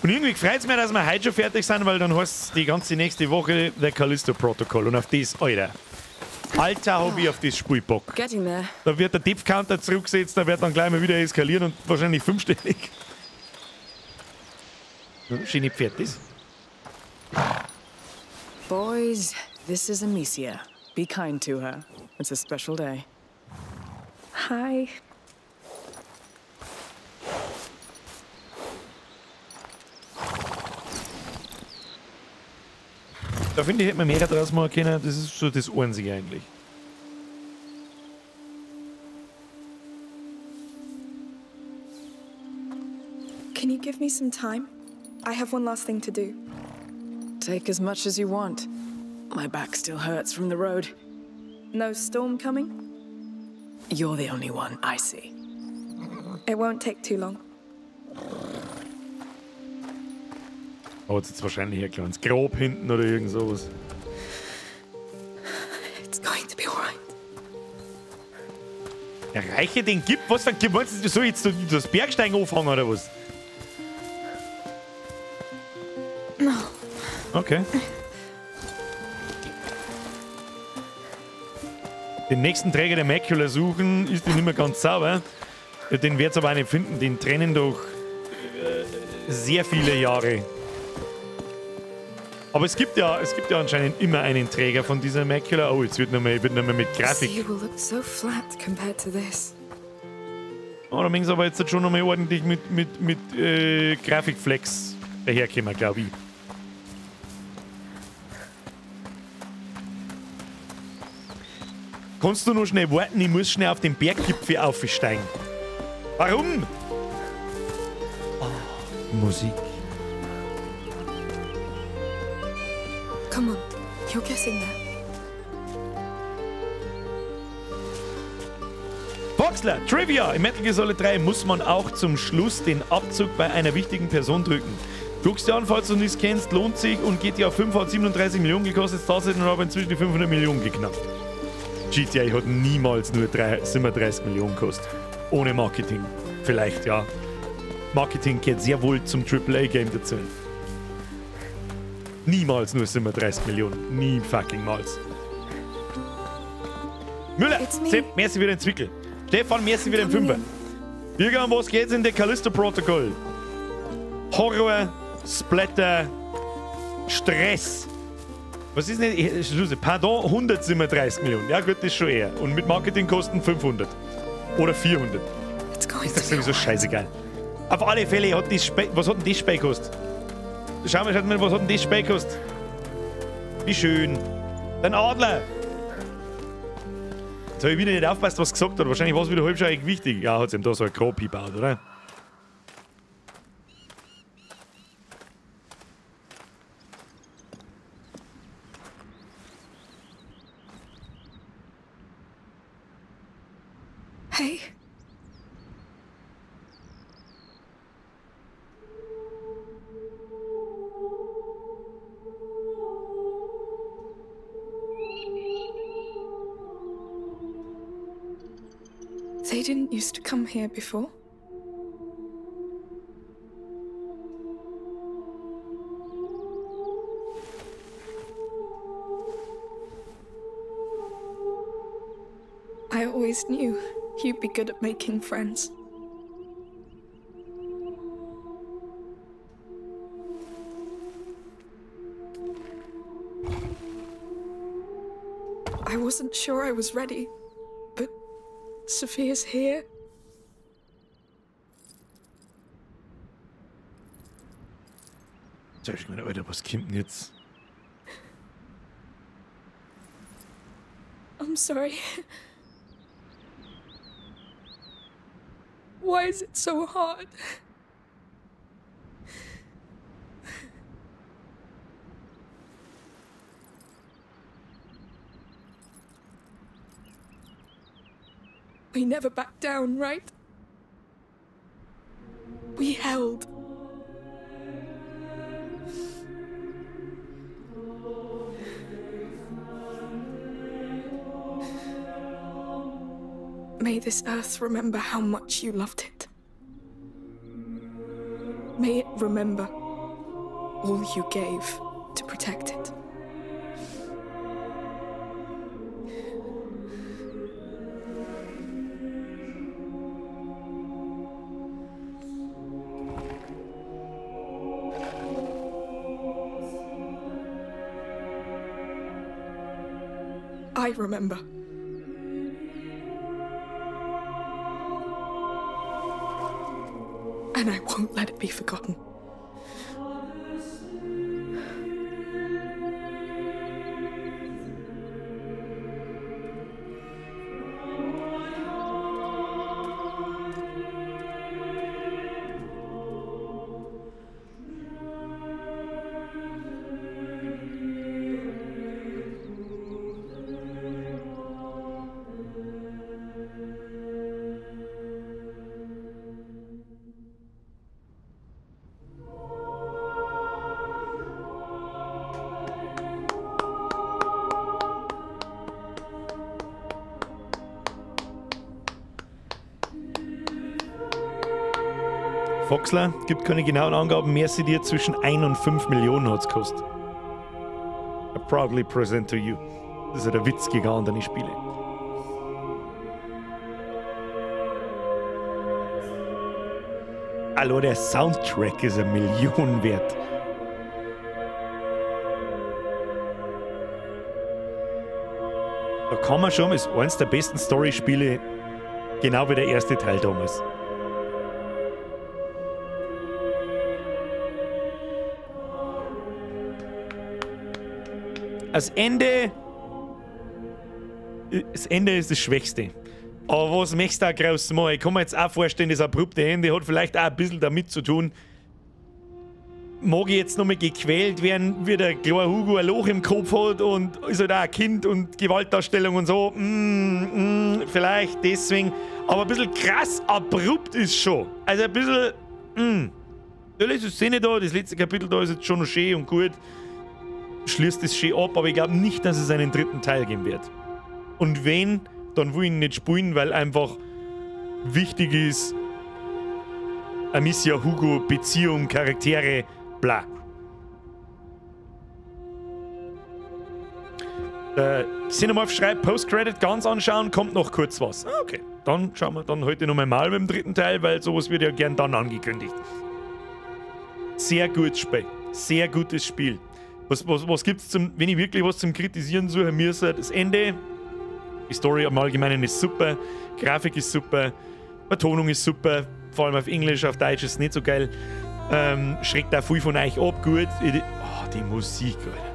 Und irgendwie freut es mich, dass wir heute schon fertig sind, weil dann heißt es die ganze nächste Woche The Callisto Protocol. Und auf das, Alter, habe ich auf das Spiel Bock. Getting there. Da wird der Death-Counter zurückgesetzt, da wird dann gleich mal wieder eskalieren und wahrscheinlich 5-stellig. Schöne Pferd, das. Boys, this is Amicia. Be kind to her. It's a special day. Hi. Da finde ich, hätte man mehr draus machen können. Das ist so das Einzige eigentlich. Can you give me some time? I have one last thing to do. Take as much as you want. My back still hurts from the road. No storm coming? You're the only one I see. It won't take too long. Oh, jetzt ist wahrscheinlich ein kleines Grab hinten oder irgend sowas. It's going to be alright. Erreiche den Gip? Was für ein Gip? Meinst du, soll jetzt das Bergsteigen auffangen oder was? No. Okay. Den nächsten Träger der Macula suchen, ist nicht mehr ganz sauber. Den wird es aber auch nicht finden. Den trennen doch sehr viele Jahre. Aber es gibt ja anscheinend immer einen Träger von dieser Macula. Oh, jetzt wird nochmal mit Grafik. So flat compared to this. Oh, da müssen sie aber jetzt schon nochmal ordentlich mit Grafikflex daherkommen, glaube ich. Kannst du noch schnell warten? Ich muss schnell auf den Berggipfel aufsteigen. Warum? Oh, Musik. Come on, you're getting there. Boxler, Trivia! Im Metal Gear Solid 3 muss man auch zum Schluss den Abzug bei einer wichtigen Person drücken. Guckst dir an, falls du nichts kennst, lohnt sich und GTA 5 hat 37 Millionen gekostet, tatsächlich und aber inzwischen die 500 Millionen geknackt. GTA hat niemals nur 37 Millionen gekostet. Ohne Marketing. Vielleicht, ja. Marketing gehört sehr wohl zum AAA-Game dazu. Niemals nur 37 Millionen. Nie fucking mals. Müller, Sepp, merci wieder entwickelt. Stefan, merci wieder im Fünfer. Birger, um was geht's in der Callisto Protocol? Horror, Splatter, Stress. Was ist denn? Pardon, 137 Millionen. Ja gut, das ist schon eher. Und mit Marketingkosten 500. Oder 400. Ist das sowieso scheißegal. Auf alle Fälle hat das Spiel... Was hat denn das Spiel gekostet? Schau mal, was hat denn das Spiel gekostet? Wie schön. Ein Adler. Jetzt habe ich wieder nicht aufgepasst, was gesagt hat. Wahrscheinlich war es wieder halbschaurig wichtig. Ja, hat es ihm da so ein Grab gebaut, oder? Hey. They didn't used to come here before. I always knew you'd be good at making friends. I wasn't sure I was ready, but Sophia's here. Sag ich mir, Alter, was kommt denn jetzt? I'm sorry. Why is it so hard? We never backed down, right? We held. May this earth remember how much you loved it. May it remember all you gave to protect it. I remember. And I won't let it be forgotten. Foxler gibt keine genauen Angaben mehr, sie dir zwischen 1 und 5 Millionen hat es gekostet. I proudly present to you. Das ist ja der Witz gegen andere Spiele. Hallo, der Soundtrack ist 1 Million wert. Da kann man schon, ist eines der besten Story-Spiele, genau wie der erste Teil damals. Das Ende ist das Schwächste. Aber was möchtest du auch groß machen? Ich kann mir jetzt auch vorstellen, das abrupte Ende hat vielleicht auch ein bisschen damit zu tun. Mag ich jetzt nochmal gequält werden, wie der kleine Hugo ein Loch im Kopf hat und ist halt auch ein Kind und Gewaltdarstellung und so. Vielleicht deswegen. Aber ein bisschen krass abrupt ist schon. Also ein bisschen. Natürlich ist die Szene da, das letzte Kapitel da ist jetzt schon noch schön und gut. Schließt es schön ab, aber ich glaube nicht, dass es einen dritten Teil geben wird. Und wenn, dann will ich ihn nicht spielen, weil einfach wichtig ist, Amicia, Hugo, Beziehung, Charaktere, bla. Cinemorph schreibt, Post-Credit ganz anschauen, kommt noch kurz was. Okay, dann schauen wir dann heute nochmal mal mit dem dritten Teil, weil sowas wird ja gern dann angekündigt. Sehr gutes Spiel. Sehr gutes Spiel. Was gibt's zum, wenn ich wirklich was zum Kritisieren suche, mir ist das Ende. Die Story im Allgemeinen ist super, Grafik ist super, Betonung ist super, vor allem auf Englisch, auf Deutsch ist es nicht so geil. Schreckt auch viel von euch ab, gut. Die Musik, Alter.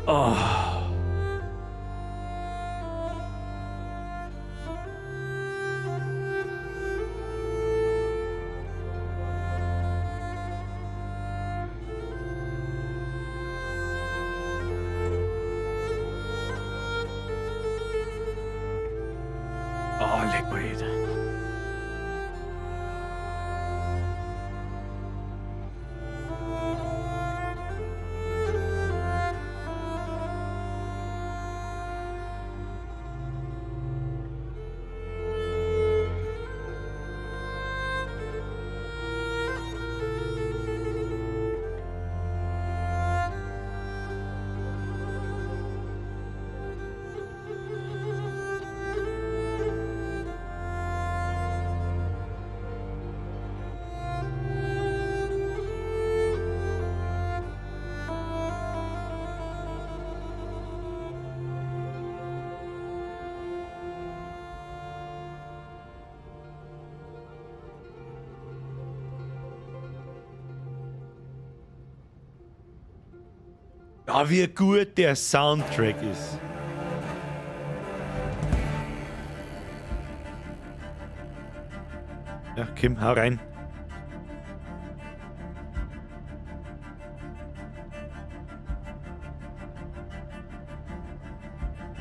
Oh. Oh, leck mal wieder. Ja, wie gut der Soundtrack ist. Ja, Kim, hau rein.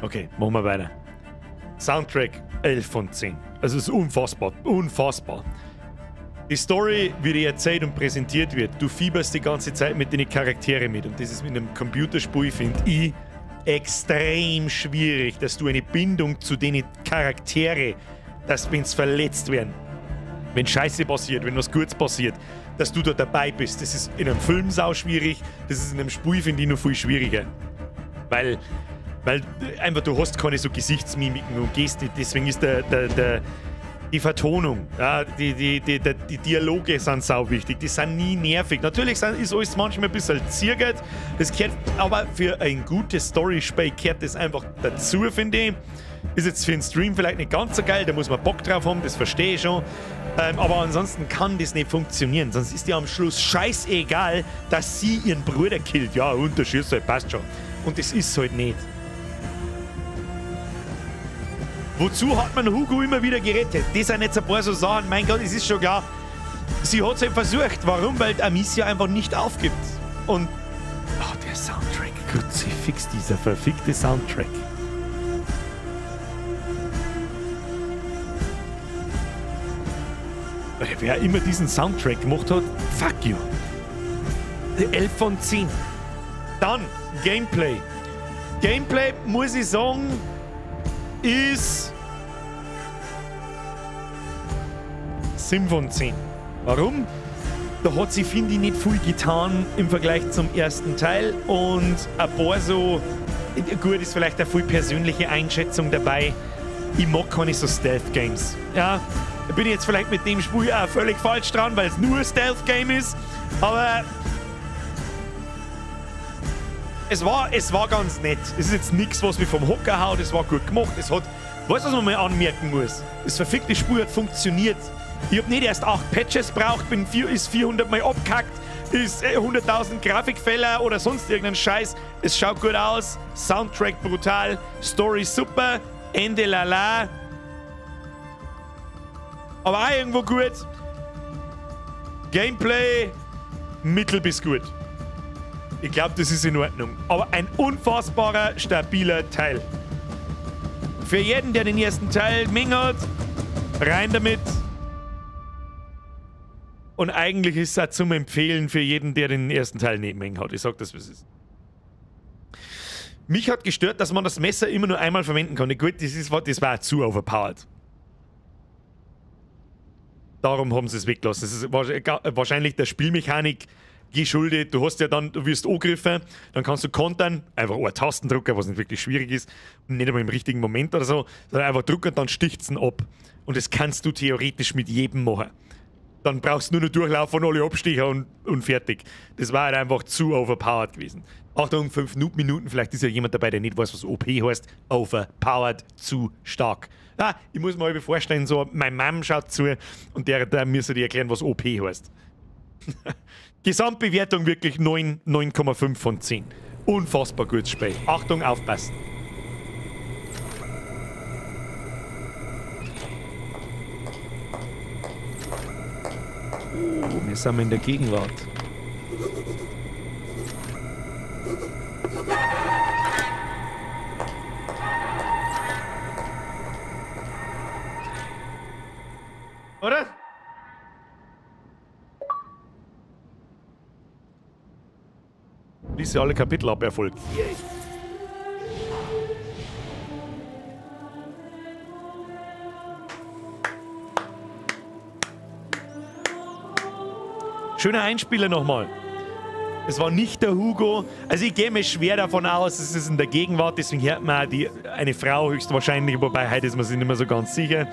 Okay, machen wir weiter. Soundtrack. 11 von 10. Also es ist unfassbar, unfassbar. Die Story, wie die erzählt und präsentiert wird, du fieberst die ganze Zeit mit den Charakteren mit. Und das ist mit einem Computerspiel, finde ich, extrem schwierig, dass du eine Bindung zu den Charaktere, dass wenn sie verletzt werden, wenn Scheiße passiert, wenn was Gutes passiert, dass du da dabei bist. Das ist in einem Film sau schwierig, das ist in einem Spiel, finde ich, noch viel schwieriger. Weil einfach du hast keine so Gesichtsmimiken und Gesten, deswegen ist die Vertonung, ja, die Dialoge sind sau wichtig, die sind nie nervig. Natürlich ist alles manchmal ein bisschen zirgert, das gehört, aber für ein gutes Story-Spiel gehört das einfach dazu, finde ich. Ist jetzt für den Stream vielleicht nicht ganz so geil, da muss man Bock drauf haben, das verstehe ich schon. Aber ansonsten kann das nicht funktionieren, sonst ist dir am Schluss scheißegal, dass sie ihren Bruder killt. Ja, Unterschied halt, passt schon. Und das ist halt nicht. Wozu hat man Hugo immer wieder gerettet? Das sind jetzt ein paar so Sachen, mein Gott, es ist schon klar. Sie hat es halt versucht. Warum? Weil Amicia einfach nicht aufgibt. Und... oh, der Soundtrack. Kruzifix, dieser verfickte Soundtrack. Wer immer diesen Soundtrack gemacht hat, fuck you. 11 von 10. Dann Gameplay. Gameplay, muss ich sagen, ist 7 von 10. Warum? Da hat sie, finde ich, nicht viel getan im Vergleich zum ersten Teil und ein paar so, gut, ist vielleicht eine viel persönliche Einschätzung dabei. Ich mag keine so Stealth-Games. Ja, da bin ich jetzt vielleicht mit dem Spiel auch völlig falsch dran, weil es nur ein Stealth-Game ist, aber es war ganz nett. Es ist jetzt nichts, was mich vom Hocker haut. Es war gut gemacht. Es hat, weißt du, was man mal anmerken muss? Das verfickte Spiel hat funktioniert. Ich habe nicht erst 8 Patches braucht, ist 400 Mal abgehackt, ist 100.000 Grafikfehler oder sonst irgendein Scheiß. Es schaut gut aus, Soundtrack brutal, Story super, Ende lala. Aber auch irgendwo gut. Gameplay mittel bis gut. Ich glaube, das ist in Ordnung. Aber ein unfassbarer, stabiler Teil. Für jeden, der den ersten Teil hat, rein damit. Und eigentlich ist es auch zum Empfehlen für jeden, der den ersten Teil nicht hat. Ich sag das, was es ist. Mich hat gestört, dass man das Messer immer nur einmal verwenden kann. Gut, das war zu overpowered. Darum haben sie es weggelassen. Das ist wahrscheinlich der Spielmechanik geschuldet. Du hast ja dann, du wirst angegriffen, dann kannst du kontern, einfach einen Tastendrucker, was nicht wirklich schwierig ist, und nicht einmal im richtigen Moment oder so, sondern einfach drücken und dann sticht es ab. Und das kannst du theoretisch mit jedem machen. Dann brauchst du nur noch durchlaufen und alle abstechen und fertig. Das war halt einfach zu overpowered gewesen. Achtung, 5 Minuten, vielleicht ist ja jemand dabei, der nicht weiß, was OP heißt. Overpowered, zu stark. Ah, ich muss mir mal vorstellen, so, meine Mom schaut zu und der müsste dir erklären, was OP heißt. Gesamtbewertung wirklich 9,5 von 10. Unfassbar gutes Spiel. Achtung, aufpassen. Oh, wir sind in der Gegenwart. Oder? Lies alle Kapitel ab, Erfolg. Yay. Schöner Einspieler nochmal. Es war nicht der Hugo. Also ich gehe mir schwer davon aus, es ist in der Gegenwart, deswegen hört man eine Frau höchstwahrscheinlich, wobei heute ist man sich nicht mehr so ganz sicher.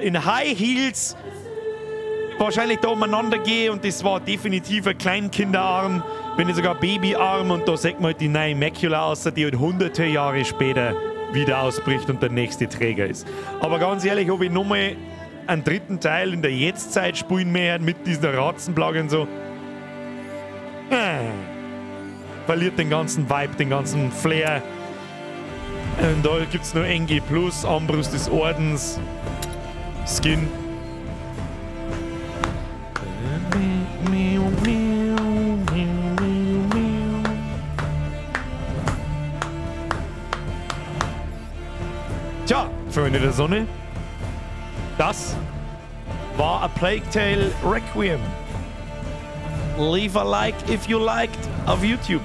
In High Heels wahrscheinlich da umeinander gehen und das war definitiv ein Kleinkinderarm, wenn nicht sogar Babyarm, und da sagt man halt die neue Macula aus, die halt hunderte Jahre später wieder ausbricht und der nächste Träger ist. Aber ganz ehrlich, ob ich nochmal einen dritten Teil in der Jetztzeit spielen mehr mit dieser Ratzenplage und so, verliert den ganzen Vibe, den ganzen Flair. Und da gibt es nur NG+, Armbrust des Ordens, Skin. Tja, Freunde der Sonne, Das war A Plague Tale Requiem. Leave a like if you liked auf YouTube.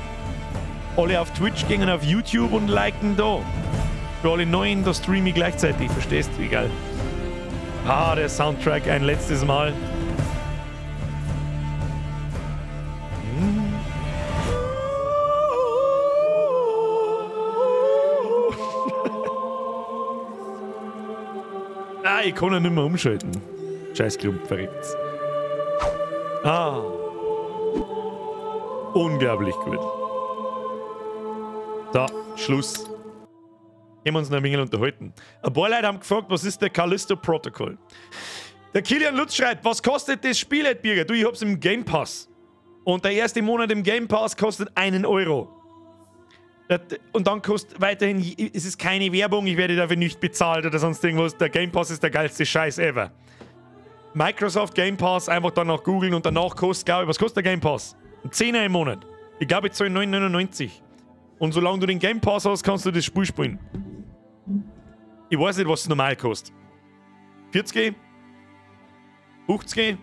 Alle auf Twitch gehen auf YouTube und liken da. Für alle Neuen, da streame ich gleichzeitig. Verstehst du? Wie geil. Ah, der Soundtrack ein letztes Mal. Ah, ich kann ihn nicht mehr umschalten. Scheiß Klump, verrückt. Ah. Unglaublich gut. So, Schluss. Können wir uns noch ein wenig unterhalten. Ein paar Leute haben gefragt, was ist der Callisto Protocol? Der Kilian Lutz schreibt, was kostet das Spiel, Edbirger? Du, ich hab's im Game Pass. Und der erste Monat im Game Pass kostet 1 Euro. Und dann kostet weiterhin, es ist keine Werbung, ich werde dafür nicht bezahlt oder sonst irgendwas. Der Game Pass ist der geilste Scheiß ever. Microsoft Game Pass, einfach danach googeln und danach kostet, glaube ich, was kostet der Game Pass? Ein 10er im Monat. Ich glaube, ich zahle 9,99. Und solange du den Game Pass hast, kannst du das Spiel spielen. Ich weiß nicht, was es normal kostet. 40? 50?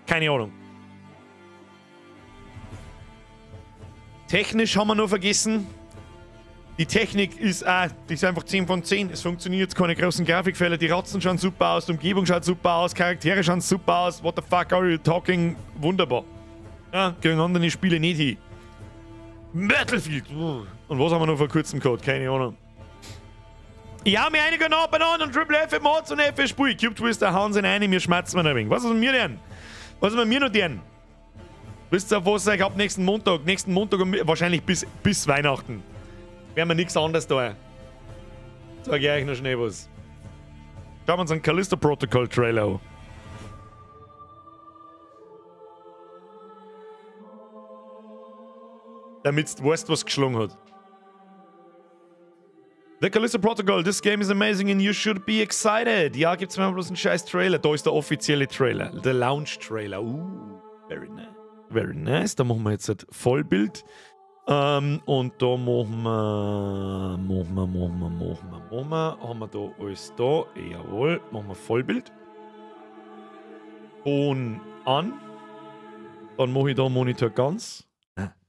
Keine Ahnung. Technisch haben wir noch vergessen. Die Technik ist die ist einfach 10 von 10. Es funktioniert, keine großen Grafikfehler. Die Ratzen schauen super aus, die Umgebung schaut super aus, Charaktere schauen super aus. What the fuck are you talking? Wunderbar. Ja, gegen andere Spiele nicht hin. Battlefield. Und was haben wir noch vor kurzem gehabt? Keine Ahnung. Ich hau mir einiger nach beieinander und Triple F im Mods und F Spiel. Cube Twister hauen sie rein, mir schmerzen wir ein wenig. Was ist mit mir denn? Was ist mit mir noch denn? Wisst ihr, was ich ab nächsten Montag, wahrscheinlich bis Weihnachten. Werden wir nichts anderes da. Sag ich euch noch schnell was. Schauen wir uns einen Callisto Protocol Trailer an. Damit du weißt, was geschlagen hat. The Callisto Protocol, this game is amazing and you should be excited. Ja, gibt's mal bloß einen scheiß Trailer. Da ist der offizielle Trailer. Der Launch Trailer. Very nice. Very nice. Da machen wir jetzt ein Vollbild. Und da machen wir. Haben wir da alles da? Jawohl. Machen wir Vollbild. Und an. Dann mache ich da Monitor ganz.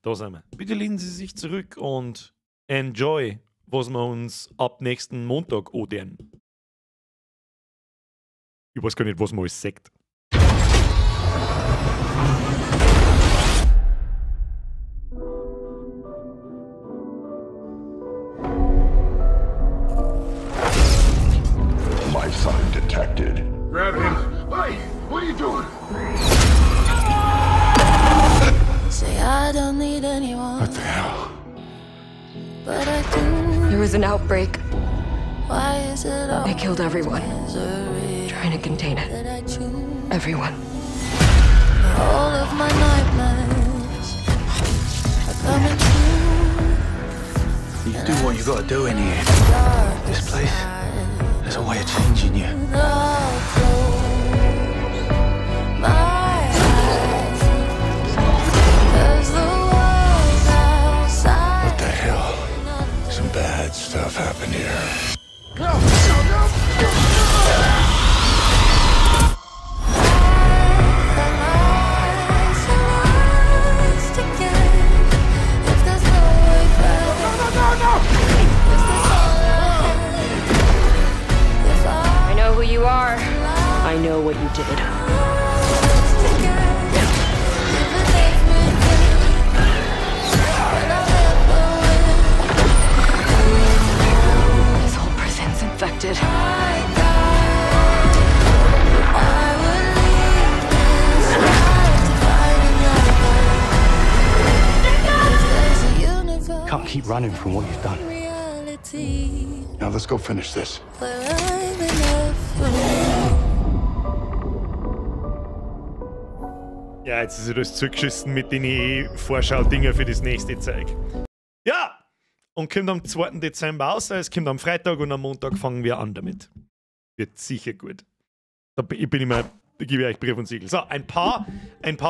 Da sind wir. Bitte lehnen Sie sich zurück und enjoy, was wir uns ab nächsten Montag odern. Ich weiß gar nicht, was man alles sagt. Life sign detected. Grab him. Hey, what are you doing? Say I don't need anyone. What the hell? But I do. There was an outbreak. Why is it all They killed everyone. Trying to contain it. Everyone. All of my nightmares are coming true. You do what you gotta do in here. This place, there's a way of changing you. I'll close my eyes. 'Cause the world outside. What the hell? Some bad stuff happened here. No, no, no! I know who you are. I know what you did. This whole prison's infected. Can't keep running from what you've done. Now let's go finish this. Ja, jetzt ist das zugeschissen mit den Vorschau-Dinger für das nächste Zeug. Ja! Und kommt am 2. Dezember aus, es kommt am Freitag und am Montag fangen wir an damit. Wird sicher gut. Da gebe ich euch Brief und Siegel. So, ein paar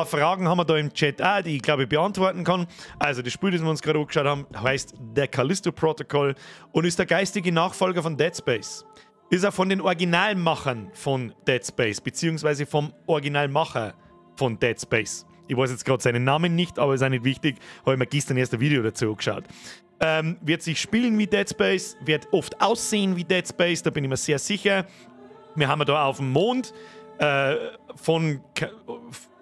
Fragen haben wir da im Chat auch, die ich glaube ich beantworten kann. Also, das Spiel, das wir uns gerade angeschaut haben, heißt The Callisto Protocol und ist der geistige Nachfolger von Dead Space. ist er von den Originalmachern von Dead Space, beziehungsweise vom Originalmacher von Dead Space. Ich weiß jetzt gerade seinen Namen nicht, aber ist auch nicht wichtig. Habe ich mir gestern erst ein Video dazu angeschaut. Wird sich spielen wie Dead Space, wird oft aussehen wie Dead Space, da bin ich mir sehr sicher. Wir haben da auf dem Mond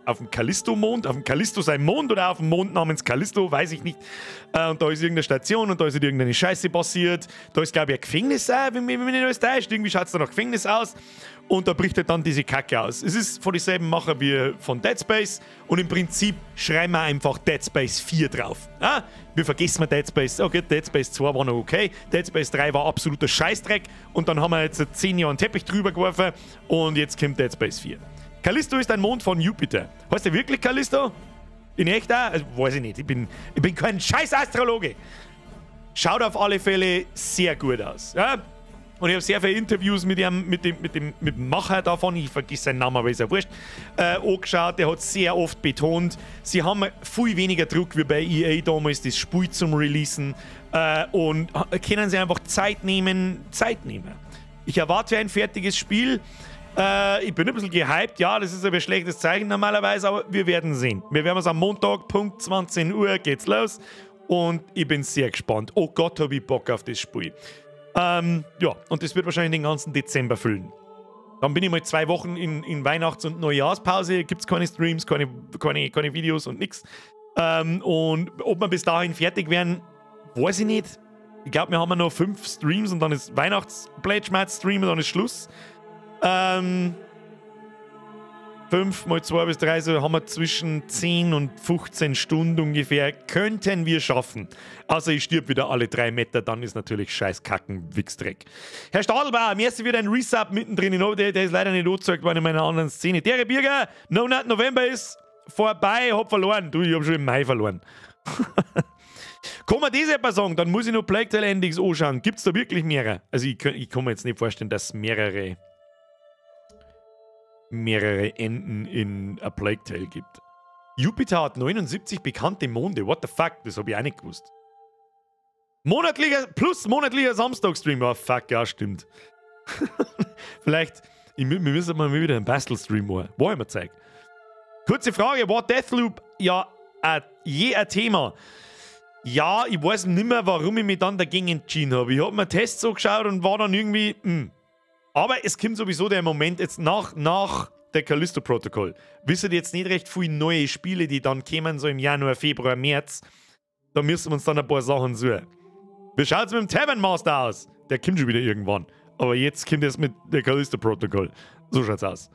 auf dem Callisto-Mond, auf dem Callisto sein Mond oder auf dem Mond namens Callisto, weiß ich nicht. Und da ist irgendeine Station und da ist irgendeine Scheiße passiert. Da ist, glaube ich, ein Gefängnis, wenn mich nicht alles täuscht. Irgendwie schaut es da nach Gefängnis aus. Und da bricht halt dann diese Kacke aus. Es ist von denselben Macher wie von Dead Space und im Prinzip schreiben wir einfach Dead Space 4 drauf. Ah, wir vergessen Dead Space. Okay, Dead Space 2 war noch okay. Dead Space 3 war absoluter Scheißdreck. Und dann haben wir jetzt 10 Jahre einen Teppich drüber geworfen und jetzt kommt Dead Space 4. Callisto ist ein Mond von Jupiter. Heißt der wirklich Callisto? In echt auch? Also, weiß ich nicht. Ich bin kein scheiß Astrologe. Schaut auf alle Fälle sehr gut aus. Ja? Und ich habe sehr viele Interviews mit dem Macher davon, ich vergesse seinen Namen, aber ist ja wurscht, angeschaut. Der hat sehr oft betont, sie haben viel weniger Druck wie bei EA damals, das Spiel zum Releasen, und können sie einfach Zeit nehmen. Ich erwarte ein fertiges Spiel. Ich bin ein bisschen gehypt, ja, das ist aber ein schlechtes Zeichen normalerweise, aber wir werden sehen. Wir werden es am Montag, Punkt 20 Uhr geht's los und ich bin sehr gespannt. Oh Gott, habe ich Bock auf das Spiel. Ja, und das wird wahrscheinlich den ganzen Dezember füllen. Dann bin ich mal 2 Wochen in Weihnachts- und Neujahrspause, gibt es keine Streams, keine Videos und nichts. Und ob wir bis dahin fertig werden, weiß ich nicht. Ich glaube, wir haben noch 5 Streams und dann ist Weihnachts-Pledge-Match-Stream und dann ist Schluss. 5 mal 2 bis 3, so haben wir zwischen 10 und 15 Stunden ungefähr, könnten wir schaffen. Außer ich stirb wieder alle 3 Meter, dann ist natürlich scheiß Kacken, Wichsdreck. Herr Stadelbauer, mir ist wieder ein Resub mittendrin, der ist leider nicht angezeigt worden in meiner anderen Szene. Der Birger, No Nut November ist vorbei, hab verloren. Du, ich hab schon im Mai verloren. Kann man das etwas sagen, dann muss ich noch Plague Tale Endings anschauen. Gibt es da wirklich mehrere? Also ich kann mir jetzt nicht vorstellen, dass es mehrere Enden in A Plague Tale gibt. Jupiter hat 79 bekannte Monde. What the fuck? Das habe ich auch nicht gewusst. Monatlicher Samstagstream. Oh fuck, ja, stimmt. Vielleicht, wir müssen mal wieder einen Bastelstream machen. War immer Zeit. Kurze Frage, war Deathloop ja je ein Thema? Ja, ich weiß nicht mehr, warum ich mich dann dagegen entschieden habe. Ich habe mir Tests so geschaut und war dann irgendwie, Aber es kommt sowieso der Moment jetzt nach der Callisto-Protokoll. Wisst ihr jetzt nicht recht viele neue Spiele, die dann kommen, so im Januar, Februar, März. Da müssen wir uns dann ein paar Sachen suchen. Wie schaut es mit dem Tavern Master aus? Der kommt schon wieder irgendwann. Aber jetzt kommt es mit der Callisto-Protokoll. So schaut's aus.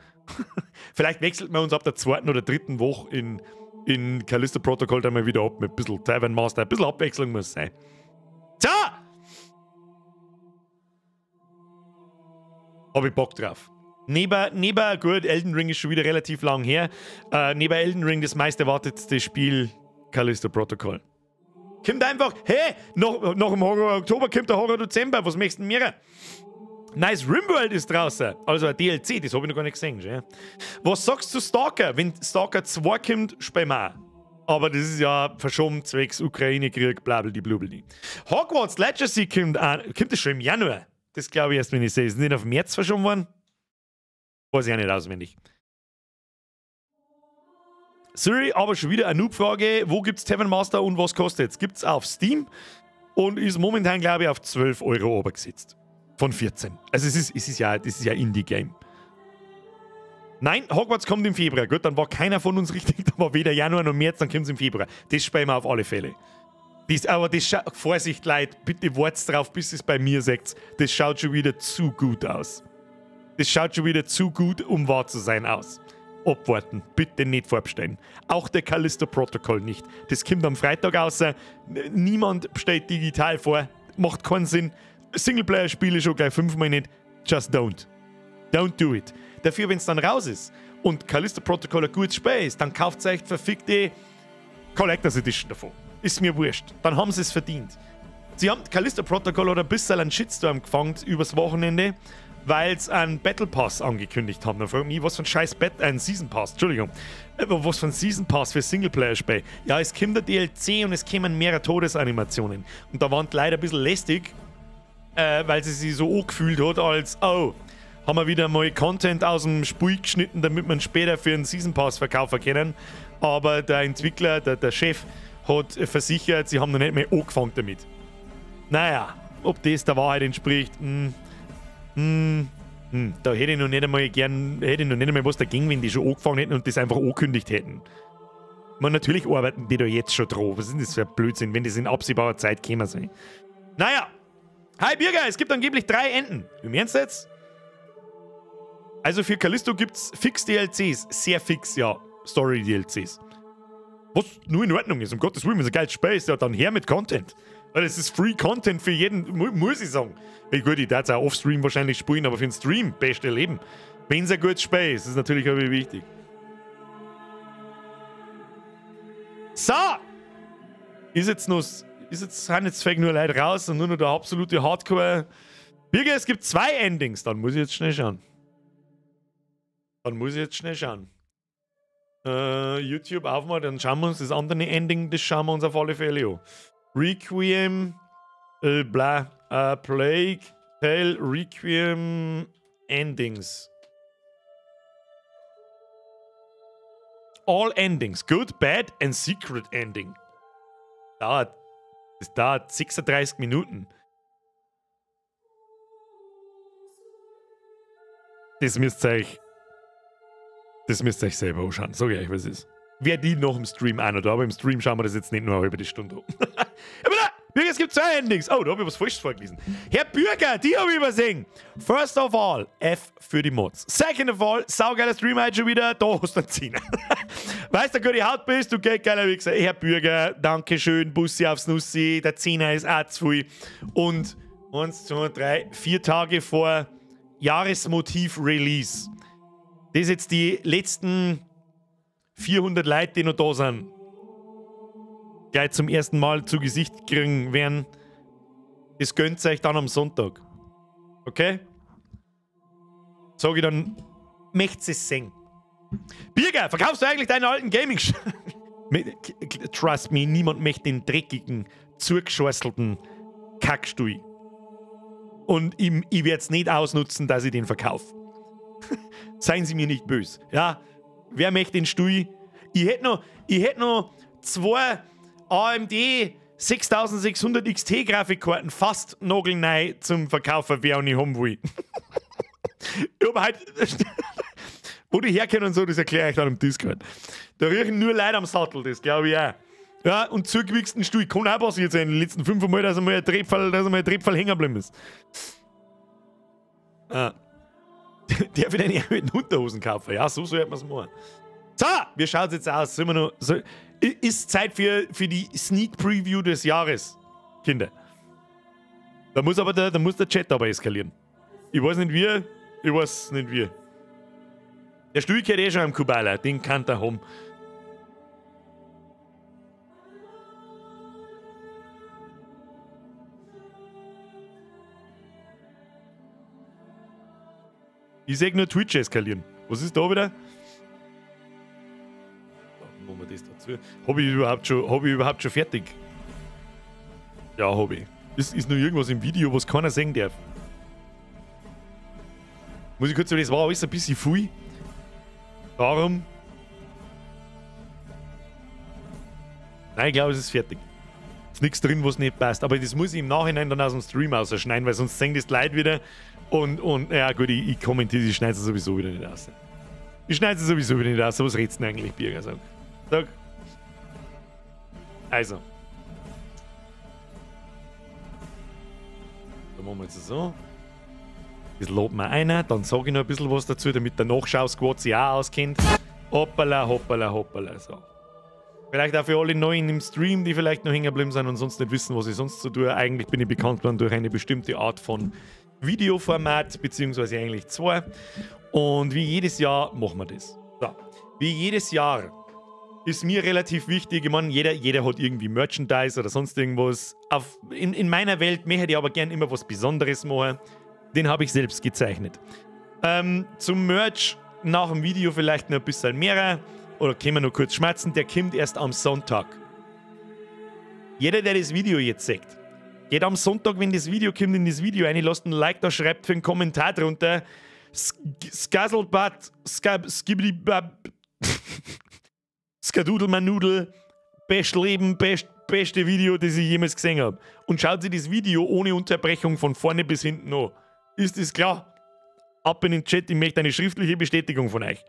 Vielleicht wechselt man uns ab der 2. oder 3. Woche in Callisto-Protokoll dann mal wieder ab mit ein bisschen Tavern Master. Ein bisschen Abwechslung muss sein. Tja! Hab ich Bock drauf. Neben gut, Elden Ring ist schon wieder relativ lang her. Neben Elden Ring das meist erwartetste Spiel Callisto Protocol. Kommt einfach, hey, nach dem Horror Oktober kommt der Horror Dezember, was möchtest du mehr? Nice Rimworld ist draußen, also ein DLC, das habe ich noch gar nicht gesehen. Ja. Was sagst du zu Stalker? Wenn Stalker 2 kommt, spielen wir auch. Aber das ist ja verschoben zwecks Ukraine-Krieg, blablabla. Hogwarts Legacy kommt das schon im Januar. Das glaube ich erst, wenn ich sehe. Ist nicht auf März verschoben worden? Weiß ich auch nicht auswendig. Sorry, aber schon wieder eine Noob-Frage. Wo gibt es Tavern Master und was kostet es? Gibt es auf Steam und ist momentan, glaube ich, auf 12 € obergesetzt. Von 14. Also das ist ja Indie-Game. Nein, Hogwarts kommt im Februar. Gut, dann war keiner von uns richtig. Da war weder Januar noch März, dann kommt es im Februar. Das spielen wir auf alle Fälle. Vorsicht, Leute, bitte wartet drauf, bis es bei mir seht. Das schaut schon wieder zu gut aus. Das schaut schon wieder zu gut, um wahr zu sein, aus. Abwarten, bitte nicht vorbestellen. Auch der Callisto Protocol nicht. Das kommt am Freitag raus. Niemand bestellt digital vor. Macht keinen Sinn. Singleplayer-Spiele schon gleich 5-mal nicht. Just don't. Don't do it. Dafür, wenn es dann raus ist und Callisto Protocol ein gutes Spiel ist, dann kauft euch verfickte Collectors Edition davon. Ist mir wurscht. Dann haben sie es verdient. Sie haben Callisto Protocol oder ein bisschen einen Shitstorm gefangen übers Wochenende, weil sie einen Battle Pass angekündigt haben. Da frage ich mich, was für ein scheiß ein Season Pass, Entschuldigung. Was für ein Season Pass für Singleplayer-Spiel. Ja, es kommt der DLC und es kommen mehrere Todesanimationen. Und da waren die leider ein bisschen lästig, weil sie sich so angefühlt hat, als, oh, haben wir wieder mal Content aus dem Spiel geschnitten, damit man später für einen Season Pass verkaufen können. Aber der Entwickler, der Chef, hat versichert, sie haben noch nicht mehr angefangen damit. Naja, ob das der Wahrheit entspricht, da hätte ich noch nicht einmal was dagegen, wenn die schon angefangen hätten und das einfach angekündigt hätten. Man, natürlich arbeiten die da jetzt schon drauf. Was ist denn das für ein Blödsinn, wenn das in absehbarer Zeit käme sein? Naja. Hi Birger, es gibt angeblich 3 Enden. Wie meinst du jetzt? Also für Callisto gibt's fix DLCs. Sehr fix, ja. Story-DLCs. Was nur in Ordnung ist, um Gottes Willen, wenn es ein geiles Spiel ist, ja, dann her mit Content. Weil es ist Free Content für jeden, muss ich sagen. Hey, gut, ich darf es auch off-Stream wahrscheinlich spielen, aber für den Stream, beste Leben. Wenn es ein gutes Spiel ist, ist natürlich auch wichtig. So! Sind jetzt fake nur Leute raus und nur noch der absolute Hardcore. Birger, es gibt 2 Endings, dann muss ich jetzt schnell schauen. YouTube aufmachen, dann schauen wir uns das andere Ending, das schauen wir uns auf alle Fälle an. Requiem, Plague, Tale, Requiem, Endings. All Endings, Good, Bad and Secret Ending. Das dauert 36 Minuten. Das müsst ihr euch selber anschauen. Sag ich euch, was es ist. Wer die noch im Stream auch noch da, aber im Stream schauen wir das jetzt nicht nur über die Stunde an. Aber da, Bürger, es gibt 2 Endings. Oh, da habe ich was Falsches vorgelesen. Herr Bürger, die habe ich übersehen. First of all, F für die Mods. Second of all, saugeiler Stream heute schon wieder, da hast du einen Zehner. Weißt du, gute Haut bist, du geiler Wichser. Herr Bürger, danke schön, Bussi aufs Nussi, der Zehner ist auch zu viel. Und 1, 2, 3, 4 Tage vor Jahresmotiv-Release. Das ist jetzt die letzten 400 Leute, die noch da sind, gleich zum ersten Mal zu Gesicht kriegen werden. Das gönnt euch dann am Sonntag. Okay? Sag ich dann, möcht's es sehen. Birger, verkaufst du eigentlich deinen alten Gaming? Trust me, niemand möchte den dreckigen, zugeschorselten Kackstuhl. Und ich werde es nicht ausnutzen, dass ich den verkaufe. Seien Sie mir nicht böse. Ja, wer möchte den Stuhl? Ich hätte noch 2 AMD 6600 XT Grafikkarten fast nagelneu zum Verkaufen, wer auch nicht haben will. Ich habe halt. Wo die herkommen und so, das erkläre ich dann im Discord. Da riechen nur Leute am Sattel, das glaube ich auch. Ja, und zugewichsten Stuhl kann auch passiert sein in den letzten 5 Mal, dass einmal ein Drehpfeil hängen geblieben ist. Ah. Der will einen mit Unterhosen kaufen. Ja, so sollte man es machen. So, wie schaut es jetzt aus? Sollen wir noch, ist Zeit für die Sneak Preview des Jahres, Kinder. Da muss der Chat aber eskalieren. Ich weiß nicht wie. Der Stuhl gehört eh schon am Kubala, den kann der haben. Ich sehe nur Twitch eskalieren. Was ist da wieder? Machen wir das dazu. Habe ich überhaupt schon fertig? Ja, habe ich. Ist nur irgendwas im Video, was keiner sehen darf. Muss ich kurz sagen, das war alles ein bisschen viel. Darum. Nein, ich glaube, es ist fertig. Ist nichts drin, was nicht passt. Aber das muss ich im Nachhinein dann aus dem Stream ausschneiden, weil sonst sehen das die Leute wieder. Und ja gut, ich kommentiere, ich schneide es sowieso wieder nicht aus. Was redest du denn eigentlich, Birger? Sag. Also. Dann machen wir jetzt so. Das loben wir ein, dann sage ich noch ein bisschen was dazu, damit der Nachschau-Squad sich auch auskennt. Hoppala, hoppala, hoppala. So. Vielleicht auch für alle Neuen im Stream, die vielleicht noch hängen geblieben sind und sonst nicht wissen, was ich sonst so tue. Eigentlich bin ich bekannt worden durch eine bestimmte Art von Videoformat, beziehungsweise eigentlich 2. Und wie jedes Jahr machen wir das. So. Wie jedes Jahr ist mir relativ wichtig, ich meine, jeder hat irgendwie Merchandise oder sonst irgendwas. In meiner Welt möchte ich aber gerne immer was Besonderes machen. Den habe ich selbst gezeichnet. Zum Merch nach dem Video vielleicht noch ein bisschen mehr. Oder können wir noch kurz schmerzen, der kommt erst am Sonntag. Jeder, der das Video jetzt sieht, Geht am Sonntag, wenn das Video kommt, in das Video rein, lasst ein Like da, schreibt für einen Kommentar drunter. Skazelbad, Skibidibab, Skadudelmanudel, best Leben, beste Video, das ich jemals gesehen habe. Und schaut sich das Video ohne Unterbrechung von vorne bis hinten an. Ist das klar? Ab in den Chat, ich möchte eine schriftliche Bestätigung von euch.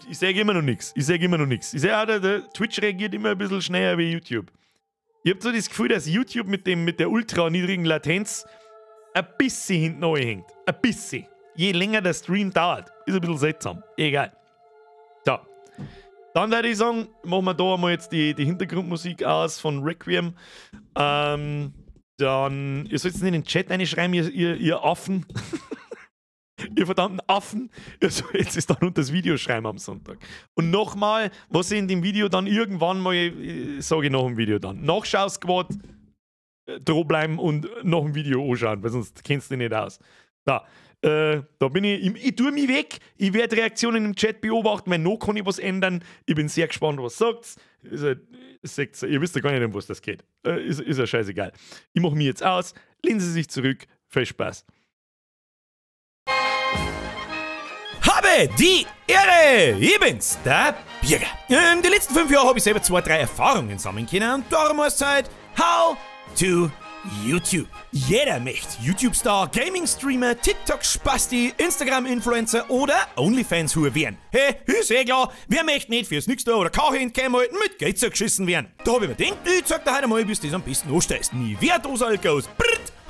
Ich sage immer noch nichts. Ich sage auch, der Twitch reagiert immer ein bisschen schneller wie YouTube. Ich habe so das Gefühl, dass YouTube mit der ultra niedrigen Latenz ein bisschen hinten hängt. Ein bisschen. Je länger der Stream dauert. Ist ein bisschen seltsam. Egal. So. Dann würde ich sagen, machen wir da mal jetzt die Hintergrundmusik aus von Requiem. Dann, ihr sollt es nicht in den Chat reinschreiben, ihr Affen. Ihr verdammten Affen. Ihr sollt jetzt dann unter das Video schreiben am Sonntag. Und nochmal, was ich in dem Video dann irgendwann mal, sage ich nach dem Video dann. Nachschau-Squad, dranbleiben und nach dem Video anschauen, weil sonst kennst du dich nicht aus. Da bin ich tue mich weg. Ich werde Reaktionen im Chat beobachten, wenn noch kann ich was ändern. Ich bin sehr gespannt, was sagt. Ihr wisst ja gar nicht, um was das geht. Ist ja scheißegal. Ich mache mich jetzt aus. Lehnen Sie sich zurück. Viel Spaß. Habe die Ehre! Ich bin's, der Birger. In den letzten 5 Jahren habe ich selber 2-3 Erfahrungen sammeln können und darum ist es Zeit, how to YouTube. Jeder möchte YouTube-Star, Gaming-Streamer, TikTok-Spasti, Instagram-Influencer oder OnlyFans-Hure werden. Hey, ist eh klar, wer möchte nicht fürs Nixter oder Kache in Cam halten mit Geld geschissen werden. Da habe ich mir gedacht, ich zeig dir heute mal, wie du das am besten anstellst. Nie wer da soll goes.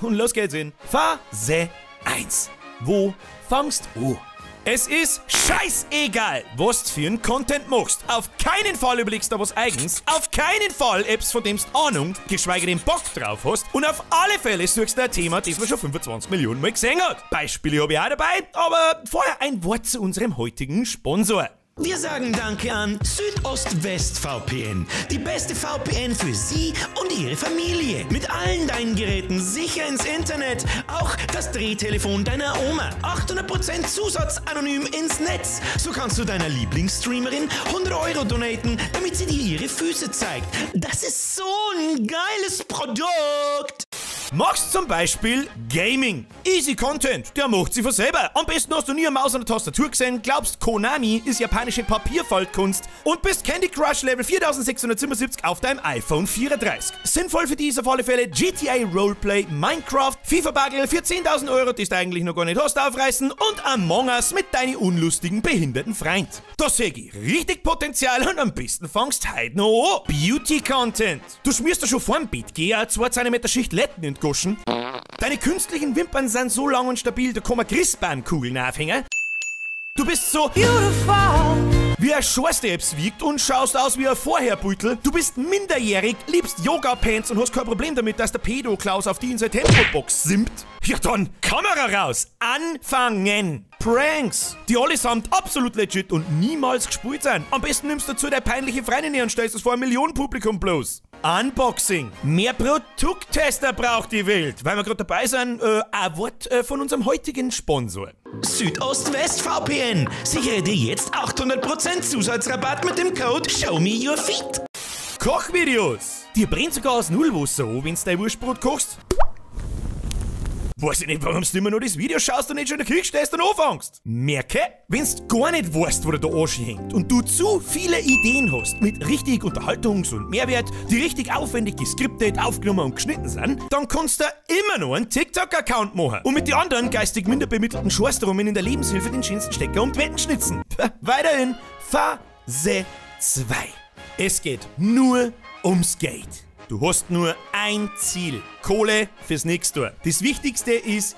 Und los geht's in Phase 1. Wo fangst du? Es ist scheißegal, was du für einen Content machst. Auf keinen Fall überlegst du was eigens. Auf keinen Fall Apps, von dem du Ahnung, geschweige denn Bock drauf hast. Und auf alle Fälle suchst du ein Thema, das man schon 25 Millionen Mal gesehen hat. Beispiele habe ich auch dabei, aber vorher ein Wort zu unserem heutigen Sponsor. Wir sagen Danke an Südost-West-VPN. Die beste VPN für Sie und Ihre Familie. Mit allen deinen Geräten sicher ins Internet. Auch das Drehtelefon deiner Oma. 800% Zusatz anonym ins Netz. So kannst du deiner Lieblingsstreamerin 100 € donaten, damit sie dir ihre Füße zeigt. Das ist so ein geiles Produkt. Machst zum Beispiel Gaming. Easy Content, der macht sie von selber. Am besten hast du nie eine Maus an der Tastatur gesehen, glaubst Konami ist japanische Papierfaltkunst und bist Candy Crush Level 4677 auf deinem iPhone 34. Sinnvoll für dich auf alle Fälle GTA Roleplay, Minecraft, FIFA Bagel für 10.000 €, die du eigentlich noch gar nicht hast, aufreißen und Among Us mit deinen unlustigen, behinderten Freund. Da sehe ich richtig Potenzial und am besten fangst heute noch an. Beauty Content. Du schmierst dir schon vorm Bett, geh eine 2 cm Schicht Letten in Goschen. Deine künstlichen Wimpern sind so lang und stabil, da kann man Christbaumkugeln aufhängen. Du bist so beautiful, wie ein Schorst, der wiegt und schaust aus wie ein Vorherbeutel. Du bist minderjährig, liebst Yoga-Pants und hast kein Problem damit, dass der Pedo-Klaus auf die in seine Tempobox simmt. Ja dann, Kamera raus! Anfangen! Pranks, die allesamt absolut legit und niemals gespielt sind. Am besten nimmst du dazu deine peinliche Freundin her und stellst es vor ein Millionenpublikum bloß. Unboxing. Mehr Produkttester braucht die Welt. Weil wir gerade dabei sind, ein Wort von unserem heutigen Sponsor. Südost-West-VPN. Sichere dir jetzt 800% Zusatzrabatt mit dem Code SHOWMEYOURFEET. Kochvideos. Dir brennt sogar aus Nullwasser an, wenn du dein Wurstbrot kochst. Weiß ich nicht, warum du immer noch das Video schaust und nicht schon in der Küche stehst und anfängst. Merke, wenn du gar nicht weißt, wo der Arsch hängt und du zu viele Ideen hast mit richtig Unterhaltungs- und Mehrwert, die richtig aufwendig geskriptet, aufgenommen und geschnitten sind, dann kannst du immer noch einen TikTok-Account machen und mit den anderen geistig minder bemittelten Schorstrummen in der Lebenshilfe den schönsten Stecker um die Wetten schnitzen. Weiterhin Phase 2. Es geht nur ums Geld. Du hast nur ein Ziel. Kohle fürs nächste. Das Wichtigste ist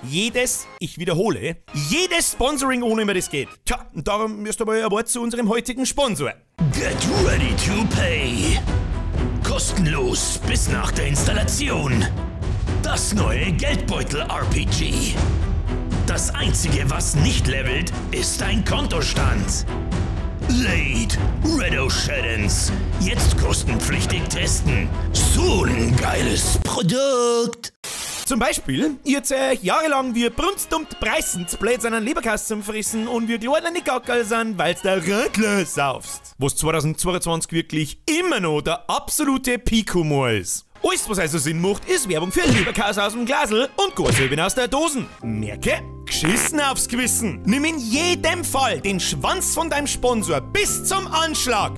ich wiederhole, jedes Sponsoring, ohne mehr das geht. Tja, und darum müsst ihr mal ein Wort zu unserem heutigen Sponsor. Get ready to pay. Kostenlos bis nach der Installation. Das neue Geldbeutel-RPG. Das Einzige, was nicht levelt, ist dein Kontostand. Late Redo Shaddens. Jetzt kostenpflichtig testen. So ein geiles Produkt. Zum Beispiel, ihr euch jahrelang wie brunstdumt preissend blöd seinen Leberkass zum Fressen und wir kleine Gackerl sind, weil's der Radler saufst. Was 2022 wirklich immer noch der absolute Peak-Humor ist. Alles, was also Sinn macht, ist Werbung für Leberkäse aus dem Glasl und Gorselben aus der Dosen. Merke, geschissen aufs Gewissen. Nimm in jedem Fall den Schwanz von deinem Sponsor bis zum Anschlag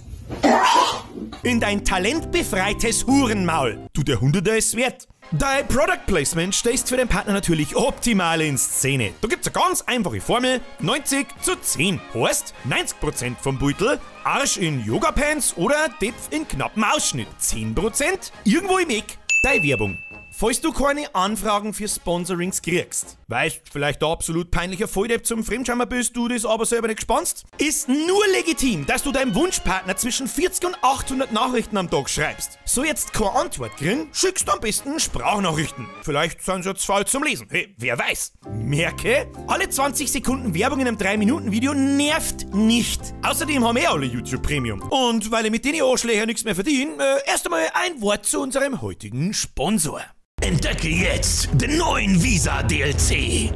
in dein talentbefreites Hurenmaul. Du, der Hunderter ist wert. Dein Product Placement stehst für den Partner natürlich optimal in Szene. Da gibt's eine ganz einfache Formel, 90:10. Heißt, 90% vom Beutel, Arsch in Yoga-Pants oder Depf in knappen Ausschnitt. 10% irgendwo im Eck, deine Werbung. Falls du keine Anfragen für Sponsorings kriegst, weißt vielleicht der absolut peinliche Volldepp zum Fremdschammer bist, du das aber selber nicht gespannst, ist nur legitim, dass du deinem Wunschpartner zwischen 40 und 800 Nachrichten am Tag schreibst. So jetzt keine Antwort kriegen, schickst du am besten Sprachnachrichten. Vielleicht sind sie jetzt falsch zum Lesen, hey, wer weiß. Merke, alle 20 Sekunden Werbung in einem 3-Minuten-Video nervt nicht. Außerdem haben alle YouTube Premium. Und weil ich mit den Arschlöchern nichts mehr verdiene, erst einmal ein Wort zu unserem heutigen Sponsor. Entdecke jetzt den neuen Visa DLC.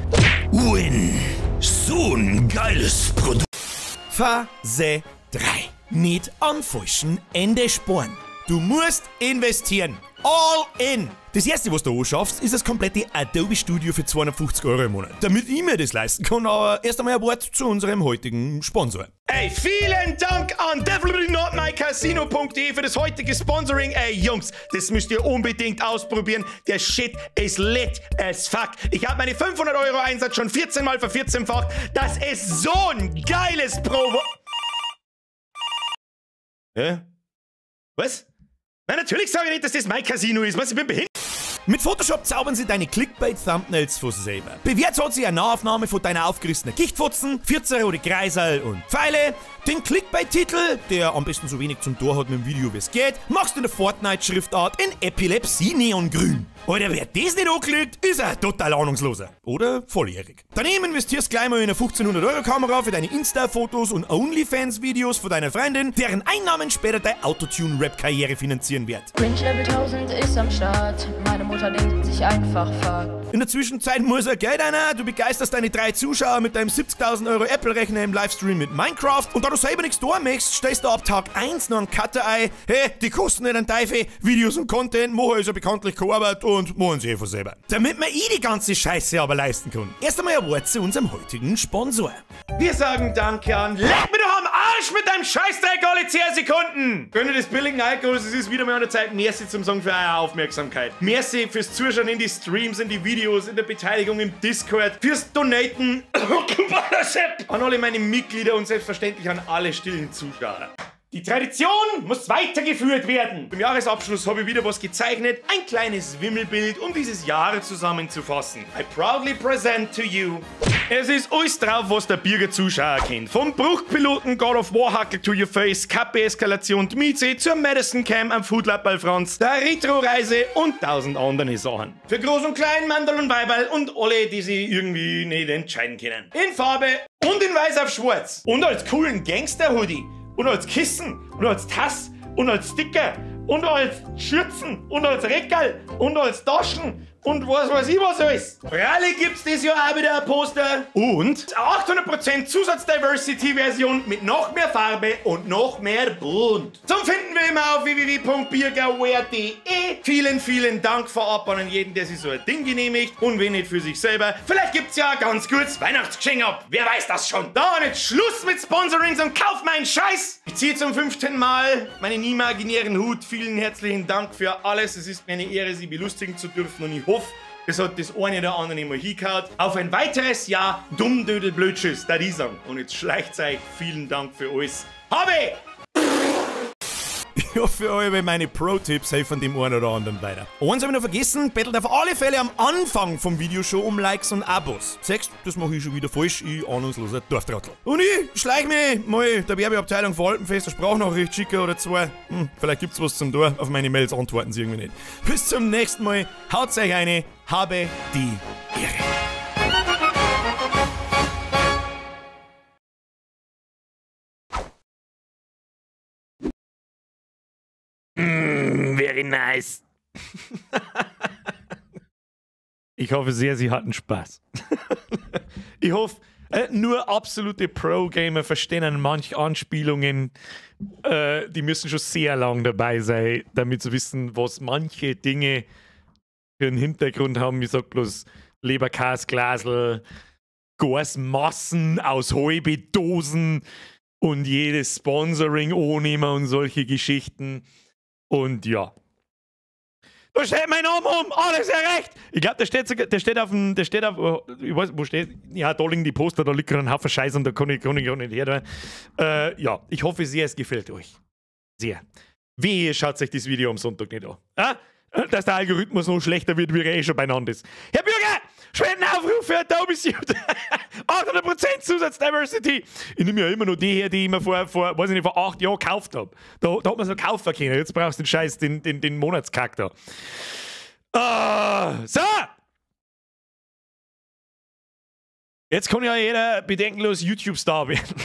Win. So ein geiles Produkt. Phase 3. Nicht am falschen Ende sparen. Du musst investieren. All in. Das erste, was du anschaffst, ist das komplette Adobe Studio für 250 € im Monat. Damit ich mir das leisten kann, aber erst einmal ein Wort zu unserem heutigen Sponsor. Ey, vielen Dank an definitely.mycasino.de für das heutige Sponsoring. Ey, Jungs, das müsst ihr unbedingt ausprobieren. Der Shit ist lit as fuck. Ich habe meine 500 € Einsatz schon 14 Mal ver14-facht. Das ist so ein geiles Provo... Hä? Was? Nein, natürlich sage ich nicht, dass das mein Casino ist. Was, ich bin behindert? Mit Photoshop zaubern sie deine Clickbait-Thumbnails von selber. Bewährt hat sie eine Nahaufnahme von deiner aufgerissenen Gichtfotzen, 14 rote Kreisel und Pfeile. Den Clickbait-Titel, der am besten so wenig zum Tor hat mit dem Video wie es geht, machst du in der Fortnite-Schriftart in Epilepsie-Neongrün. Alter, wer das nicht anklickt, ist ein total ahnungsloser. Oder volljährig. Daneben investierst gleich mal in eine 1500 € Kamera für deine Insta-Fotos und OnlyFans-Videos von deiner Freundin, deren Einnahmen später deine Autotune-Rap-Karriere finanzieren wird. Cringe Level 1000 ist am Start. Meine Mutter denkt sich einfach fuck. In der Zwischenzeit muss er Geld einer, du begeisterst deine 3 Zuschauer mit deinem 70.000 € Apple-Rechner im Livestream mit Minecraft und da du selber nichts tun möchtest, stellst du ab Tag 1 noch einen Cutter ein. Hey, die kosten nicht einen Teufel, Videos und Content machen also bekanntlich keine Arbeit und machen sie von selber. Damit man die ganze Scheiße aber leisten kann. Erst einmal ein Wort zu unserem heutigen Sponsor. Wir sagen Danke an Leck mir doch am Arsch mit deinem Scheißdreck alle 10 Sekunden! Gönne des billigen Alkohols, es ist wieder mal an der Zeit. Merci zum Song für eure Aufmerksamkeit. Merci fürs Zuschauen in die Streams, in die Videos, in der Beteiligung im Discord, fürs Donaten an alle meine Mitglieder und selbstverständlich an alle stillen Zuschauer. Die Tradition muss weitergeführt werden. Im Jahresabschluss habe ich wieder was gezeichnet, ein kleines Wimmelbild, um dieses Jahr zusammenzufassen. I proudly present to you. Es ist alles drauf, was der Bürger-Zuschauer kennt. Vom Bruchpiloten God of War Hackel to Your Face, Kappe-Eskalation Mieze zur Madison Cam am Foodlab bei Franz, der Retro-Reise und 1000 andere Sachen. Für Groß und Klein, Mandel und Weiberl und alle, die sich irgendwie nicht entscheiden können. In Farbe und in Weiß auf Schwarz. Und als coolen Gangster-Hoodie. Und als Kissen, und als Tass, und als Sticker, und als Schürzen, und als Reckerl, und als Taschen, und was weiß ich was alles. Rally gibt's dieses Jahr auch wieder ein Poster. Und 800% Zusatz-Diversity-Version mit noch mehr Farbe und noch mehr Bunt. Zum Finden wir immer auf www.biergerware.de. Vielen, vielen Dank vorab an jeden, der sich so ein Ding genehmigt. Und wenn nicht für sich selber, vielleicht gibt's ja ganz kurz Weihnachtsgeschenk ab. Wer weiß das schon. Da und jetzt Schluss mit Sponsorings und kauf meinen Scheiß. Ich ziehe zum 5. Mal meinen imaginären Hut. Vielen herzlichen Dank für alles. Es ist mir eine Ehre, Sie belustigen zu dürfen und ich hoffe, es hat das eine oder andere immer hingehauen. Auf ein weiteres Jahr Dummdödel-Blödschiss, da die sagen. Und jetzt schleicht's euch. Vielen Dank für alles. Habe! Ich hoffe, euch meine Pro-Tipps helfen dem einen oder anderen weiter. Eins habe ich noch vergessen, bettelt auf alle Fälle am Anfang vom Video schon um Likes und Abos. Siehst, das mache ich schon wieder falsch, ich ahnungsloser Dorftrottel. Und ich schleich mich mal der Werbeabteilung Verhaltenfest eine Sprachnachricht schicken oder 2. Vielleicht gibt's was zum Tor, auf meine Mails antworten sie irgendwie nicht. Bis zum nächsten Mal, haut's euch eine, habe die Ehre. Very nice. Ich hoffe sehr, Sie hatten Spaß. Ich hoffe, nur absolute Pro-Gamer verstehen manche Anspielungen. Die müssen schon sehr lang dabei sein, damit sie wissen, was manche Dinge für einen Hintergrund haben. Ich sag bloß Leberkasglasel, Gasmassen aus Halbedosen und jedes Sponsoring annehmen und solche Geschichten. Und ja. Da steht mein Name um, alles erreicht! Ich glaube, der steht auf, ich weiß, wo steht, ja, da liegen die Poster, da liegt gerade ein Haufen Scheiß und da kann ich auch nicht her. Ja, ich hoffe sehr, es gefällt euch. Sehr. Wehe, schaut euch das Video am Sonntag nicht an. Dass der Algorithmus noch schlechter wird, wie er eh schon beieinander ist. Herr Bürger, Spendenaufruf für Adobe Suite. 800% Zusatz-Diversity. Ich nehme ja immer noch die her, die ich mir vor 8 Jahren gekauft habe. Da hat man es noch kaufen können. Jetzt brauchst du den Scheiß, den Monatskack da. So! Jetzt kann ja jeder bedenkenlos YouTube-Star werden.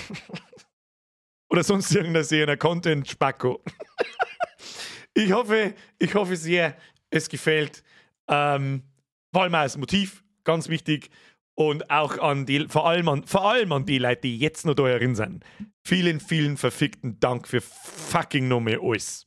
Oder sonst irgendeiner sehr Content-Spacko. Ich hoffe sehr, es gefällt. Vor allem auch das Motiv, ganz wichtig. Und auch an die, vor allem an die Leute, die jetzt noch da herin sind. Vielen, vielen verfickten Dank für fucking nochmal alles.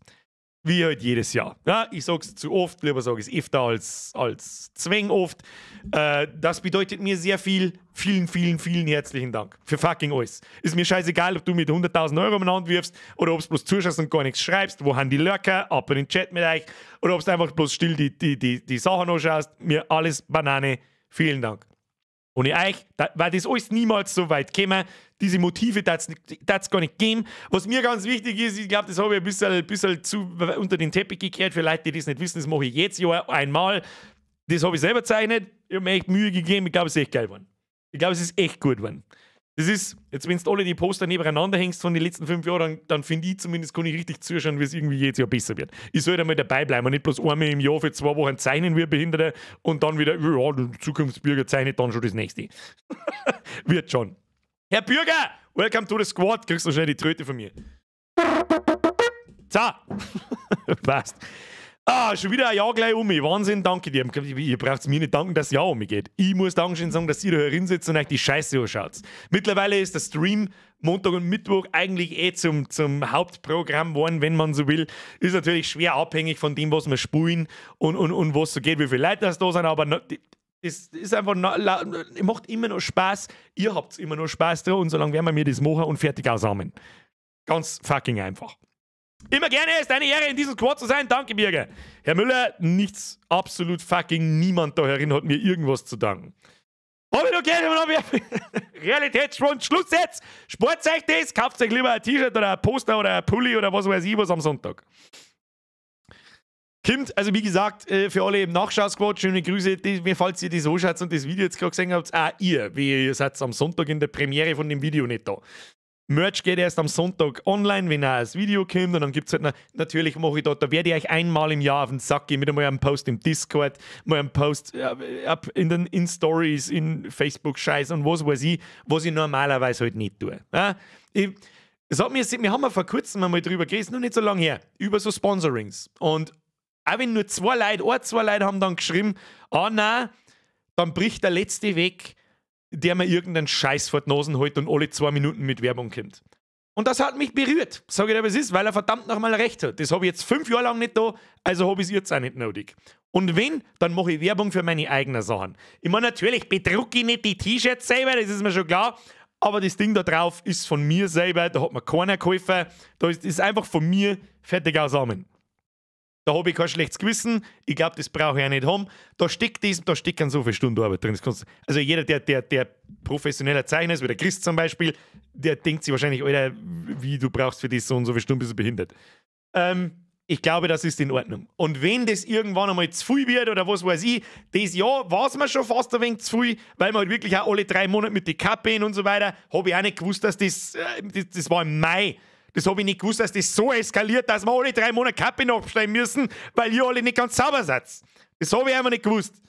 Wie halt jedes Jahr. Ja, ich sag's zu oft, lieber sage ich es öfter als Zwäng oft. Das bedeutet mir sehr viel. Vielen, vielen, vielen herzlichen Dank für fucking alles. Ist mir scheißegal, ob du mit 100.000 Euro umeinander wirfst oder ob du bloß zuschaust und gar nichts schreibst. Wo haben die Lurker? Ab in den Chat mit euch. Oder ob du einfach bloß still die Sachen anschaust. Mir alles Banane. Vielen Dank. Ohne euch, weil das alles niemals so weit käme. Diese Motive darf es gar nicht geben. Was mir ganz wichtig ist, ich glaube, das habe ich ein bisschen zu unter den Teppich gekehrt. Für Leute, die das nicht wissen, das mache ich jetzt Jahr einmal. Das habe ich selber gezeichnet. Ich habe mir echt Mühe gegeben. Ich glaube, es ist echt geil geworden. Ich glaube, es ist echt gut geworden. Das ist, jetzt wenn du alle die Poster nebeneinander hängst von den letzten 5 Jahren, dann finde ich zumindest, kann ich richtig zuschauen, wie es irgendwie jedes Jahr besser wird. Ich soll da mal dabei bleiben und nicht bloß einmal im Jahr für 2 Wochen zeichnen wie Behinderte und dann wieder, ja, der Zukunftsbürger zeichnet dann schon das nächste. Wird schon. Herr Bürger, welcome to the squad. Kriegst du schnell die Tröte von mir. So. Passt. Schon wieder ein Jahr gleich um mich. Wahnsinn, danke dir. Ihr braucht mir nicht danken, dass das Jahr um mich geht. Ich muss Dankeschön sagen, dass ihr da herinsitzt und euch die Scheiße anschaut. Mittlerweile ist der Stream Montag und Mittwoch eigentlich zum Hauptprogramm geworden, wenn man so will. Ist natürlich schwer abhängig von dem, was wir spielen und was so geht, wie viele Leute das da sind, aber es ist einfach, macht immer noch Spaß. Ihr habt immer noch Spaß da und solange werden wir das machen und fertig aussammeln. Ganz fucking einfach. Immer gerne, es ist eine Ehre, in diesem Squad zu sein. Danke, Birger. Herr Müller, nichts, absolut fucking niemand da herin hat mir irgendwas zu danken. Hab ich noch gerne, Realitätsschwund, Schluss jetzt. Sport euch das, kauft euch lieber ein T-Shirt oder ein Poster oder ein Pulli oder was weiß ich was am Sonntag. Kimmt, also wie gesagt, für alle im Nachschau-Squad, schöne Grüße, falls ihr das anschaut und das Video jetzt gerade gesehen habt, auch ihr seid am Sonntag in der Premiere von dem Video nicht da. Merch geht erst am Sonntag online, wenn auch das Video kommt. Und dann gibt es halt natürlich, mache ich da werde ich euch einmal im Jahr auf den Sack gehen mit einmal einem Post im Discord, mal einem Post in Stories, in Facebook-Scheiß und was weiß ich, was ich normalerweise halt nicht tue. Ja? Wir haben vor kurzem einmal drüber geredet, noch nicht so lange her, über so Sponsorings. Und auch wenn nur 2 Leute haben dann geschrieben, nein, dann bricht der Letzte weg, der mir irgendeinen Scheiß vor die Nasen hält und alle 2 Minuten mit Werbung kommt. Und das hat mich berührt, sage ich dir, was ist, weil er verdammt nochmal recht hat. Das habe ich jetzt 5 Jahre lang nicht da, also habe ich es jetzt auch nicht nötig. Und wenn, dann mache ich Werbung für meine eigenen Sachen. Ich meine, natürlich bedrucke ich nicht die T-Shirts selber, das ist mir schon klar, aber das Ding da drauf ist von mir selber, da hat mir keiner geholfen, das ist einfach von mir fertig zusammen. Da habe ich kein schlechtes Gewissen. Ich glaube, das brauche ich auch nicht haben. Da stecken so viele Stunden Arbeit drin. Also jeder, der professioneller Zeichner ist, wie der Chris zum Beispiel, der denkt sich wahrscheinlich, Alter, wie du brauchst für das so und so viele Stunden, bist du behindert. Ich glaube, das ist in Ordnung. Und wenn das irgendwann einmal zu viel wird oder was weiß ich, das Jahr war es mir schon fast ein wenig zu viel, weil wir halt wirklich auch alle 3 Monate mit den Kappen und so weiter, habe ich auch nicht gewusst, dass das war im Mai. Das habe ich nicht gewusst, dass das so eskaliert, dass wir alle 3 Monate Kappen abstellen müssen, weil ihr alle nicht ganz sauber seid. Das habe ich einfach nicht gewusst.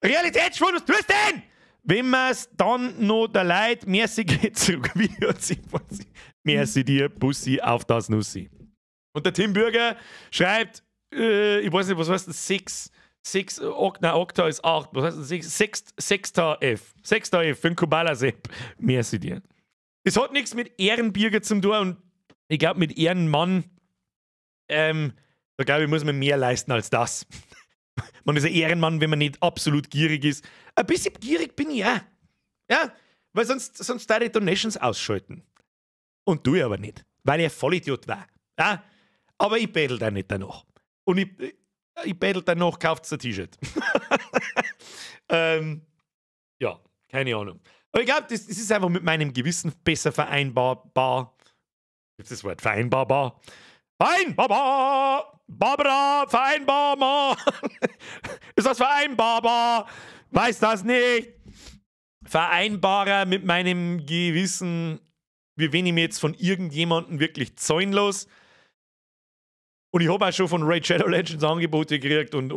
Realitätsschwund, was tust du denn? Wenn man es dann noch der Leid, merci geht zurück. Merci dir, Bussi, auf das Nussi. Und der Tim Bürger schreibt, ich weiß nicht, was heißt das, Okta ist 8. Was heißt das? Sechster F. Sechster F für den Kubala-Sepp. Merci dir. Es hat nichts mit Ehrenbürger zu tun und ich glaube, mit Ehrenmann, da glaube ich, muss man mehr leisten als das. Man ist ein Ehrenmann, wenn man nicht absolut gierig ist. Ein bisschen gierig bin ich auch. Ja, weil sonst darf ich Donations ausschalten. Und tue ich aber nicht, weil ich ein Vollidiot war. Ja, aber ich bettel dann nicht danach. Und ich bettel danach, kauft ein T-Shirt. Ja, keine Ahnung. Aber ich glaube, das ist einfach mit meinem Gewissen besser vereinbarbar. Gibt es das Wort? Vereinbarbar? Vereinbarbar! Barbara, vereinbarbar! Ist das vereinbarbar? Weiß das nicht. Vereinbarer mit meinem Gewissen, wie wenn ich mir jetzt von irgendjemandem wirklich zahlen lasse. Und ich habe auch schon von Raid Shadow Legends Angebote gekriegt und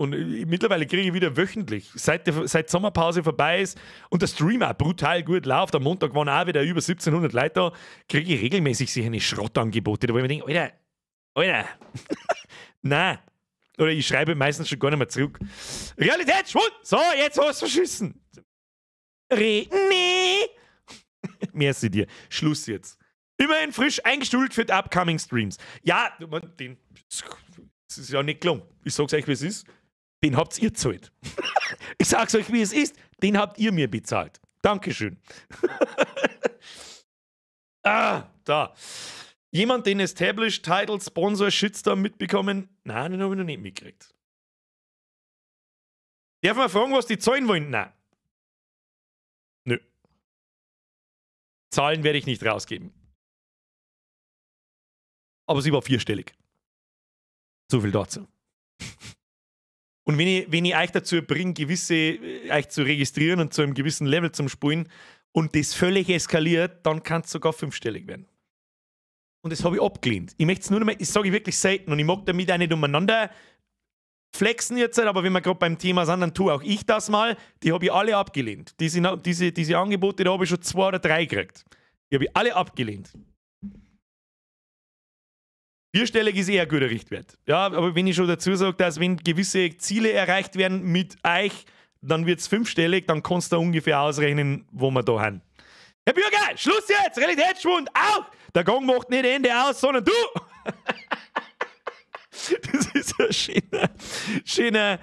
mittlerweile kriege ich wieder wöchentlich. Seit Sommerpause vorbei ist und der Stream auch brutal gut läuft, am Montag waren auch wieder über 1700 Leute da, kriege ich regelmäßig sich eine Schrottangebote, wo ich mir denke, Alter, nein. Oder ich schreibe meistens schon gar nicht mehr zurück. Realitätsschwund! So, jetzt hast du verschissen. Nee. Merci dir. Schluss jetzt. Immerhin frisch eingestuhlt für die upcoming Streams. Ja, das ist ja nicht gelungen. Ich sag's euch, wie es ist. Den habt ihr gezahlt. Ich sag's euch, wie es ist. Den habt ihr mir bezahlt. Dankeschön. Da. Jemand den Established Title Sponsor Shitstorm mitbekommen? Nein, den habe ich noch nicht mitgekriegt. Darf man fragen, was die zahlen wollen? Nein. Nö. Zahlen werde ich nicht rausgeben. Aber sie war vierstellig. So viel dazu. Und wenn ich euch dazu bringe, euch zu registrieren und zu einem gewissen Level zum Spielen und das völlig eskaliert, dann kann es sogar fünfstellig werden. Und das habe ich abgelehnt. Ich möchte es nur noch mal, ich sage wirklich selten und ich mag damit auch nicht umeinander flexen jetzt, aber wenn wir gerade beim Thema sind, dann tue auch ich das mal. Die habe ich alle abgelehnt. Diese Angebote, da habe ich schon 2 oder 3 gekriegt. Die habe ich alle abgelehnt. Vierstellig ist eher ein guter Richtwert. Ja, aber wenn ich schon dazu sage, dass wenn gewisse Ziele erreicht werden mit euch, dann wird es fünfstellig, dann kannst du ungefähr ausrechnen, wo wir da haben. Herr Bürger, Schluss jetzt! Realitätsschwund! Auch! Der Gang macht nicht Ende aus, sondern du! Das ist ein schöner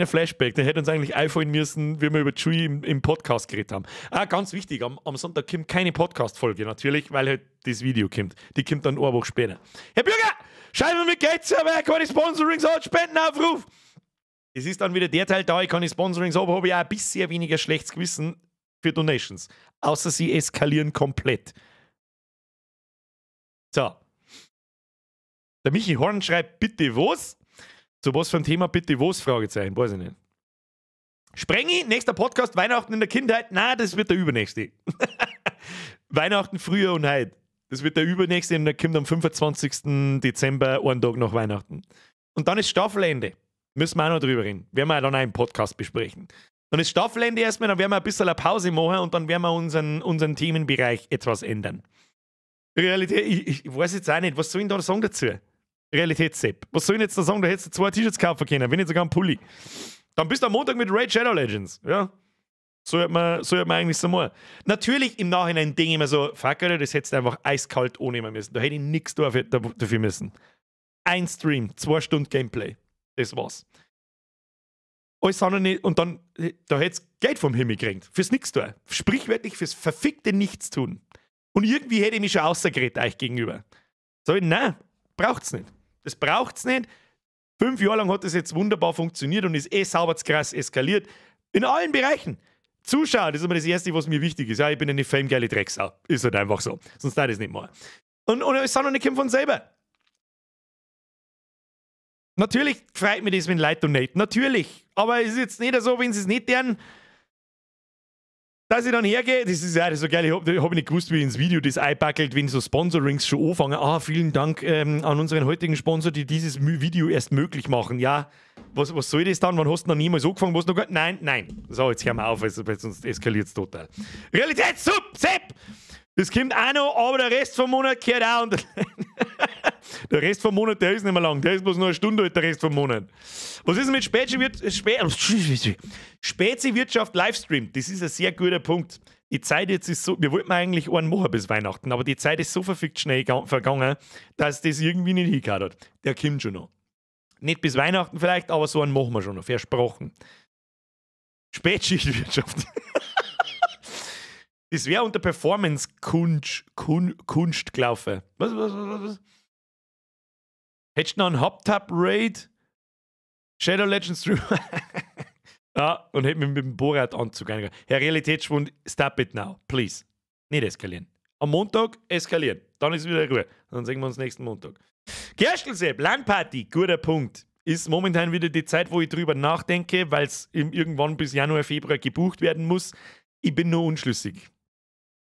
Flashback. Der hätte uns eigentlich einfallen müssen, wie wir über Chewie im Podcast geredet haben. Ganz wichtig, am Sonntag kommt keine Podcast-Folge natürlich, weil halt das Video kommt. Die kommt dann eine Woche später. Herr Bürger, schreiben wir mit Geld zu, aber keine Sponsorings hat, Spendenaufruf! Es ist dann wieder der Teil, da ich keine Sponsorings habe, habe ich auch ein bisschen weniger schlechtes Gewissen für Donations. Außer sie eskalieren komplett. So. Der Michi Horn schreibt, bitte was? So was für ein Thema, bitte was? Fragezeichen, weiß ich nicht. Sprengi, nächster Podcast, Weihnachten in der Kindheit? Nein, das wird der übernächste. Weihnachten früher und heute. Das wird der übernächste und der kommt am 25. Dezember, einen Tag nach Weihnachten. Und dann ist Staffelende. Müssen wir auch noch drüber reden. Werden wir dann auch im Podcast besprechen. Dann ist Staffelende erstmal, dann werden wir ein bisschen eine Pause machen und dann werden wir unseren Themenbereich etwas ändern. Realität, ich weiß jetzt auch nicht, was soll ich da sagen dazu? Realitätssepp. Was soll ich jetzt da sagen? Da hättest du 2 T-Shirts kaufen können, wenn nicht sogar einen Pulli. Dann bist du am Montag mit Raid Shadow Legends. Ja. So hat man eigentlich so mal. Natürlich im Nachhinein denke ich mir so, fuck, Alter, das hättest du einfach eiskalt ohne müssen. Da hätte ich nichts dafür müssen. Ein Stream, 2 Stunden Gameplay. Das war's. Alles andere nicht. Und dann, da hättest du Geld vom Himmel gekriegt. Fürs Nichtstun. Sprichwörtlich fürs verfickte Nichtstun. Und irgendwie hätte ich mich schon ausgeredet euch gegenüber. Sag ich, nein, braucht's nicht. Das braucht's nicht. 5 Jahre lang hat das jetzt wunderbar funktioniert und ist sauber krass eskaliert. In allen Bereichen. Zuschauer, das ist immer das Erste, was mir wichtig ist. Ja, ich bin eine famegeile Drecksau. Ist halt einfach so. Sonst darf ich das nicht mal. Und es sind noch nicht von selber. Natürlich freut mich das, wenn Leute donaten. Natürlich. Aber es ist jetzt nicht so, wenn sie es nicht deren, dass ich dann hergehe. Das ist ja so geil. Ich hab nicht gewusst, wie ich ins Video das einpackelt, wenn so Sponsorings schon anfangen. Vielen Dank an unseren heutigen Sponsor, die dieses Video erst möglich machen. Ja, was soll das dann? Wann hast du noch niemals angefangen? Was noch gar... Nein. So, jetzt hören wir auf, weil sonst eskaliert es total. Realitätssub, Sepp! Das kommt auch noch, aber der Rest vom Monat gehört auch unter... Der Rest vom Monat, der ist nicht mehr lang. Der ist bloß nur eine Stunde alt, der Rest vom Monat. Was ist denn mit Spezi-Wirtschaft Livestream? Das ist ein sehr guter Punkt. Die Zeit jetzt ist so, wir wollten eigentlich einen machen bis Weihnachten, aber die Zeit ist so verfickt schnell vergangen, dass das irgendwie nicht hingehört hat. Der kommt schon noch. Nicht bis Weihnachten vielleicht, aber so einen machen wir schon noch, versprochen. Spätschichtwirtschaft. Das wäre unter Performance-Kunst gelaufen. Was? Hättest du noch einen Hop-Tap-Raid? Shadow Legends Stream? Ja, und hätte mich mit dem Borat-Anzug eingeladen. Herr Realitätsschwund, stop it now, please. Nicht eskalieren. Am Montag eskalieren. Dann ist wieder Ruhe. Dann sehen wir uns nächsten Montag. Gerstl-Sepp, LAN-Party, guter Punkt. Ist momentan wieder die Zeit, wo ich drüber nachdenke, weil es irgendwann bis Januar, Februar gebucht werden muss. Ich bin nur unschlüssig.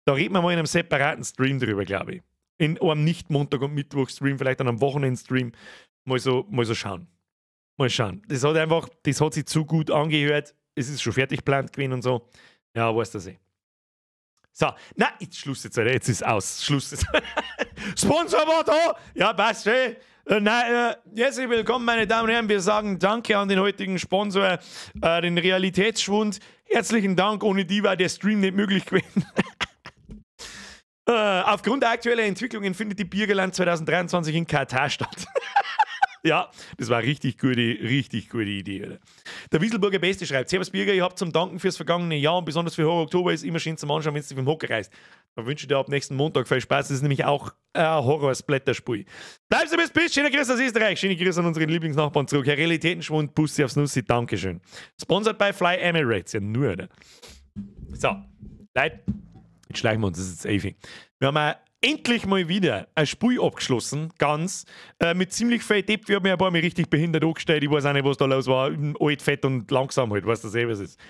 Da reden wir mal in einem separaten Stream drüber, glaube ich. In einem Nicht-Montag- und Mittwoch-Stream, vielleicht an einem Wochenend-Stream. Mal so schauen. Mal schauen. Das hat sich zu gut angehört. Es ist schon fertig geplant gewesen und so. Ja, weiß das eh. So, na, jetzt Schluss jetzt, Alter. Jetzt ist aus. Schluss jetzt. Sponsor war da! Ja, passt schön. Herzlich willkommen, meine Damen und Herren. Wir sagen Danke an den heutigen Sponsor, den Realitätsschwund. Herzlichen Dank. Ohne die war der Stream nicht möglich gewesen. Aufgrund der aktuellen Entwicklungen findet die Biergerland 2023 in Katar statt. Ja, das war eine richtig gute Idee. Oder? Der Wieselburger Beste schreibt: Servus Birger, ich habe zum Danken fürs vergangene Jahr und besonders für Horror Oktober ist immer schön zum Anschauen, wenn du dich vom Hocker reißt. Dann wünsche ich dir ab nächsten Montag viel Spaß. Das ist nämlich auch ein Horror-Splatter-Spiel. Bleib so bis. Schöne Grüße aus Österreich. Schöne Grüße an unseren Lieblingsnachbarn zurück. Herr Realitätenschwund, Bussi aufs Nussi. Dankeschön. Sponsored by Fly Emirates. Ja, nur, oder? So, Leute, jetzt schleichen wir uns. Das ist jetzt Evi. Wir haben endlich mal wieder ein Spiel abgeschlossen, ganz, mit ziemlich viel Depp. Wir haben ja ein paar Mal richtig behindert angestellt. Ich weiß auch nicht, was da los war. Alt, fett und langsam halt, weißt du selber, was es ist.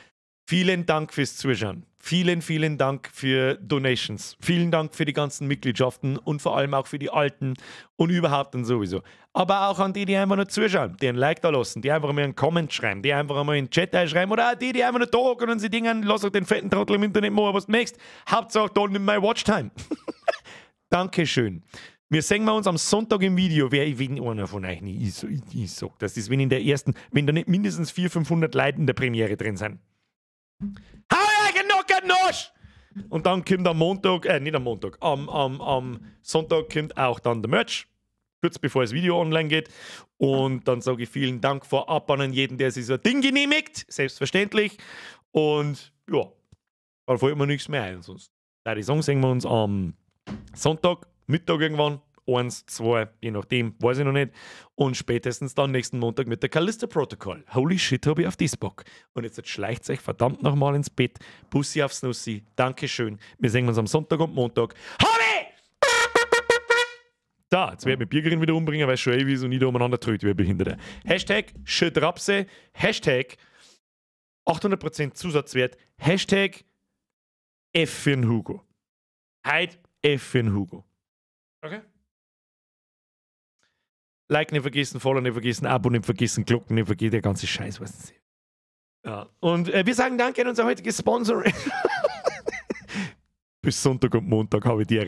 Vielen Dank fürs Zuschauen. Vielen Dank für Donations. Vielen Dank für die ganzen Mitgliedschaften und vor allem auch für die Alten und überhaupt und sowieso. Aber auch an die einfach nur zuschauen, die einen Like da lassen, die einfach mal einen Comment schreiben, die einfach mal in den Chat schreiben oder auch die einfach nur da hocken und sie dingen, lass auch den fetten Trottel im Internet machen, was du möchtest. Hauptsache da in my Watchtime. Dankeschön. Wir sehen uns am Sonntag im Video. Wenn einer von euch nicht, ich sag das, wenn da nicht mindestens 400-500 Leute in der Premiere drin sind. Hau euch noch ein Nosch! Und dann kommt am Montag, nicht am Montag, am Sonntag kommt auch dann der Merch, kurz bevor das Video online geht. Und dann sage ich vielen Dank vorab an jeden, der sich so ein Ding genehmigt, selbstverständlich. Und ja, dann fällt mir nichts mehr ein. Sonst die Songs sehen wir uns am Sonntag, Mittag irgendwann, 1, 2, je nachdem, weiß ich noch nicht. Und spätestens dann nächsten Montag mit der Callisto Protocol. Holy shit, habe ich auf das Bock. Und jetzt schleicht euch verdammt nochmal ins Bett. Bussi aufs Nussi. Dankeschön. Wir sehen uns am Sonntag und Montag. Hobby! Da, jetzt werde ich mit Biergerin wieder umbringen, weil es schon ewig ist und nicht umeinander trögt wie ein Behinderter. Hashtag Schödrapse. Hashtag 800% Zusatzwert. Hashtag F für den Hugo. Heute F für den Hugo. Okay? Like nicht vergessen, Follow nicht vergessen, Abo nicht vergessen, Glocken nicht vergessen, der ganze Scheiß, was Sie. Ja, und wir sagen Danke an unser heutiges Sponsor. Bis Sonntag und Montag habe ich die